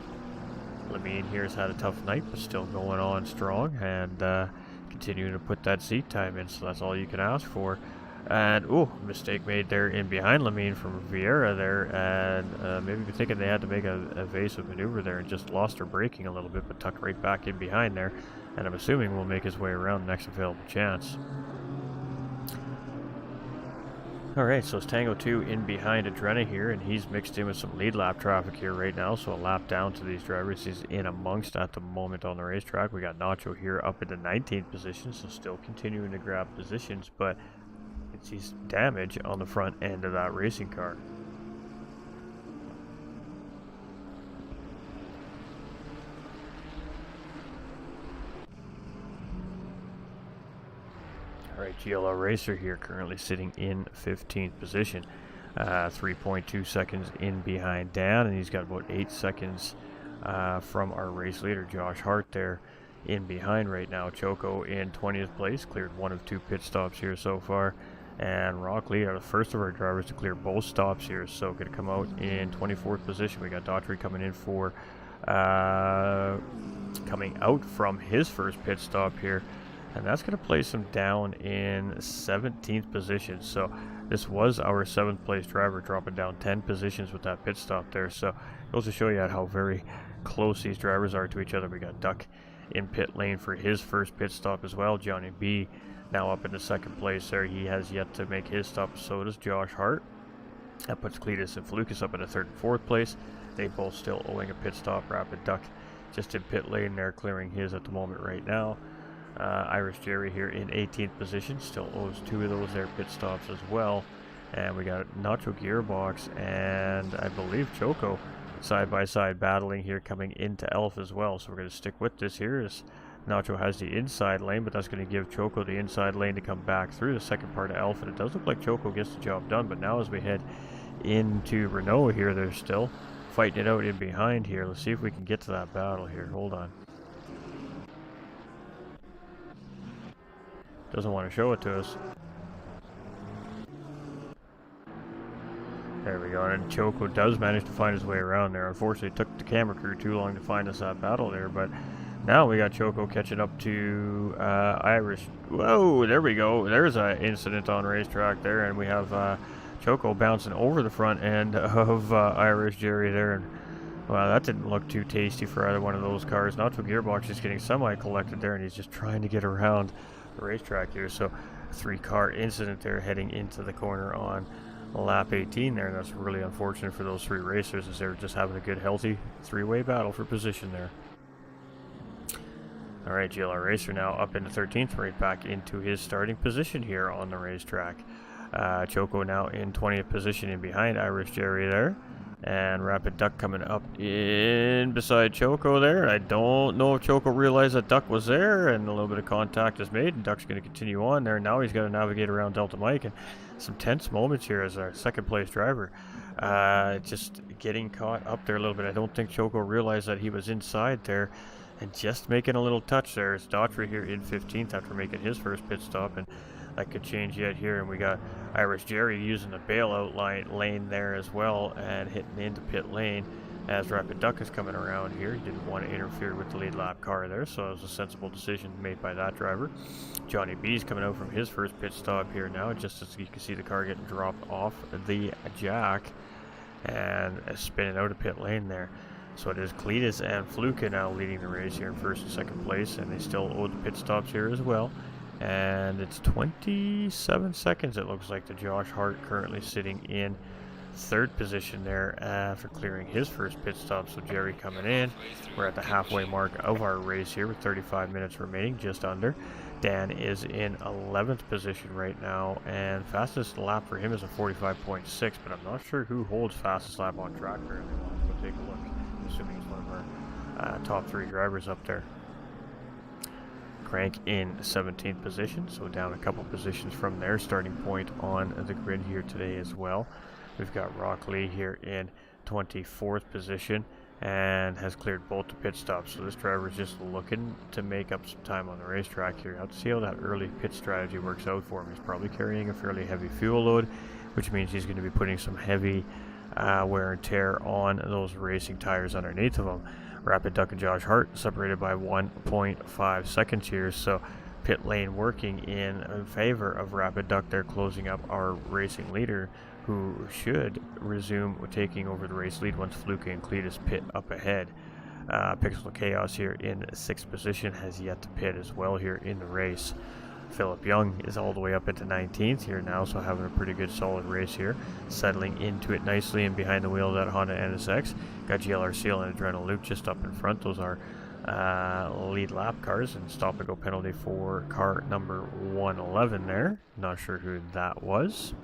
Lamine here has had a tough night, but still going on strong and continuing to put that seat time in, so that's all you can ask for. And ooh, mistake made there in behind Lamine from Vieira there, and maybe thinking they had to make an evasive maneuver there and just lost her braking a little bit, but tucked right back in behind there, and I'm assuming will make his way around the next available chance. Alright, so it's Tango 2 in behind Adrena here, and he's mixed in with some lead lap traffic here right now, so a lap down to these drivers he's in amongst at the moment on the racetrack. We got Nacho here up in the 19th position, so still continuing to grab positions, but it sees damage on the front end of that racing car. Alright, GLR Racer here currently sitting in 15th position. 3.2 seconds in behind Dan, and he's got about 8 seconds from our race leader, Josh Hart, there in behind right now. Choco in 20th place, cleared 1 of 2 pit stops here so far. And Rockley are the first of our drivers to clear both stops here, so going to come out in 24th position. We got Daughtry coming in for, coming out from his first pit stop here. And that's going to place him down in 17th position. So this was our 7th place driver, dropping down 10 positions with that pit stop there. So it goes to show you how very close these drivers are to each other. We got Duck in pit lane for his first pit stop as well. Johnny B now up in the 2nd place there. He has yet to make his stop. So does Josh Hart. That puts Cletus and Flukas up in the 3rd and 4th place. They both still owing a pit stop. Rapid Duck just in pit lane there, clearing his at the moment right now. Irish Jerry here in 18th position, still owes 2 of those there pit stops as well. And we got Nacho Gearbox and I believe Choco side by side battling here coming into Elf as well. So we're going to stick with this here as Nacho has the inside lane, but that's going to give Choco the inside lane to come back through the second part of Elf. And it does look like Choco gets the job done, but now as we head into Renault here, they're still fighting it out in behind here. Let's see if we can get to that battle here. Hold on. Doesn't want to show it to us. There we go, and Choco does manage to find his way around there. Unfortunately, it took the camera crew too long to find us that battle there, but now we got Choco catching up to Irish. Whoa, there we go. There's an incident on racetrack there, and we have Choco bouncing over the front end of Irish Jerry there. And wow, that didn't look too tasty for either one of those cars. Nacho Gearbox is getting semi-collected there, and he's just trying to get around the racetrack here. So, 3-car incident there heading into the corner on lap 18 there, and that's really unfortunate for those 3 racers as they're just having a good, healthy 3-way battle for position there. Alright, GLR Racer now up into 13th, right back into his starting position here on the racetrack. Choco now in 20th position in behind Irish Jerry there. And Rapid Duck coming up in beside Choco there. I don't know if Choco realized that Duck was there, and a little bit of contact is made, and Duck's going to continue on there. Now he's got to navigate around Delta Mike, and some tense moments here as our second place driver. Just getting caught up there a little bit. I don't think Choco realized that he was inside there, and just making a little touch there. It's Daughtry here in 15th after making his first pit stop, and that could change yet here. And we got Irish Jerry using the bailout lane there as well, and hitting into pit lane as Rapid Duck is coming around here. He didn't want to interfere with the lead lap car there, so it was a sensible decision made by that driver. Johnny B's coming out from his first pit stop here now, just as you can see the car getting dropped off the jack and spinning out of pit lane there. So it is Cletus and Fluka now leading the race here in first and second place, and they still owe the pit stops here as well. And it's 27 seconds, it looks like, to Josh Hart, currently sitting in third position there after clearing his first pit stop. So Jerry coming in. We're at the halfway mark of our race here with 35 minutes remaining, just under. Dan is in 11th position right now, and fastest lap for him is a 45.6, but I'm not sure who holds fastest lap on track currently. Let's go take a look, assuming it's one of our top 3 drivers up there. Crank in 17th position, so down a couple positions from their starting point on the grid here today as well. We've got Rock Lee here in 24th position and has cleared both the pit stops. So this driver is just looking to make up some time on the racetrack here. I'll have to see how that early pit strategy works out for him. He's probably carrying a fairly heavy fuel load, which means he's going to be putting some heavy wear and tear on those racing tires underneath of him. Rapid Duck and Josh Hart separated by 1.5 seconds here, so pit lane working in favor of Rapid Duck. They're closing up our racing leader, who should resume taking over the race lead once Fluke and Cletus pit up ahead. Pixel Chaos here in 6th position has yet to pit as well here in the race. Philip Young is all the way up into 19th here now, so having a pretty good solid race here, settling into it nicely and behind the wheel of that Honda NSX. Got GLR Seal and Adrenal Luke just up in front. Those are lead lap cars, and stop and go penalty for car number 111 there. Not sure who that was.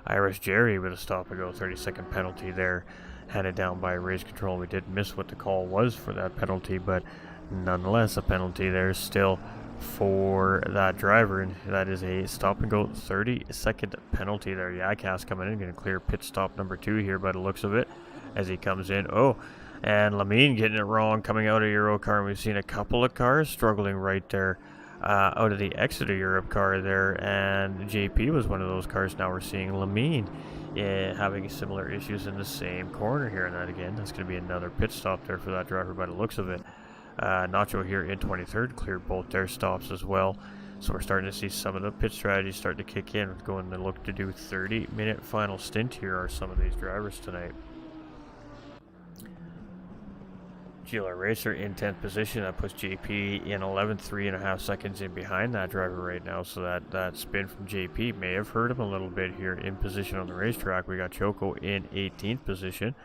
Irish Jerry with a stop and go 30-second penalty there, handed down by race control. We did miss what the call was for that penalty, but nonetheless a penalty there still for that driver, and that is a stop and go 30-second penalty there. Yacas coming in, going to clear pit stop number 2 here by the looks of it as he comes in. Oh, and Lamine getting it wrong coming out of Euro car, and we've seen a couple of cars struggling right there out of the Exeter Europe car there, and JP was one of those cars. Now we're seeing Lamine having similar issues in the same corner here, and that again, that's going to be another pit stop there for that driver by the looks of it. Nacho here in 23rd cleared both their stops as well, so we're starting to see some of the pit strategies start to kick in. We're going to look to do 30-minute final stint here are some of these drivers tonight. GLR Racer in 10th position. That puts JP in 11th, 3.5 seconds in behind that driver right now. So that spin from JP may have hurt him a little bit here in position on the racetrack. We got Choco in 18th position.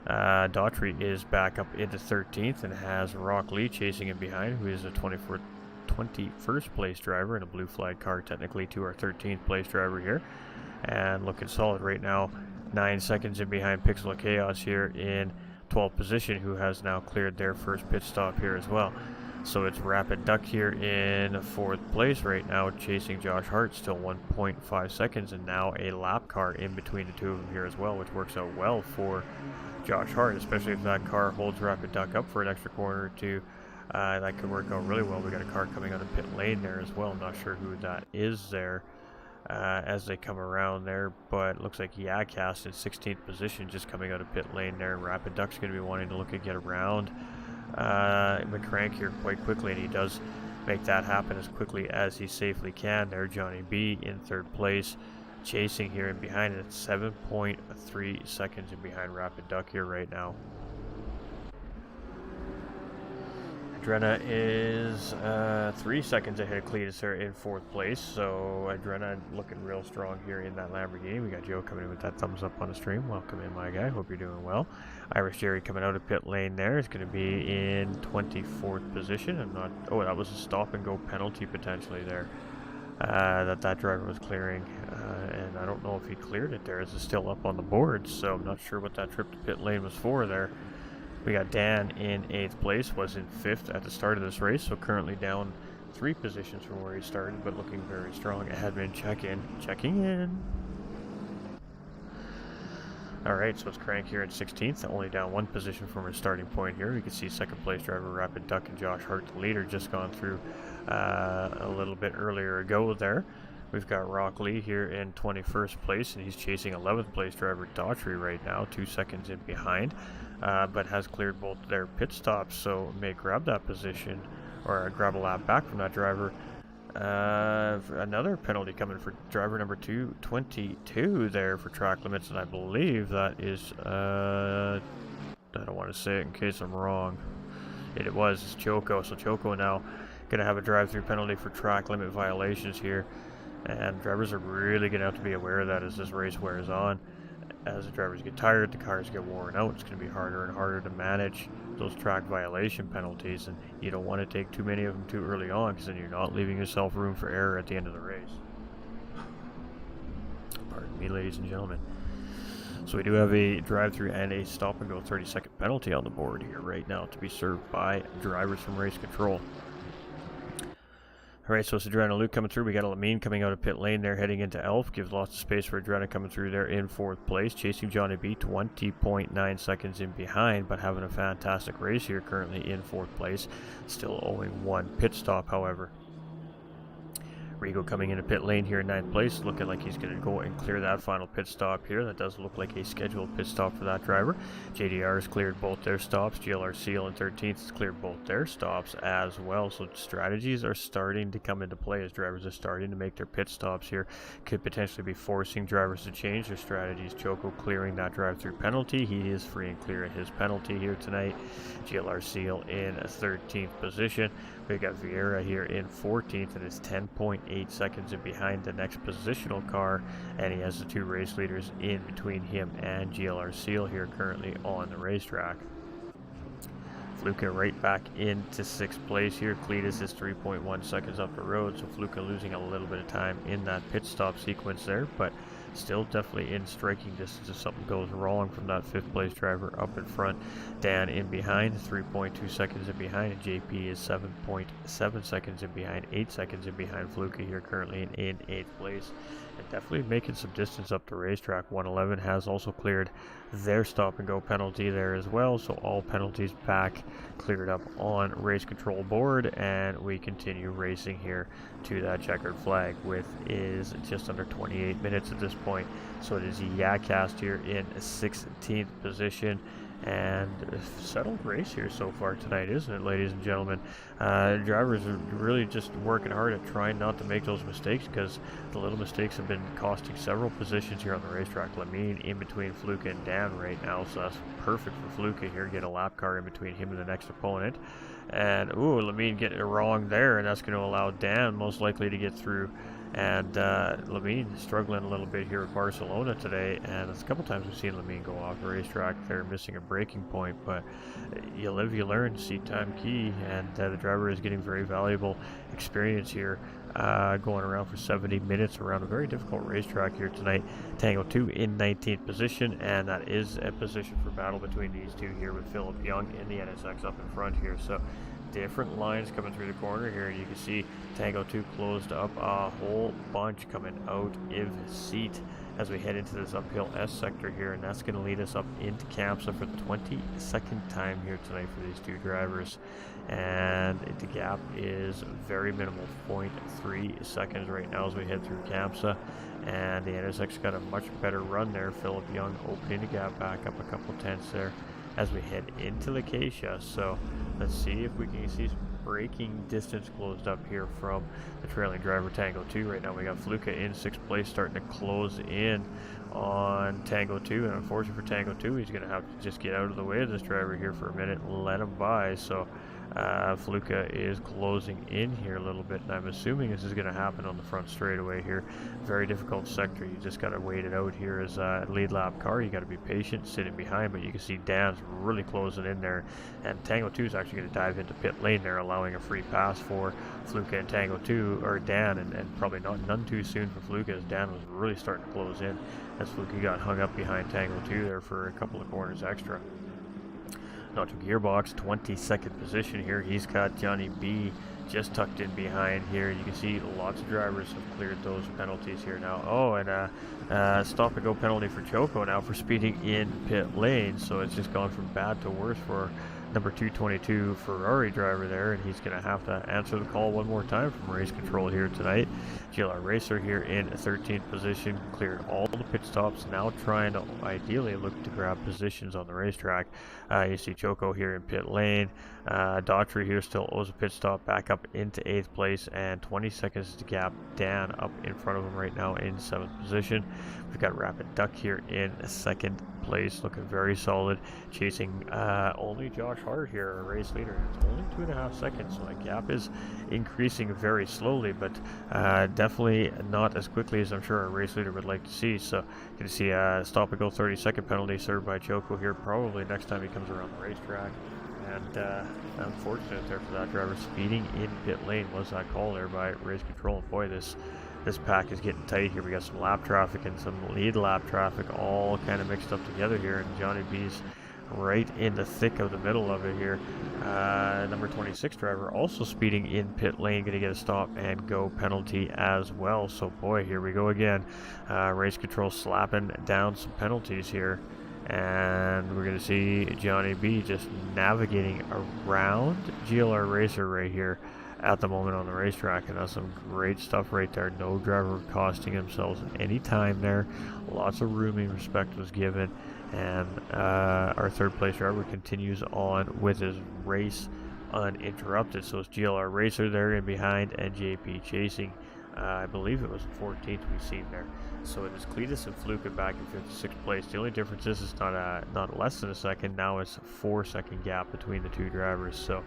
Daughtry is back up into 13th and has Rock Lee chasing him behind, who is a 21st place driver in a blue flag car, technically, to our 13th place driver here. And looking solid right now. 9 seconds in behind Pixel Chaos here in 12th position, who has now cleared their first pit stop here as well. So it's Rapid Duck here in 4th place right now, chasing Josh Hart, still 1.5 seconds, and now a lap car in between the two of them here as well, which works out well for Josh Hart, especially if that car holds Rapid Duck up for an extra corner or two That could work out really well. We got a car coming out of pit lane there as well. I'm not sure who that is there as they come around there, but it looks like Yakast in 16th position just coming out of pit lane there. Rapid Duck's going to be wanting to look at get around McCrank here quite quickly, and he does make that happen as quickly as he safely can there. Johnny B in 3rd place, chasing here and behind it, 7.3 seconds in behind Rapid Duck here right now. Adrena is 3 seconds ahead of Cletus there in 4th place, so Adrena looking real strong here in that Lamborghini. We got Joe coming in with that thumbs up on the stream. Welcome in, my guy. Hope you're doing well. Irish Jerry coming out of pit lane there is going to be in 24th position. I'm not. Oh, that was a stop and go penalty potentially there that driver was clearing, and I don't know if he cleared it there. It's still up on the board, so I'm not sure what that trip to pit lane was for there. We got Dan in 8th place, was in 5th at the start of this race, so currently down 3 positions from where he started, but looking very strong. Admin checking in. Alright, so it's Crank here in 16th, only down 1 position from his starting point here. You can see 2nd place driver Rapid Duck and Josh Hart, the leader, just gone through a little bit earlier ago there. We've got Rock Lee here in 21st place, and he's chasing 11th place driver Daughtry right now, 2 seconds in behind, but has cleared both their pit stops, so may grab that position, or grab a lap back from that driver. Another penalty coming for driver number 222 there for track limits, and I believe that is, I don't want to say it in case I'm wrong. It was Choco, so Choco now going to have a drive-through penalty for track limit violations here. And drivers are really going to have to be aware of that as this race wears on. As the drivers get tired, the cars get worn out, it's going to be harder and harder to manage those track violation penalties, and you don't want to take too many of them too early on, because then you're not leaving yourself room for error at the end of the race. Pardon me, ladies and gentlemen. So we do have a drive-through and a stop-and-go 30-second penalty on the board here right now to be served by drivers from race control. Alright, so it's Adrena Luke coming through. We got a Lamine coming out of pit lane there, heading into Elf. Gives lots of space for Adrena coming through there in 4th place. Chasing Johnny B, 20.9 seconds in behind, but having a fantastic race here currently in 4th place. Still owing 1 pit stop, however. Rigo coming into pit lane here in 9th place, looking like he's going to go and clear that final pit stop here. That does look like a scheduled pit stop for that driver. JDR has cleared both their stops. GLR Seal in 13th has cleared both their stops as well. So strategies are starting to come into play as drivers are starting to make their pit stops here. Could potentially be forcing drivers to change their strategies. Choco clearing that drive-through penalty. He is free and clear of his penalty here tonight. GLR Seal in 13th position. We got Vieira here in 14th and is 10.8 seconds in behind the next positional car, and he has the 2 race leaders in between him and GLR Seal here currently on the racetrack. Fluka right back into 6th place here. Cletus is 3.1 seconds up the road, so Fluka losing a little bit of time in that pit stop sequence there, but still definitely in striking distance if something goes wrong from that 5th place driver up in front. Dan in behind, 3.2 seconds in behind, and JP is 7.7 seconds in behind, 8 seconds in behind Fluka here currently in 8th place. And definitely making some distance up the racetrack. 111 has also cleared their stop and go penalty there as well, so all penalties back cleared up on race control board, and we continue racing here to that checkered flag with is just under 28 minutes at this point. So it is Yakast here in 16th position, and a settled race here so far tonight, isn't it, ladies and gentlemen? Drivers are really just working hard at trying not to make those mistakes, because the little mistakes have been costing several positions here on the racetrack. Lamine in between Fluka and Dan right now, so that's perfect for Fluka here. Get a lap car in between him and the next opponent. And, ooh, Lamine getting it wrong there, and that's going to allow Dan most likely to get through. And Lamine struggling a little bit here at Barcelona today, and it's a couple times we've seen Lamine go off the racetrack there, missing a braking point, but you live, you learn, seat time key, and the driver is getting very valuable experience here, going around for 70 minutes around a very difficult racetrack here tonight. Tango 2 in 19th position, and that is a position for battle between these two here with Philip Young in the NSX up in front here. So different lines coming through the corner here, and you can see Tango 2 closed up a whole bunch coming out of his seat as we head into this uphill S sector here, and that's going to lead us up into CAMSA for the 22nd time here tonight for these two drivers. And the gap is very minimal, 0.3 seconds right now as we head through CAMSA. And the NSX got a much better run there. Philip Young opening the gap back up a couple tenths there as we head into Lacacia. So let's see if we can see some braking distance closed up here from the trailing driver Tango 2. Right now we got Fluka in 6th place, starting to close in on Tango 2, and unfortunately for Tango 2, he's going to have to just get out of the way of this driver here for a minute and let him by. So Fluka is closing in here a little bit, and I'm assuming this is going to happen on the front straightaway here. Very difficult sector. You just got to wait it out here as a lead lap car. You got to be patient sitting behind, but you can see Dan's really closing in there, and Tango 2 is actually going to dive into pit lane there, allowing a free pass for Fluka and Tango 2, or Dan, and probably none too soon for Fluka, as Dan was really starting to close in as Fluka got hung up behind Tango 2 there for a couple of corners extra. Not to Gearbox, 22nd position here. He's got Johnny B just tucked in behind here. You can see lots of drivers have cleared those penalties here now. Oh, and a stop and go penalty for Choco now for speeding in pit lane. So it's just gone from bad to worse for number 222 Ferrari driver there, and he's going to have to answer the call one more time from race control here tonight. GLR Racer here in 13th position, cleared all the pit stops, now trying to ideally look to grab positions on the racetrack. You see Choco here in pit lane. Daughtry here still owes a pit stop, back up into 8th place, and 20 seconds to gap Dan up in front of him right now in 7th position. We've got Rapid Duck here in 2nd place, looking very solid, chasing only Josh Hart here, our race leader. It's only 2.5 seconds, so the gap is increasing very slowly, but definitely not as quickly as I'm sure our race leader would like to see. So you can see a stop and go 30-second penalty served by Choco here, probably next time he comes around the racetrack. And unfortunate there for that driver. Speeding in pit lane was that call there by race control. And boy, this pack is getting tight here. We got some lap traffic and some lead lap traffic all kind of mixed up together here, and Johnny B's right in the thick of the middle of it here. Number 26 driver also speeding in pit lane, going to get a stop and go penalty as well. So boy, here we go again. Race control slapping down some penalties here, and we're going to see Johnny B just navigating around GLR Racer right here at the moment on the racetrack, and that's some great stuff right there. No driver costing themselves any time there. Lots of rooming respect was given, and our 3rd place driver continues on with his race uninterrupted. So it's GLR Racer there in behind, and JP chasing. I believe it was the 14th we've seen there. So it is Cletus and Fluka back in 5th and 6th place. The only difference is it's not less than a second. Now it's a 4-second gap between the two drivers. So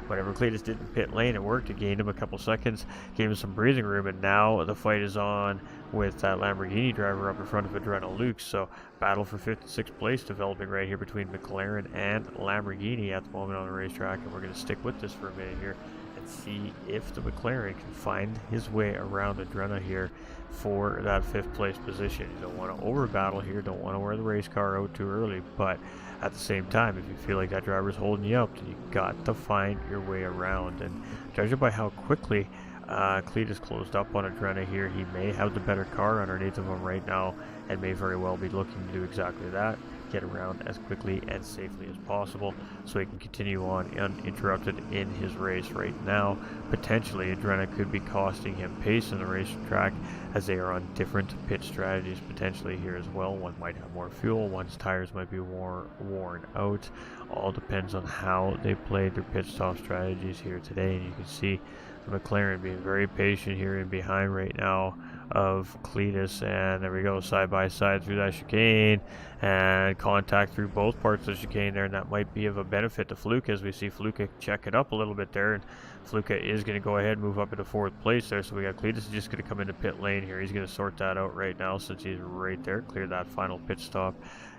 whenever Cletus did in pit lane, it worked. It gained him a couple seconds, gave him some breathing room, and now the fight is on with that Lamborghini driver up in front of Adrena Luke. So battle for 5th and 6th place developing right here between McLaren and Lamborghini at the moment on the racetrack, and we're going to stick with this for a minute here and see if the McLaren can find his way around Adrena here for that 5th place position. You don't want to over battle here, don't want to wear the race car out too early, but at the same time, if you feel like that driver's holding you up, then you got to find your way around. And judging by how quickly Cletus closed up on Adrena here, he may have the better car underneath of him right now, and may very well be looking to do exactly that. Get around as quickly and safely as possible so he can continue on uninterrupted in his race. Right now, potentially Adrena could be costing him pace in the racetrack, as they are on different pit strategies potentially here as well. One might have more fuel, one's tires might be worn out. All depends on how they played their pit stop strategies here today, and you can see the McLaren being very patient here in behind right now of Cletus, and there we go, side by side through that chicane, and contact through both parts of the chicane there, and that might be of a benefit to Fluka, as we see Fluka check it up a little bit there, and Fluka is going to go ahead and move up into 4th place there. So we got Cletus just going to come into pit lane here. He's going to sort that out right now since he's right there, clear that final pit stop,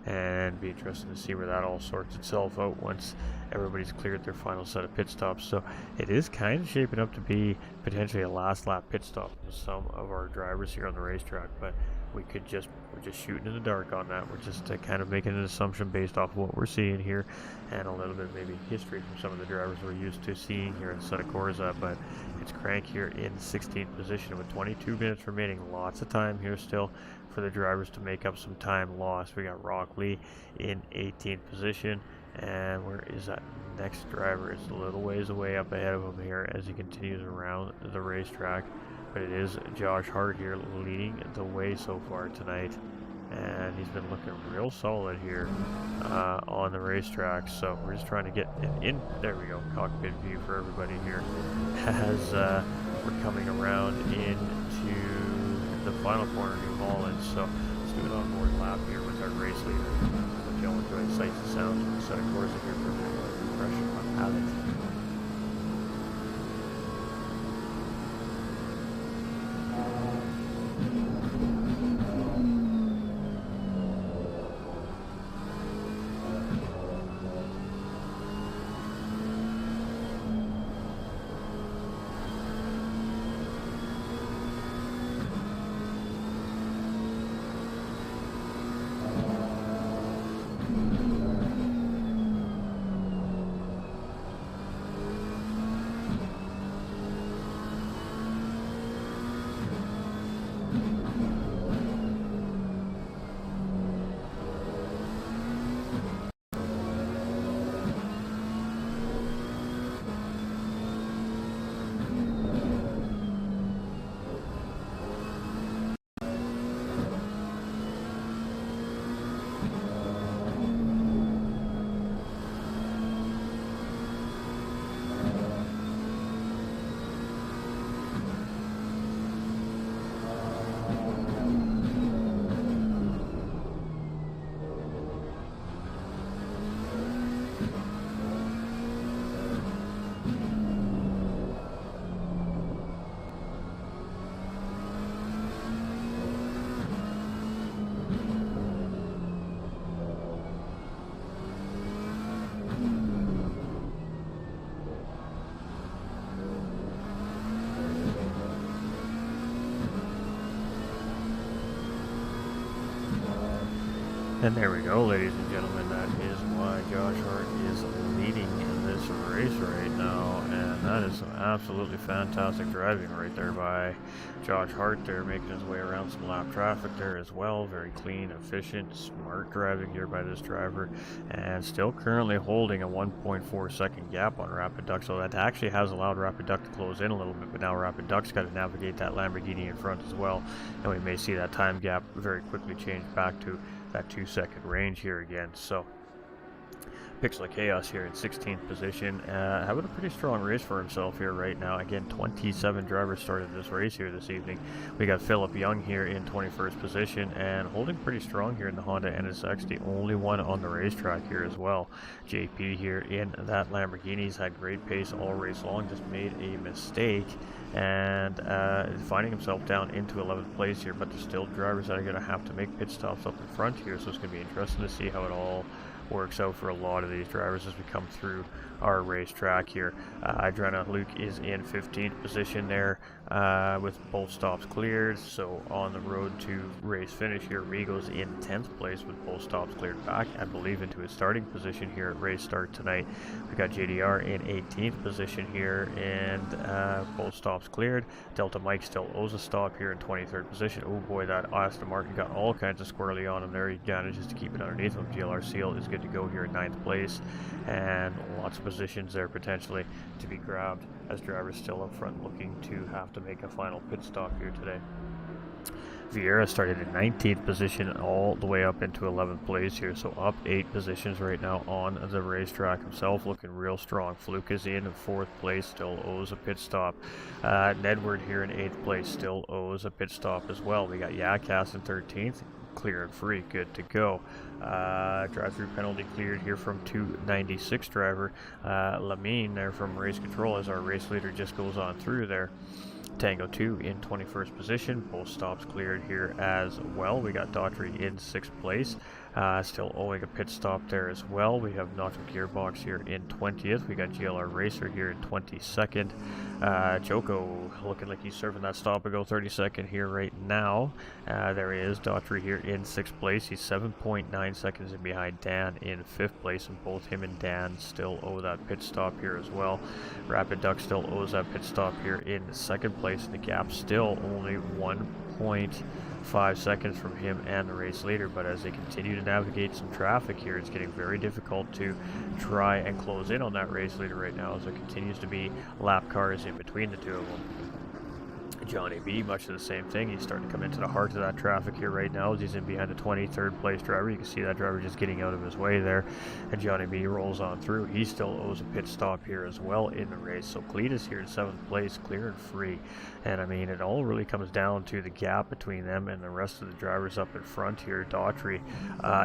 and be interesting to see where that all sorts itself out once everybody's cleared their final set of pit stops. So it is kind of shaping up to be potentially a last lap pit stop with some of our drivers here on the racetrack, but we're just shooting in the dark on that. We're just kind of making an assumption based off of what we're seeing here, and a little bit maybe history from some of the drivers we're used to seeing here in Santa Corsa. But Rockets Crank here in 16th position with 22 minutes remaining. Lots of time here still for the drivers to make up some time lost. We got Rock Lee in 18th position, and where is that next driver? It's a little ways away up ahead of him here as he continues around the racetrack, but it is Josh Hart here leading the way so far tonight, and he's been looking real solid here on the racetrack. So we're just trying to get in there we go, cockpit view for everybody here as we're coming around into the final corner of New Holland. So let's do an onboard lap here with our race leader. Hope y'all enjoy the sights and sounds of the set of course here for a bit of refreshing on palette. And there we go, ladies and gentlemen, that is why Josh Hart is leading in this race right now, and that is some absolutely fantastic driving right there by Josh Hart there, making his way around some lap traffic there as well. Very clean, efficient, smart driving here by this driver, and still currently holding a 1.4 second gap on Rapid Duck, so that actually has allowed Rapid Duck to close in a little bit, but now Rapid Duck's got to navigate that Lamborghini in front as well, and we may see that time gap very quickly change back to that 2-second range here again. So Pixel Chaos here in 16th position, having a pretty strong race for himself here right now. Again, 27 drivers started this race here this evening. We got Philip Young here in 21st position and holding pretty strong here in the Honda NSX, the only one on the racetrack here as well. JP here in that Lamborghini's had great pace all race long, just made a mistake and finding himself down into 11th place here, but there's still drivers that are going to have to make pit stops up in front here, so it's going to be interesting to see how it all works out for a lot of these drivers as we come through our racetrack here. Adrena Luke is in 15th position there with both stops cleared, so on the road to race finish here. Rego's in 10th place with both stops cleared back, I believe, into his starting position here at race start tonight. We got JDR in 18th position here and both stops cleared. Delta Mike still owes a stop here in 23rd position. Oh boy, that Aston Martin got all kinds of squirrely on him there. He manages to keep it underneath him. GLR Seal is good to go here in 9th place, and lots of positions there potentially to be grabbed as drivers still up front looking to have to make a final pit stop here today. Vieira started in 19th position all the way up into 11th place here, so up 8 positions right now on the racetrack himself, looking real strong. Fluke is in 4th place, still owes a pit stop. Nedward here in 8th place still owes a pit stop as well. We got Yakas in 13th, clear and free, good to go. Drive-through penalty cleared here from 296 driver Lamine there from race control as our race leader just goes on through there. Tango 2 in 21st position, both stops cleared here as well. We got Daughtry in 6th place. Still owing a pit stop there as well. We have Nacho Gearbox here in 20th. We got GLR Racer here in 22nd. Choco looking like he's serving that stop and go 32nd here right now. There he is, Daughtry here in 6th place. He's 7.9 seconds in behind Dan in 5th place, and both him and Dan still owe that pit stop here as well. Rapid Duck still owes that pit stop here in 2nd place, and the gap still only 1.5 seconds from him and the race leader. But as they continue to navigate some traffic here, it's getting very difficult to try and close in on that race leader right now, as there continues to be lap cars in between the two of them. Johnny B, much of the same thing. He's starting to come into the heart of that traffic here right now as he's in behind the 23rd place driver. You can see that driver just getting out of his way there, and Johnny B rolls on through. He still owes a pit stop here as well in the race. So Cletus here in 7th place, clear and free. And I mean, it all really comes down to the gap between them and the rest of the drivers up in front here. Daughtry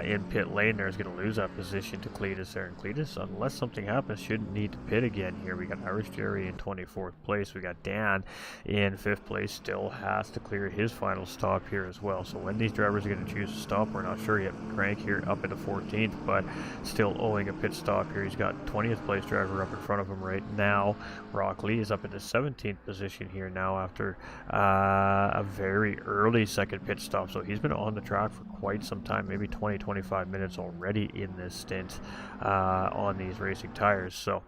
in pit lane there is going to lose that position to Cletus there. And Cletus, unless something happens, shouldn't need to pit again here. We got Irish Jerry in 24th place. We got Dan in 5th place, still has to clear his final stop here as well. So when these drivers are going to choose to stop, we're not sure yet. Crank here up into 14th, but still owing a pit stop here. He's got 20th place driver up in front of him right now. Rock Lee is up into 17th position here now after a very early second pit stop. So he's been on the track for quite some time, maybe 20-25 minutes already in this stint on these racing tires. So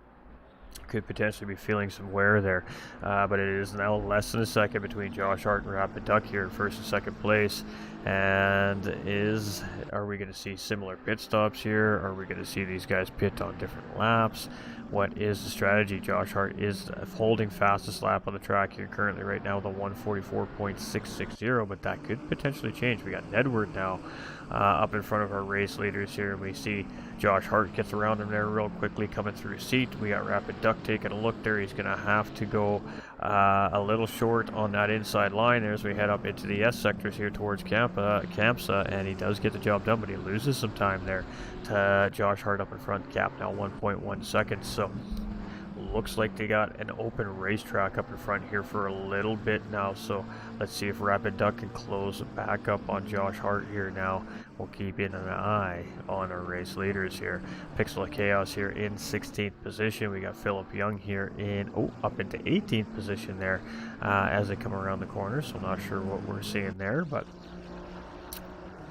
could potentially be feeling some wear there, but it is now less than a second between Josh Hart and Rapid Duck here in 1st and 2nd place. And are we going to see similar pit stops here? Are we going to see these guys pit on different laps? What is the strategy? Josh Hart is holding fastest lap on the track here currently right now with a 1:44.660, but that could potentially change. We got Nedward now up in front of our race leaders here, and we see Josh Hart gets around him there real quickly coming through seat. We got Rapid Duck taking a look there. He's going to have to go a little short on that inside line there as we head up into the S sectors here towards Campsa, and he does get the job done, but he loses some time there to Josh Hart up in front. Gap now 1.1 seconds. So looks like they got an open racetrack up in front here for a little bit now. So let's see if Rapid Duck can close back up on Josh Hart here now. We'll keep in an eye on our race leaders here. Pixel of Chaos here in 16th position. We got Philip Young here in up into 18th position there as they come around the corner. So not sure what we're seeing there, but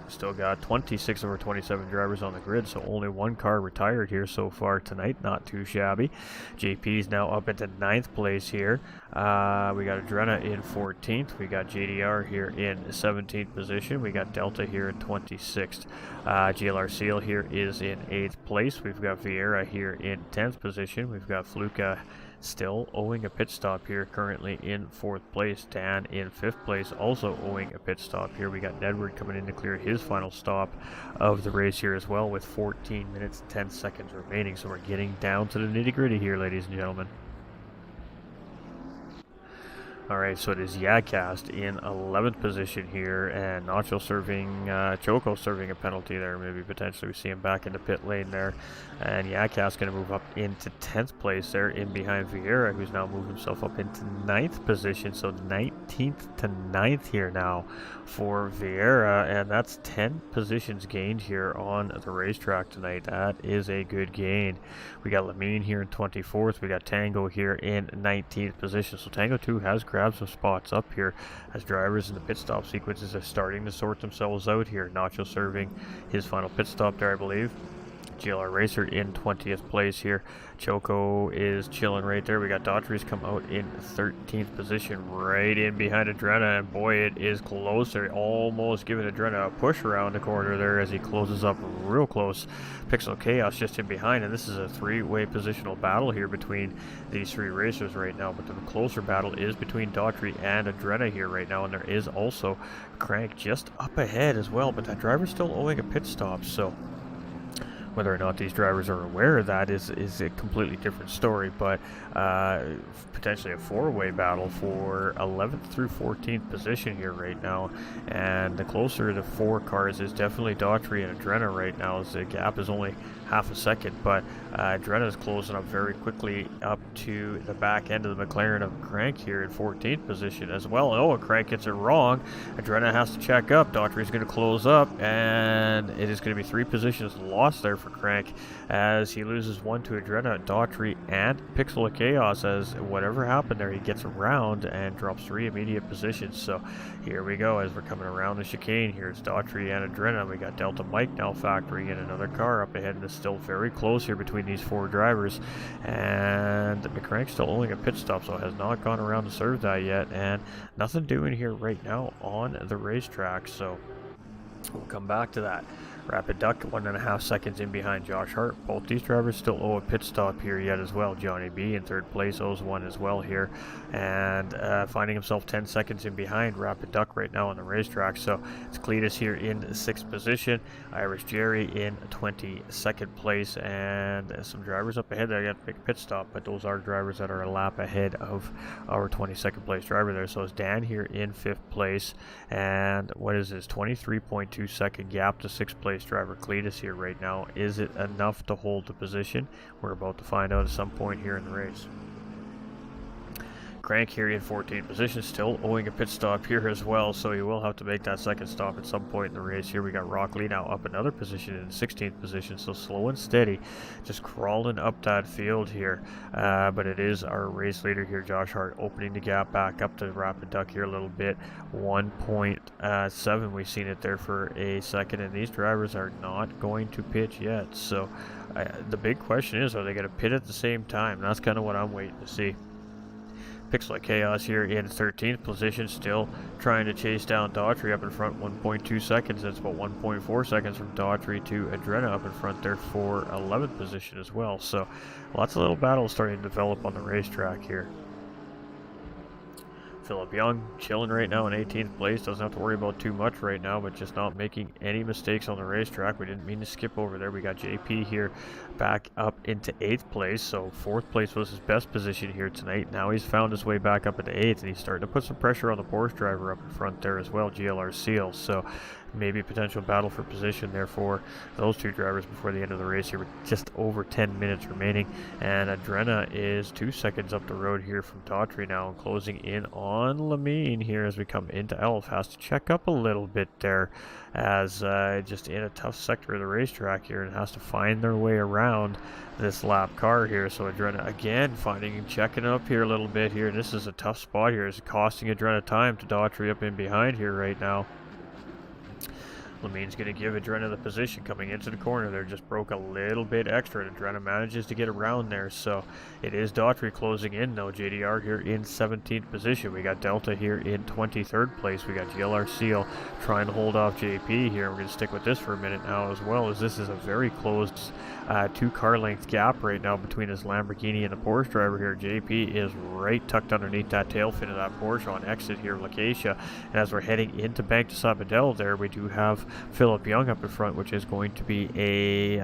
still got 26 of our 27 drivers on the grid, so only one car retired here so far tonight. Not too shabby. JP's now up into 9th place here. We got Adrena in 14th. We got JDR here in 17th position. We got Delta here in 26th. GLR Seal here is in 8th place. We've got Vieira here in 10th position. We've got Fluka still owing a pit stop here, currently in 4th place. Dan in 5th place, also owing a pit stop here. We got Nedward coming in to clear his final stop of the race here as well, with 14 minutes and 10 seconds remaining. So we're getting down to the nitty gritty here, ladies and gentlemen. Alright, so it is Yadcast in 11th position here, and Nacho serving, Choco serving a penalty there. Maybe potentially we see him back into pit lane there. And Yadcast going to move up into 10th place there in behind Vieira, who's now moved himself up into 9th position. So 19th to 9th here now for Vieira, and that's 10 positions gained here on the racetrack tonight. That is a good gain. We got Lamine here in 24th. We got Tango here in 19th position. So Tango 2 has grabbed some spots up here as drivers in the pit stop sequences are starting to sort themselves out here. Nacho serving his final pit stop there, I believe. GLR Racer in 20th place here. Choco is chilling right there. We got Daughtry's come out in 13th position, right in behind Adrena, and boy, it is closer. Almost giving Adrena a push around the corner there as he closes up real close. Pixel Chaos just in behind, and this is a three-way positional battle here between these three racers right now, but the closer battle is between Daughtry and Adrena here right now, and there is also Crank just up ahead as well, but that driver's still owing a pit stop, so Whether or not these drivers are aware of that is a completely different story, but potentially a four-way battle for 11th through 14th position here right now, and the closer to 4 cars is definitely Daughtry and Adrena right now, as the gap is only half a second, but Adrena is closing up very quickly up to the back end of the McLaren of Crank here in 14th position as well. Oh, Crank gets it wrong. Adrena has to check up. Daughtry is going to close up, and it is going to be 3 positions lost there for Crank as he loses 1 to Adrena, Daughtry, and Pixel of Chaos. As whatever happened there, he gets around and drops 3 immediate positions. So here we go as we're coming around the chicane. Here's Daughtry and Adrena. We got Delta Mike now factoring in another car up ahead, and it's still very close here between these 4 drivers. And McCrank's still owning a pit stop, so has not gone around to serve that yet, and nothing doing here right now on the racetrack. So we'll come back to that. Rapid Duck 1.5 seconds in behind Josh Hart. Both these drivers still owe a pit stop here yet as well. Johnny B in 3rd place owes one as well here, and finding himself 10 seconds in behind Rapid Duck right now on the racetrack. So it's Cletus here in 6th position, Irish Jerry in 22nd place, and some drivers up ahead there got to make a pit stop, but those are drivers that are a lap ahead of our 22nd place driver there. So it's Dan here in 5th place, and what is this, 23.2 second gap to 6th place driver Cletus here right now. Is it enough to hold the position? We're about to find out at some point here in the race. Crank here in 14th position, still owing a pit stop here as well, so he will have to make that second stop at some point in the race. Here we got Rockley now up another position in 16th position, so slow and steady, just crawling up that field here. But it is our race leader here, Josh Hart, opening the gap back up to Rapid Duck here a little bit. 1.7, we've seen it there for a second, and these drivers are not going to pitch yet. So the big question is, are they going to pit at the same time? That's kind of what I'm waiting to see. Pixel of Chaos here in 13th position, still trying to chase down Daughtry up in front, 1.2 seconds. That's about 1.4 seconds from Daughtry to Adrena up in front there for 11th position as well. So lots of little battles starting to develop on the racetrack here. Philip Young chilling right now in 18th place, doesn't have to worry about too much right now, but just not making any mistakes on the racetrack. We didn't mean to skip over there. We got JP here back up into 8th place, so 4th place was his best position here tonight. Now he's found his way back up into 8th, and he's starting to put some pressure on the Porsche driver up in front there as well, GLR Seal. So maybe a potential battle for position there for those 2 drivers before the end of the race here with just over 10 minutes remaining. And Adrena is 2 seconds up the road here from Daughtry now, and closing in on Lamine here as we come into Elf. Has to check up a little bit there, as just in a tough sector of the racetrack here, and has to find their way around this lap car here. So Adrena again finding and checking up here a little bit here. This is a tough spot here. It's costing Adrena time to Daughtry up in behind here right now. Lamine's going to give Adrena the position coming into the corner there. Just broke a little bit extra, and Adrena manages to get around there. So it is Daughtry closing in though. JDR here in 17th position. We got Delta here in 23rd place. We got GLR Seal trying to hold off JP here. We're going to stick with this for a minute now as well, as this is a very closed 2-car length gap right now between this Lamborghini and the Porsche driver here. JP is right tucked underneath that tail fin of that Porsche on exit here, Lacacia. And as we're heading into Bank de Sabadell there, we do have Philip Young up in front, which is going to be a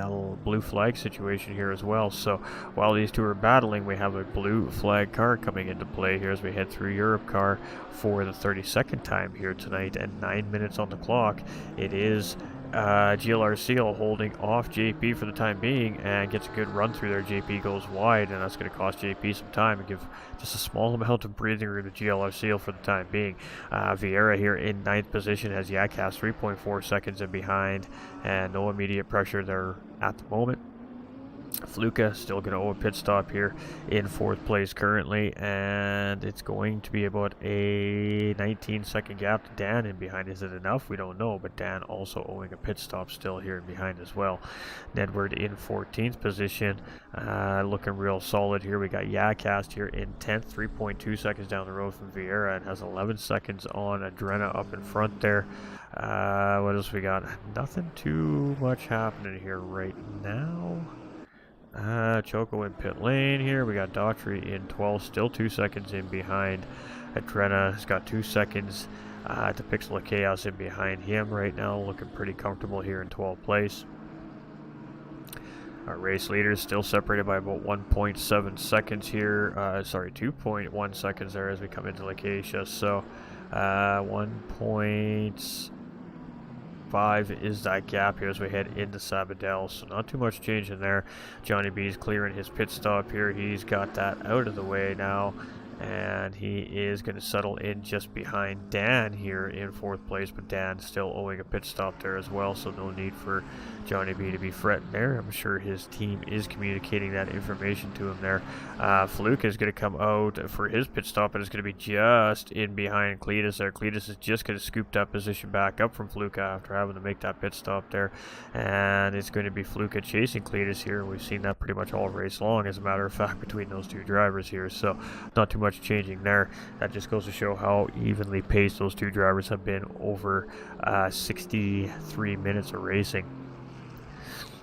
blue flag situation here as well. So while these 2 are battling, we have a blue flag car coming into play here as we head through Europe car for the 32nd time here tonight, and 9 minutes on the clock. It is GLR Seal holding off JP for the time being, and gets a good run through there. JP goes wide, and that's going to cost JP some time and give just a small amount of breathing room to GLR Seal for the time being. Vieira here in 9th position has Yakcast 3.4 seconds in behind, and no immediate pressure there at the moment. Fluka still going to owe a pit stop here in 4th place currently, and it's going to be about a 19-second gap to Dan in behind. Is it enough? We don't know, but Dan also owing a pit stop still here in behind as well. Nedward in 14th position, looking real solid here. We got Yakcast here in 10th, 3.2 seconds down the road from Vieira, and has 11 seconds on Adrena up in front there. What else we got? Nothing too much happening here right now. Choco in pit lane here. We got Daughtry in 12th, still 2 seconds in behind. Adrena has got 2 seconds to Pixel of Chaos in behind him right now, looking pretty comfortable here in 12th place. Our race leaders still separated by about 1.7 seconds here. Sorry, 2.1 seconds there as we come into Lacacia. So 1.5 is that gap here as we head into Sabadell. So not too much change in there. Johnny B's clearing his pit stop here. He's got that out of the way now. And he is going to settle in just behind Dan here in 4th place, but Dan still owing a pit stop there as well, so no need for Johnny B to be fretting there. I'm sure his team is communicating that information to him there. Fluke is going to come out for his pit stop, and it's going to be just in behind Cletus there. Cletus is just going to scoop that position back up from Fluke after having to make that pit stop there, and it's going to be Fluke chasing Cletus here. We've seen that pretty much all race long, as a matter of fact, between those two drivers here, so not too much changing there. That just goes to show how evenly paced those two drivers have been over 63 minutes of racing.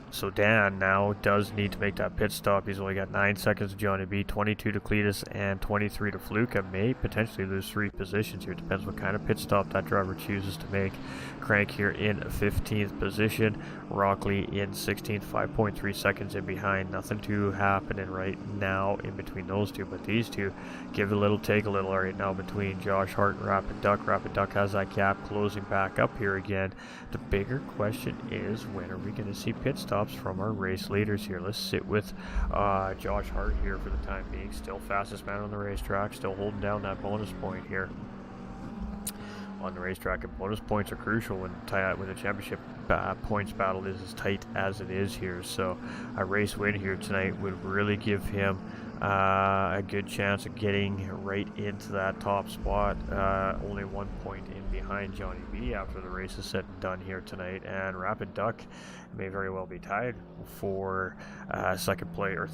So Dan now does need to make that pit stop. He's only got 9 seconds to Johnny B, 22 to Cletus, and 23 to Fluke. And may potentially lose 3 positions here. Depends what kind of pit stop that driver chooses to make. Crank here in 15th position. Rockley in 16th, 5.3 seconds in behind. Nothing too happening right now in between those two. But these two give a little, take a little right now between Josh Hart and Rapid Duck. Rapid Duck has that gap closing back up here again. The bigger question is, when are we going to see pit stops from our race leaders here? Let's sit with Josh Hart here for the time being. Still fastest man on the racetrack, still holding down that bonus point here on the racetrack, and bonus points are crucial when the championship points battle is as tight as it is here. So a race win here tonight would really give him a good chance of getting right into that top spot. Only 1 point in behind Johnny B after the race is said and done here tonight, and Rapid Duck may very well be tied for second place or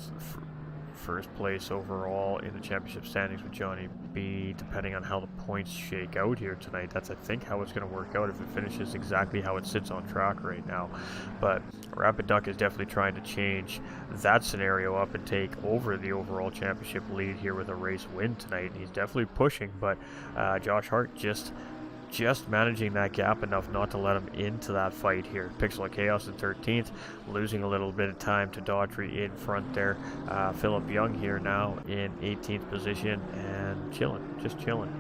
first place overall in the championship standings with Johnny B, depending on how the points shake out here tonight. That's, I think, how it's going to work out if it finishes exactly how it sits on track right now. But Rapid Duck is definitely trying to change that scenario up and take over the overall championship lead here with a race win tonight. He's definitely pushing, but Josh Hart just managing that gap enough not to let him into that fight here. Pixel of Chaos in 13th, losing a little bit of time to Daughtry in front there. Philip Young here now in 18th position and just chilling.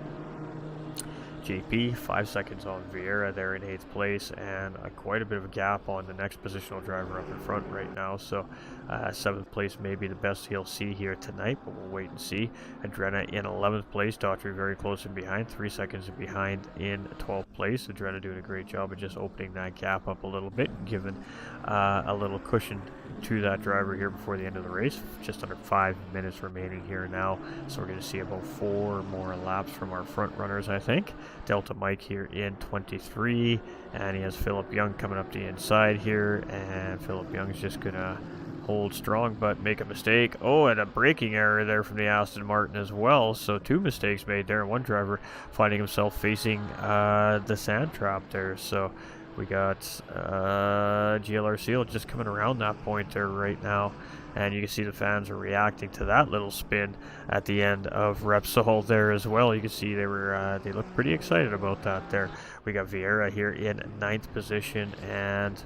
JP, 5 seconds on Vieira there in 8th place, and quite a bit of a gap on the next positional driver up in front right now. So 7th place may be the best he'll see here tonight, but we'll wait and see. Adrena in 11th place, Daughtry very close in behind, 3 seconds in behind in 12th place. Adrena doing a great job of just opening that gap up a little bit, giving a little cushion to that driver here before the end of the race. Just under 5 minutes remaining here now, so we're going to see about 4 more laps from our front runners, I think. Delta Mike here in 23, and he has Philip Young coming up the inside here, and Philip Young's just gonna hold strong but make a mistake. Oh, and a braking error there from the Aston Martin as well, so 2 mistakes made there. One driver finding himself facing the sand trap there. So we got GLR Seal just coming around that point there right now, and you can see the fans are reacting to that little spin at the end of Repsol there as well. You can see they look pretty excited about that there. We got Vieira here in 9th position and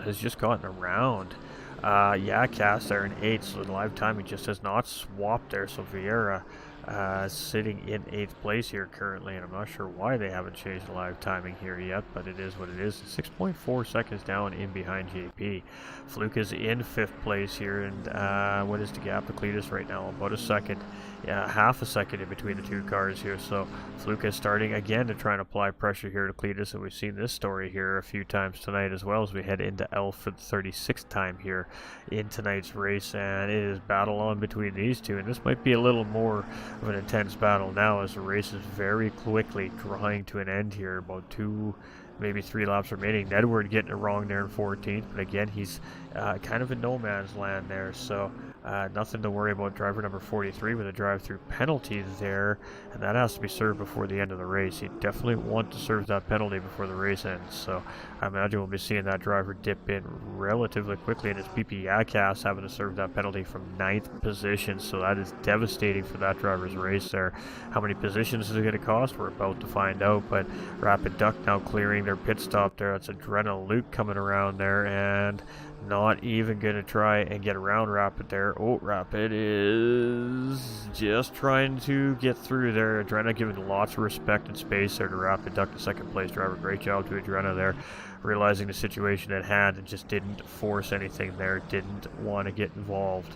has just gotten around Cass there in 8th, so the live timing just has not swapped there. So Vieira sitting in 8th place here currently, and I'm not sure why they haven't changed the live timing here yet, but it is what it is. 6.4 seconds down in behind JP. Fluke is in 5th place here, and what is the gap to Cletus right now? About a second. Yeah, half a second in between the two cars here. So Fluke is starting again to try and apply pressure here to Cletus, and we've seen this story here a few times tonight as well as we head into L for the 36th time here in tonight's race, and it is battle on between these two, and this might be a little more of an intense battle now as the race is very quickly drawing to an end here. About 2, maybe 3 laps remaining. Edward getting it wrong there in 14th, but again he's kind of in no man's land there, so nothing to worry about. Driver number 43 with a drive-through penalty there, and that has to be served before the end of the race. You definitely want to serve that penalty before the race ends, so I imagine we'll be seeing that driver dip in relatively quickly, and it's PP Yakas having to serve that penalty from 9th position, so that is devastating for that driver's race there. How many positions is it going to cost? We're about to find out, but Rapid Duck now clearing their minor pit stop there. That's Adrena Luke coming around there, and not even going to try and get around Rapid there. Oh, Rapid is just trying to get through there. Adrena giving lots of respect and space there to Rapid Duck, the second place driver. Great job to Adrena there, realizing the situation at hand and just didn't force anything there, didn't want to get involved.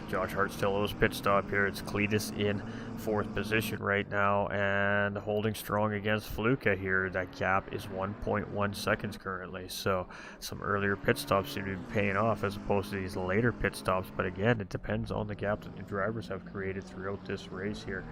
Josh Hart still owes pit stop here. It's Cletus in 4th position right now and holding strong against Fluka here. That gap is 1.1 seconds currently. So some earlier pit stops seem to be paying off as opposed to these later pit stops. But again, it depends on the gap that the drivers have created throughout this race here.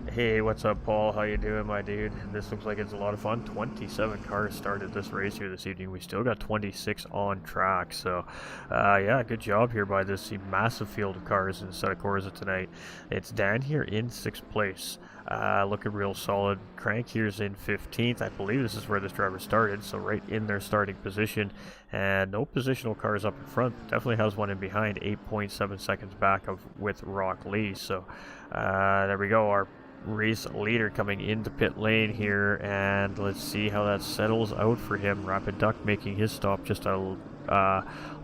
Hey, what's up, Paul? How you doing, my dude? This looks like it's a lot of fun. 27 cars started this race here this evening. We still got 26 on track. So, yeah, good job here by this massive field of cars in the set of Corsa tonight. It's Dan here in 6th place. Looking real solid. Crank here's in 15th. I believe this is where this driver started, so right in their starting position. And no positional cars up in front. Definitely has one in behind, 8.7 seconds back with Rock Lee. So, there we go. Our race leader coming into pit lane here, and let's see how that settles out for him. Rapid Duck making his stop just a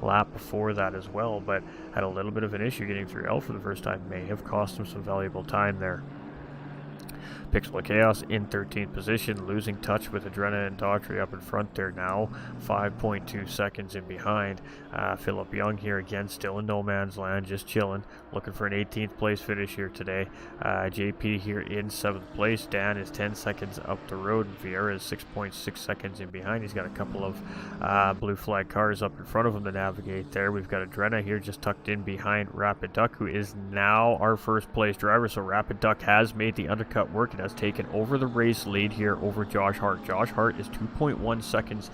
lap before that as well, but had a little bit of an issue getting through L for the first time. May have cost him some valuable time there. Pixel of Chaos in 13th position, losing touch with Adrena and Daughtry up in front there now, 5.2 seconds in behind. Philip Young here again, still in no man's land, just chilling, looking for an 18th place finish here today. JP here in 7th place. Dan is 10 seconds up the road. Vieira is 6.6 seconds in behind. He's got a couple of blue flag cars up in front of him to navigate there. We've got Adrena here just tucked in behind Rapid Duck, who is now our 1st place driver. So Rapid Duck has made the undercut work. It has taken over the race lead here over Josh Hart. Josh Hart is 2.1 seconds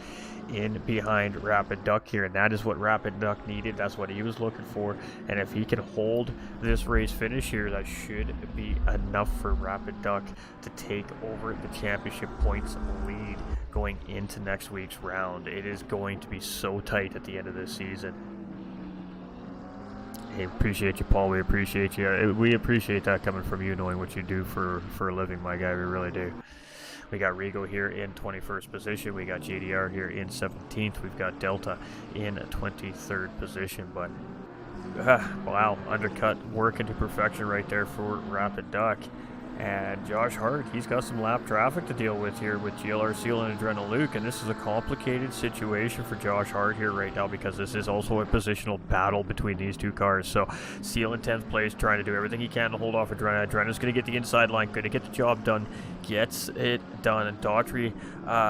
in behind Rapid Duck here, and that is what Rapid Duck needed. That's what he was looking for, and if he can hold this race finish here, that should be enough for Rapid Duck to take over the championship points lead going into next week's round. It is going to be so tight at the end of this season. Hey, appreciate you, Paul. We appreciate you. We appreciate that coming from you, knowing what you do for a living, my guy. We really do. We got Rigo here in 21st position. We got JDR here in 17th. We've got Delta in 23rd position. But, wow, undercut working to perfection right there for Rapid Duck. And Josh Hart, he's got some lap traffic to deal with here with GLR Seal and Adrena Luke, and this is a complicated situation for Josh Hart here right now because this is also a positional battle between these two cars. So Seal in 10th place, trying to do everything he can to hold off Adrena. Adrena's going to get the inside line, going to get the job done, gets it done. And Daughtry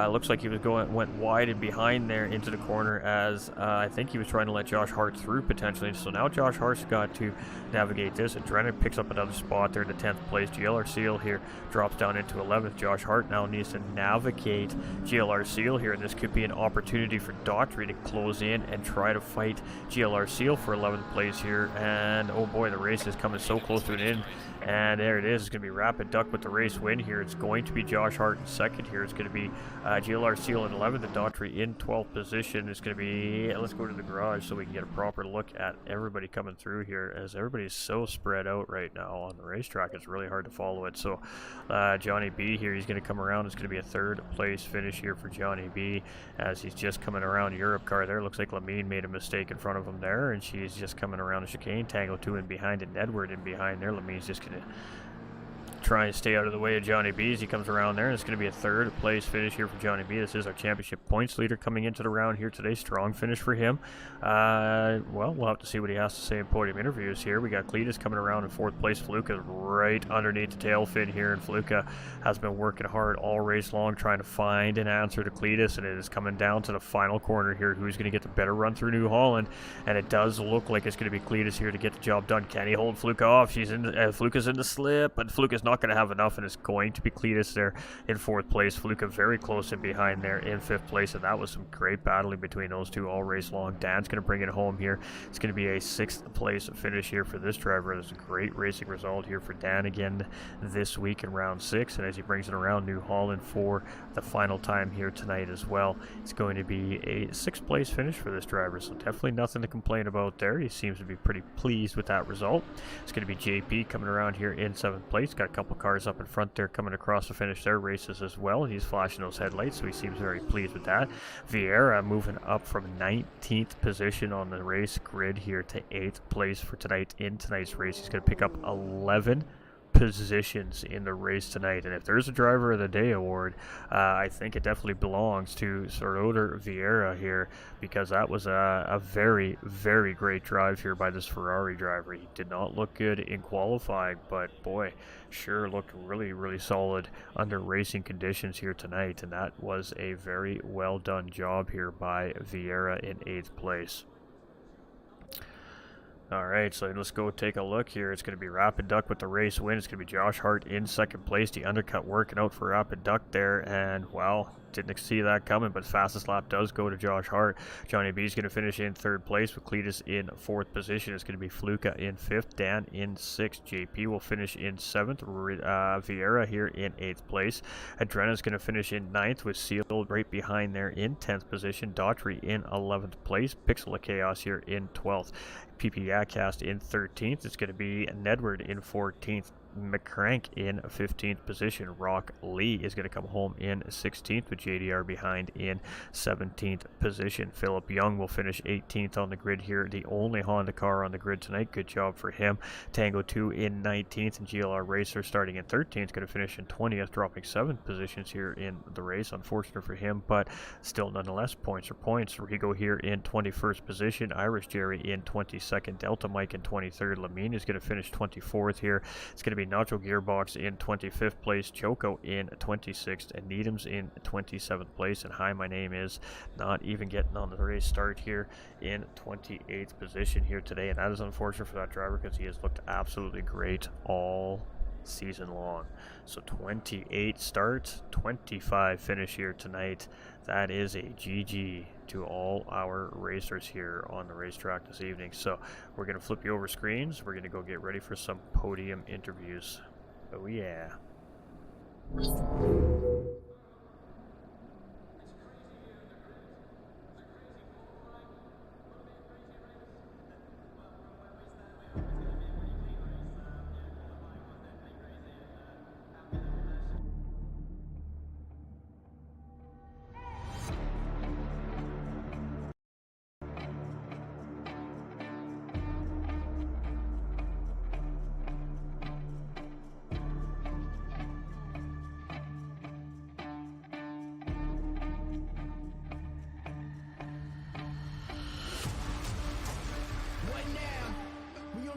looks like he was went wide and behind there into the corner as I think he was trying to let Josh Hart through potentially. So now Josh Hart's got to navigate this. Adrena picks up another spot there to 10th place. GLR Seal here drops down into 11th. Josh Hart now needs to navigate GLR Seal here, and this could be an opportunity for Daughtry to close in and try to fight GLR Seal for 11th place here. And oh boy, the race is coming so close to an end. And there it is. It's going to be Rapid Duck with the race win here. It's going to be Josh Hart in 2nd here. It's going to be GLR Seal in 11th and Daughtry in 12th position. It's going to be, let's go to the garage so we can get a proper look at everybody coming through here, as everybody's so spread out right now on the racetrack. It's really hard to follow it. So Johnny B here, he's going to come around. It's going to be a 3rd place finish here for Johnny B as he's just coming around Europe car there. Looks like Lamine made a mistake in front of him there, and she's just coming around the chicane. Tango 2 in behind and Edward in behind there. Lamine's just going to try and stay out of the way of Johnny B as he comes around there. And it's going to be a 3rd place finish here for Johnny B. This is our championship points leader coming into the round here today. Strong finish for him. Well, we'll have to see what he has to say in podium interviews here. We got Cletus coming around in 4th place. Fluka right underneath the tail fin here, and Fluka has been working hard all race long trying to find an answer to Cletus, and it is coming down to the final corner here. Who's going to get the better run through New Holland? And it does look like it's going to be Cletus here to get the job done. Can he hold Fluka off? She's in. Fluka's in the slip, but Fluka's not going to have enough, and it's going to be Cletus there in 4th place. Fluka very close in behind there in 5th place, and that was some great battling between those two all race long. Dan's going to bring it home here. It's going to be a 6th place finish here for this driver. It's a great racing result here for Dan again this week in round 6, and as he brings it around New Holland for the final time here tonight as well, it's going to be a 6th place finish for this driver, so definitely nothing to complain about there. He seems to be pretty pleased with that result. It's going to be JP coming around here in 7th place. Got a couple couple cars up in front there coming across to finish their races as well. He's flashing those headlights, so he seems very pleased with that. Vieira moving up from 19th position on the race grid here to 8th place for tonight in tonight's race. He's going to pick up 11 positions in the race tonight, and if there's a driver of the day award, I think it definitely belongs to Soroder Vieira here, because that was a very, very great drive here by this Ferrari driver. He did not look good in qualifying, but boy, sure looked really, really solid under racing conditions here tonight, and that was a very well done job here by Vieira in 8th place. Alright, so let's go take a look here. It's going to be Rapid Duck with the race win. It's going to be Josh Hart in 2nd place. The undercut working out for Rapid Duck there, and well, didn't see that coming, but fastest lap does go to Josh Hart. Johnny B's going to finish in 3rd place with Cletus in 4th position. It's going to be Fluka in 5th, Dan in 6th. JP will finish in 7th. Vieira here in 8th place. Adrena's going to finish in 9th with Seal right behind there in 10th position. Daughtry in 11th place. Pixel of Chaos here in 12th. PP Yadcast in 13th. It's going to be Nedward in 14th. McCrank in 15th position. Rock Lee is going to come home in 16th with JDR behind in 17th position. Philip Young will finish 18th on the grid here. The only Honda car on the grid tonight. Good job for him. Tango 2 in 19th, and GLR Racer starting in 13th. Going to finish in 20th, dropping 7 positions here in the race. Unfortunate for him, but still nonetheless points are points. Rigo here in 21st position. Irish Jerry in 22nd. Delta Mike in 23rd. Lamine is going to finish 24th here. It's going to be Nacho Gearbox in 25th place, Choco in 26th, and Needham's in 27th place. And hi, my name is not even getting on the race start here in 28th position here today, and that is unfortunate for that driver because he has looked absolutely great all season long. So 28 start, 25 finish here tonight. That is a GG to all our racers here on the racetrack this evening. So we're going to flip you over screens. We're going to go get ready for some podium interviews. Oh yeah.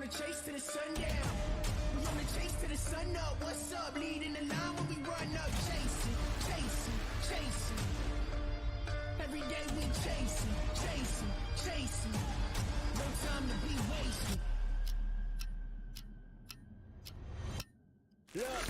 Chase to the sundown. We on the chase to the sun up. What's up? Leading the line when we run up. Chasing, chasing, chasing. Every day we chasing, chasing, chasing. No time to be wasted. Look,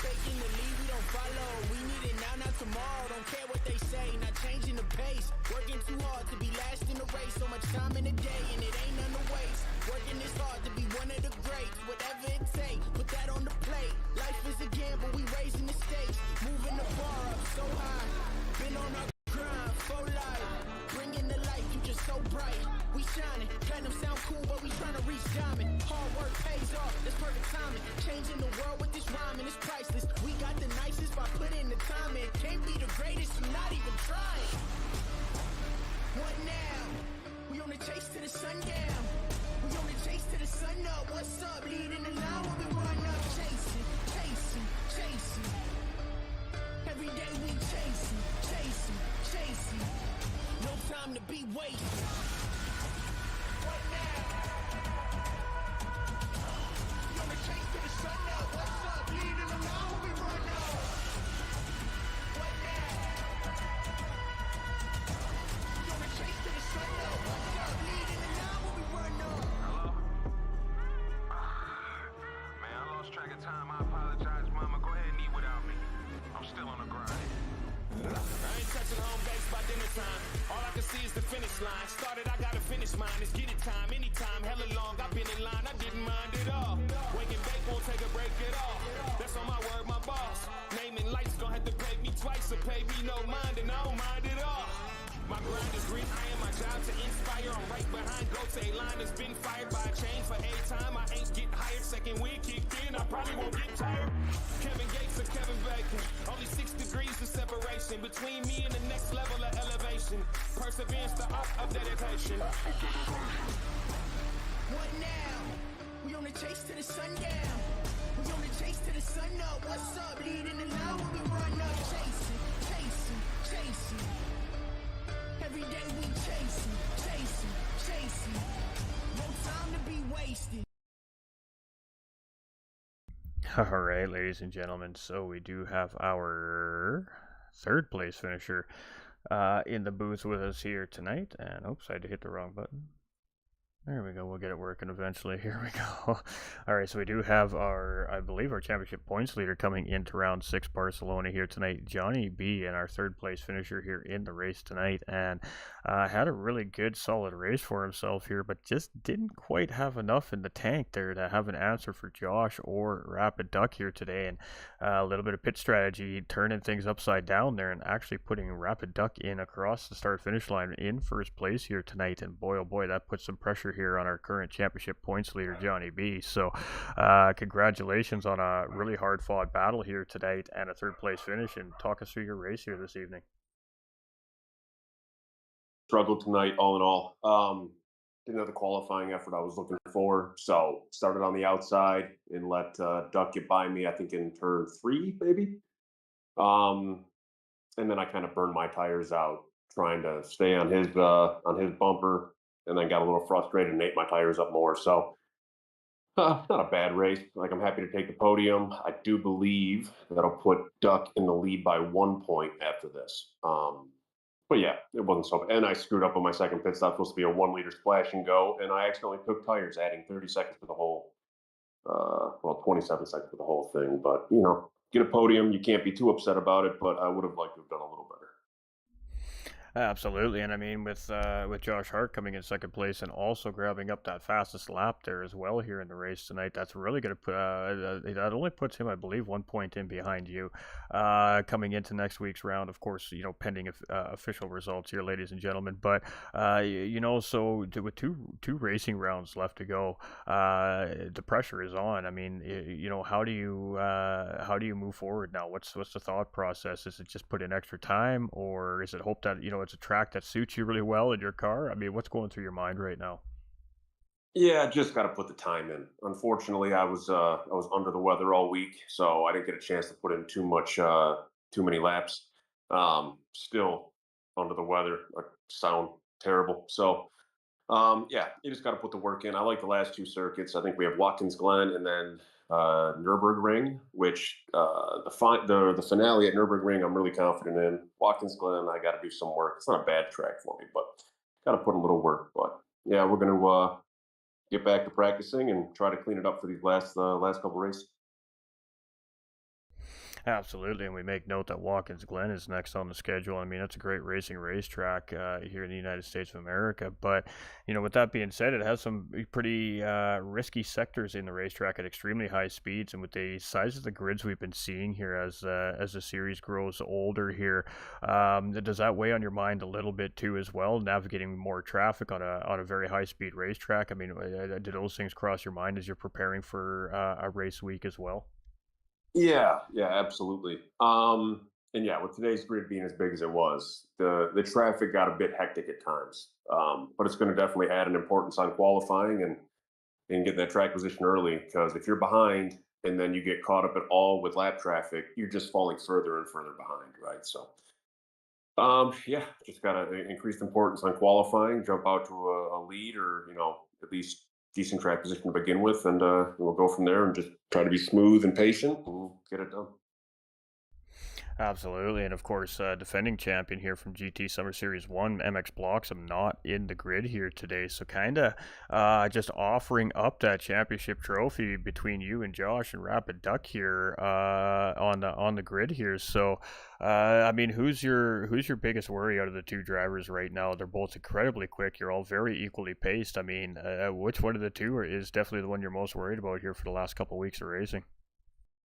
taking the lead, we don't follow. We need it now, not tomorrow. Don't care what they say, not changing the pace. Working too hard to be last in the race. So much time in the day, and it ain't none to waste. Working this hard to be one of the greats. Whatever it takes, put that on the plate. Life is a gamble, we raising the stakes. Moving the bar up so high. Been on our grind, full life. Bringing the light, you just so bright. We shining, platinum sound cool, but we trying to reach diamond. Hard work pays off, that's perfect timing. Changing the world with this rhyming, it's priceless. We got the nicest by putting the time in. Can't be the greatest, I'm not even trying. What now? We on the chase to the sundown. We on the chase to the sun up. What's up? Leading the line when we run up. Chasing, chasing, chasing. Every day we chasing, chasing, chasing. No time to be wasted. What now? We on the chase to the sun up. What's up? Leading the line when we run up. What now? We on the chase to the sun up. What's up? Leading the line when we run up. Track of time, I apologize, mama. Go ahead and eat without me. I'm still on the grind. I ain't touching home base by dinner time. All I can see is the finish line. Started, I gotta finish mine. It's get it time, anytime, hella long. I've been in line, I didn't mind it all. Waking bake won't take a break at all. That's on my word, my boss. Naming lights, gon' have to pay me twice or pay me no mind, and I don't mind it all. My grind is green, I am my job to inspire fire. I'm right behind Gote. Line has been fired by a chain for 8 time. I ain't get hired. Second week kicked in. I probably won't get tired. Kevin Gates or Kevin Bacon. Only 6 degrees of separation between me and the next level of elevation. Perseverance, the art of dedication. What now? We on the chase to the sundown. We on the chase to the sun up. What's up? Leading the line when we run up. Chasing, chasing, chasing. Every day we chasing, chasing, chasing. No time to be wasted. All right, ladies and gentlemen, so we do have our third place finisher in the booth with us here tonight. And oops, I had to hit the wrong button. There we go. We'll get it working eventually. Here we go. All right, so we do have our, I believe, our championship points leader coming into round 6 Barcelona here tonight, Johnny B, and our third place finisher here in the race tonight, and had a really good, solid race for himself here, but just didn't quite have enough in the tank there to have an answer for Josh or Rapid Duck here today, and a little bit of pit strategy, turning things upside down there, and actually putting Rapid Duck in across the start-finish line in first place here tonight, and boy, oh boy, that puts some pressure here on our current championship points leader, Johnny B. So congratulations on a really hard-fought battle here tonight and a third place finish, and talk us through your race here this evening. Struggled tonight all in all. Didn't have the qualifying effort I was looking for, so started on the outside and let Duck get by me, I think in turn 3 maybe. And then I kind of burned my tires out trying to stay on his bumper, and then got a little frustrated and ate my tires up more. So not a bad race. Like, I'm happy to take the podium. I do believe that'll put Duck in the lead by 1 point after this. But yeah, it wasn't so bad. And I screwed up on my second pit stop. Supposed to be a 1 liter splash and go, and I accidentally took tires, adding 30 seconds to the whole, 27 seconds to the whole thing. But, you know, get a podium. You can't be too upset about it, but I would have liked to have done a little better. Absolutely, and I mean with Josh Hart coming in second place and also grabbing up that fastest lap there as well here in the race tonight, that's really going to put that only puts him, I believe, 1 point in behind you coming into next week's round. Of course, you know, pending official results here, ladies and gentlemen. But you know, so with two racing rounds left to go, the pressure is on. I mean, you know, how do you move forward now? What's the thought process? Is it just put in extra time, or is it hope that, you know, it's a track that suits you really well in your car? I mean, what's going through your mind right now? Yeah, just got to put the time in. Unfortunately, I was under the weather all week, so I didn't get a chance to put in too many laps. Still under the weather. I sound terrible. So yeah, you just got to put the work in. I like the last 2 circuits. I think we have Watkins Glen and then Nürburgring, which the finale at Nürburgring I'm really confident in. Watkins Glen, I got to do some work. It's not a bad track for me, but got to put a little work. But yeah, we're going to get back to practicing and try to clean it up for these last couple races. Absolutely, and we make note that Watkins Glen is next on the schedule. I mean, that's a great racing racetrack here in the United States of America. But, you know, with that being said, it has some pretty risky sectors in the racetrack at extremely high speeds. And with the size of the grids we've been seeing here as the series grows older here, does that weigh on your mind a little bit too as well, navigating more traffic on a very high-speed racetrack? I mean, do those things cross your mind as you're preparing for a race week as well? Yeah, absolutely. And yeah, with today's grid being as big as it was, the traffic got a bit hectic at times. But it's going to definitely add an importance on qualifying and get that track position early, because if you're behind and then you get caught up at all with lap traffic, you're just falling further and further behind, right? So yeah, just got to increase the importance on qualifying, jump out to a lead, or, you know, at least decent track position to begin with, and we'll go from there and just try to be smooth and patient and get it done. Absolutely, and of course, defending champion here from GT Summer Series 1, Mxbloxom, not in the grid here today, so kind of just offering up that championship trophy between you and Josh and Rapid Duck here on the grid here. So, I mean, who's your biggest worry out of the 2 drivers right now? They're both incredibly quick. You're all very equally paced. I mean, which one of the 2 is definitely the one you're most worried about here for the last couple of weeks of racing?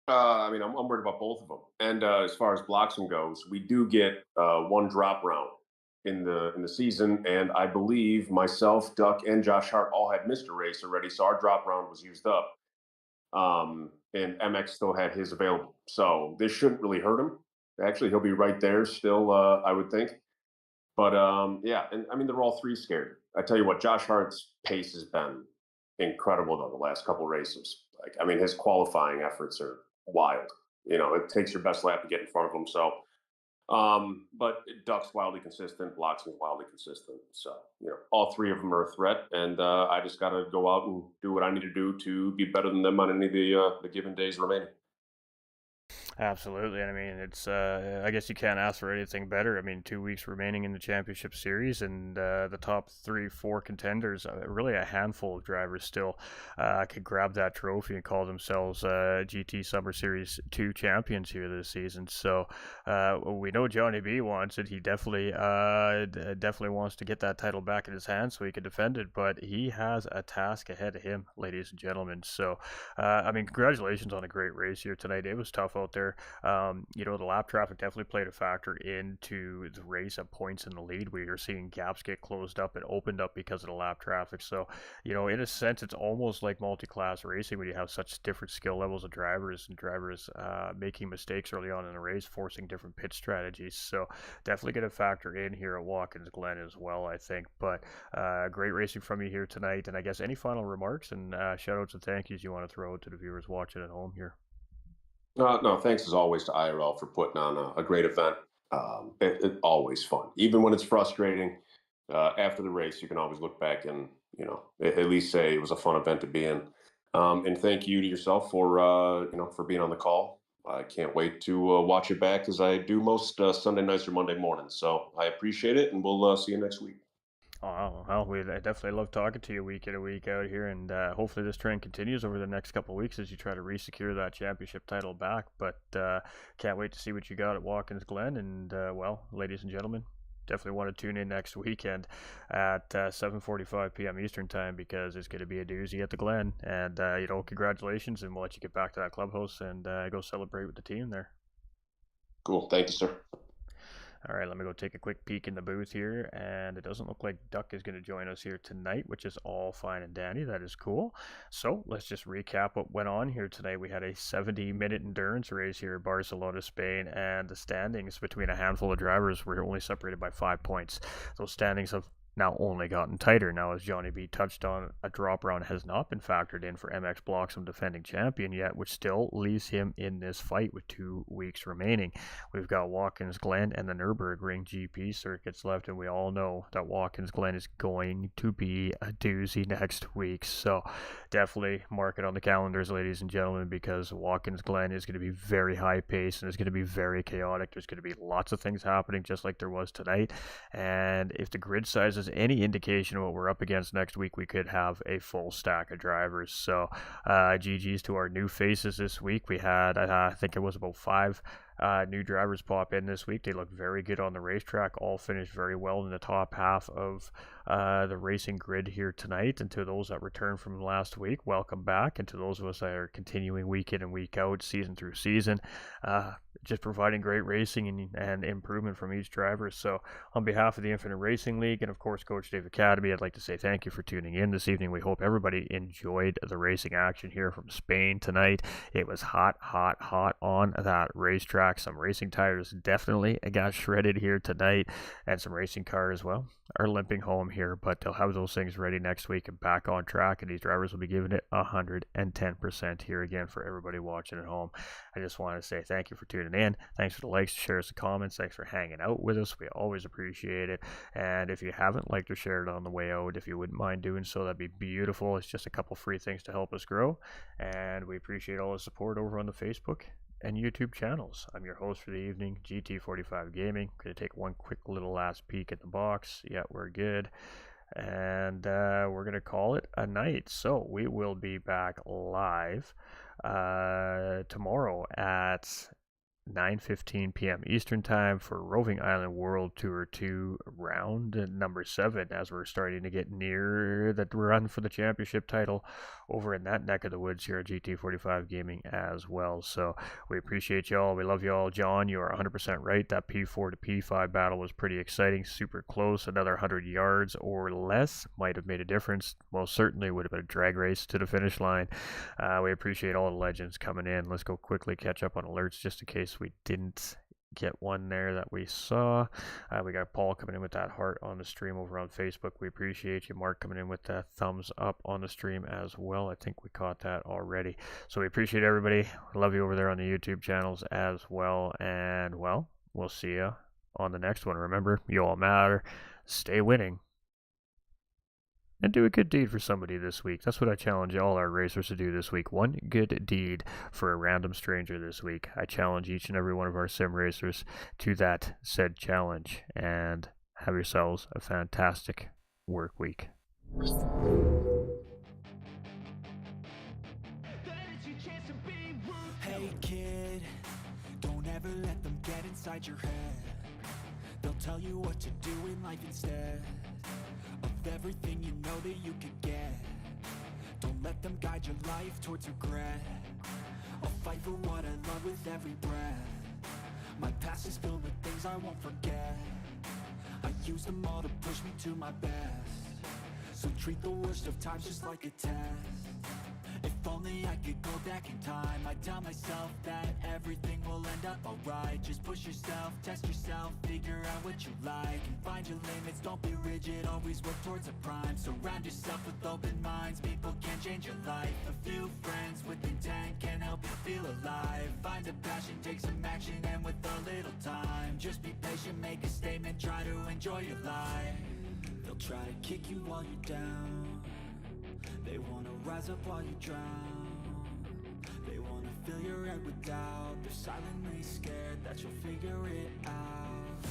I mean, I'm worried about both of them. And as far as Bloxham goes, we do get 1 drop round. in the season, and I believe myself, Duck, and Josh Hart all had missed a race already, so our drop round was used up. And MX still had his available, so this shouldn't really hurt him. Actually, he'll be right there still, I would think. But yeah, and I mean they're all three scared. I tell you what, Josh Hart's pace has been incredible though the last couple races. Like I mean, his qualifying efforts are wild. You know, it takes your best lap to get in front of him. So but Duck's wildly consistent, Bloxom's wildly consistent. So, you know, all three of them are a threat, and I just got to go out and do what I need to do to be better than them on any of the given days remaining. Absolutely. And I mean, it's, I guess you can't ask for anything better. I mean, 2 weeks remaining in the championship series, and the top 3, 4 contenders, really a handful of drivers still could grab that trophy and call themselves GT Summer Series 2 champions here this season. So we know Johnny B wants it. He definitely, definitely wants to get that title back in his hands so he can defend it, but he has a task ahead of him, ladies and gentlemen. So, I mean, congratulations on a great race here tonight. It was tough out there. You know, the lap traffic definitely played a factor into the race at points in the lead. We are seeing gaps get closed up and opened up because of the lap traffic. So, you know, in a sense, it's almost like multi-class racing when you have such different skill levels of drivers and drivers making mistakes early on in the race, forcing different pit strategies. So, definitely going to factor in here at Watkins Glen as well, I think. But great racing from you here tonight. And I guess any final remarks and shout outs and thank yous you want to throw out to the viewers watching at home here? No, thanks as always to IRL for putting on a great event. It's always fun, even when it's frustrating. After the race, you can always look back and you know at least say it was a fun event to be in. And thank you to yourself for you know for being on the call. I can't wait to watch it back as I do most Sunday nights or Monday mornings. So I appreciate it, and we'll see you next week. Oh, well, I definitely love talking to you week in and week out here, and hopefully this trend continues over the next couple of weeks as you try to re-secure that championship title back. But can't wait to see what you got at Watkins Glen, and well, ladies and gentlemen, definitely want to tune in next weekend at 7:45 p.m. Eastern time because it's going to be a doozy at the Glen. And you know, congratulations, and we'll let you get back to that clubhouse and go celebrate with the team there. Cool, thank you, sir. All right, let me go take a quick peek in the booth here, and it doesn't look like Duck is going to join us here tonight, which is all fine and dandy. That is cool. So let's just recap what went on here tonight. We had a 70-minute endurance race here in Barcelona, Spain, and the standings between a handful of drivers were only separated by 5 points. Those standings have now only gotten tighter. Now, as Johnny B touched on, a drop round has not been factored in for Mxbloxom defending champion yet, which still leaves him in this fight with 2 weeks remaining. We've got Watkins Glen and the Nürburgring GP circuits left, and we all know that Watkins Glen is going to be a doozy next week. So definitely mark it on the calendars, ladies and gentlemen, because Watkins Glen is going to be very high paced and it's going to be very chaotic. There's going to be lots of things happening just like there was tonight. And if the grid size is any indication of what we're up against next week, we could have a full stack of drivers. So GG's to our new faces this week. We had, I think it was about 5 new drivers pop in this week. They look very good on the racetrack, all finished very well in the top half of the racing grid here tonight. And to those that returned from last week, welcome back. And to those of us that are continuing week in and week out, season through season, just providing great racing and improvement from each driver. So on behalf of the Infinite Racing League and of course Coach Dave Academy, I'd like to say thank you for tuning in this evening. We hope everybody enjoyed the racing action here from Spain tonight. It was hot on that racetrack. Some racing tires definitely got shredded here tonight, and some racing cars, well, are limping home here, but they'll have those things ready next week and back on track, and these drivers will be giving it 110% here again for everybody watching at home. I just want to say thank you for tuning in. Thanks for the likes, shares, the comments. Thanks for hanging out with us. We always appreciate it. And if you haven't liked or shared it on the way out, if you wouldn't mind doing so, that'd be beautiful. It's just a couple free things to help us grow, and we appreciate all the support over on the Facebook and YouTube channels. I'm your host for the evening, GT45 Gaming. Gonna take one quick little last peek at the box. Yeah, we're good. And we're gonna call it a night. So we will be back live tomorrow at 9:15 p.m. Eastern Time for Roving Island World Tour 2 round number 7, as we're starting to get near the run for the championship title over in that neck of the woods here at GT45 Gaming as well. So we appreciate y'all. We love y'all. John, you are 100% right. That P4 to P5 battle was pretty exciting, super close. Another 100 yards or less might have made a difference. Well, certainly would have been a drag race to the finish line. We appreciate all the legends coming in. Let's go quickly catch up on alerts just in case we didn't get one there that we saw. We got Paul coming in with that heart on the stream over on Facebook. We appreciate you. Mark coming in with that thumbs up on the stream as well. I think we caught that already. So we appreciate everybody. Love you over there on the YouTube channels as well. And well, we'll see you on the next one. Remember, you all matter. Stay winning. And do a good deed for somebody this week. That's what I challenge all our racers to do this week. One good deed for a random stranger this week. I challenge each and every one of our sim racers to that said challenge. And have yourselves a fantastic work week. Hey kid, don't ever let them get inside your head. They'll tell you what to do in life instead of everything you know that you could get. Don't let them guide your life towards regret. I'll fight for what I love with every breath. My past is filled with things I won't forget. I use them all to push me to my best. So treat the worst of times just like a test. If only I could go back in time, I'd tell myself that everything will end up alright. Just push yourself, test yourself, figure out what you like, and find your limits, don't be rigid, always work towards a prime. Surround yourself with open minds, people can change your life. A few friends with intent can help you feel alive. Find a passion, take some action, and with a little time, just be patient, make a statement, try to enjoy your life. They'll try to kick you while you're down. They wanna rise up while you drown. They wanna fill your head with doubt. They're silently scared that you'll figure it out.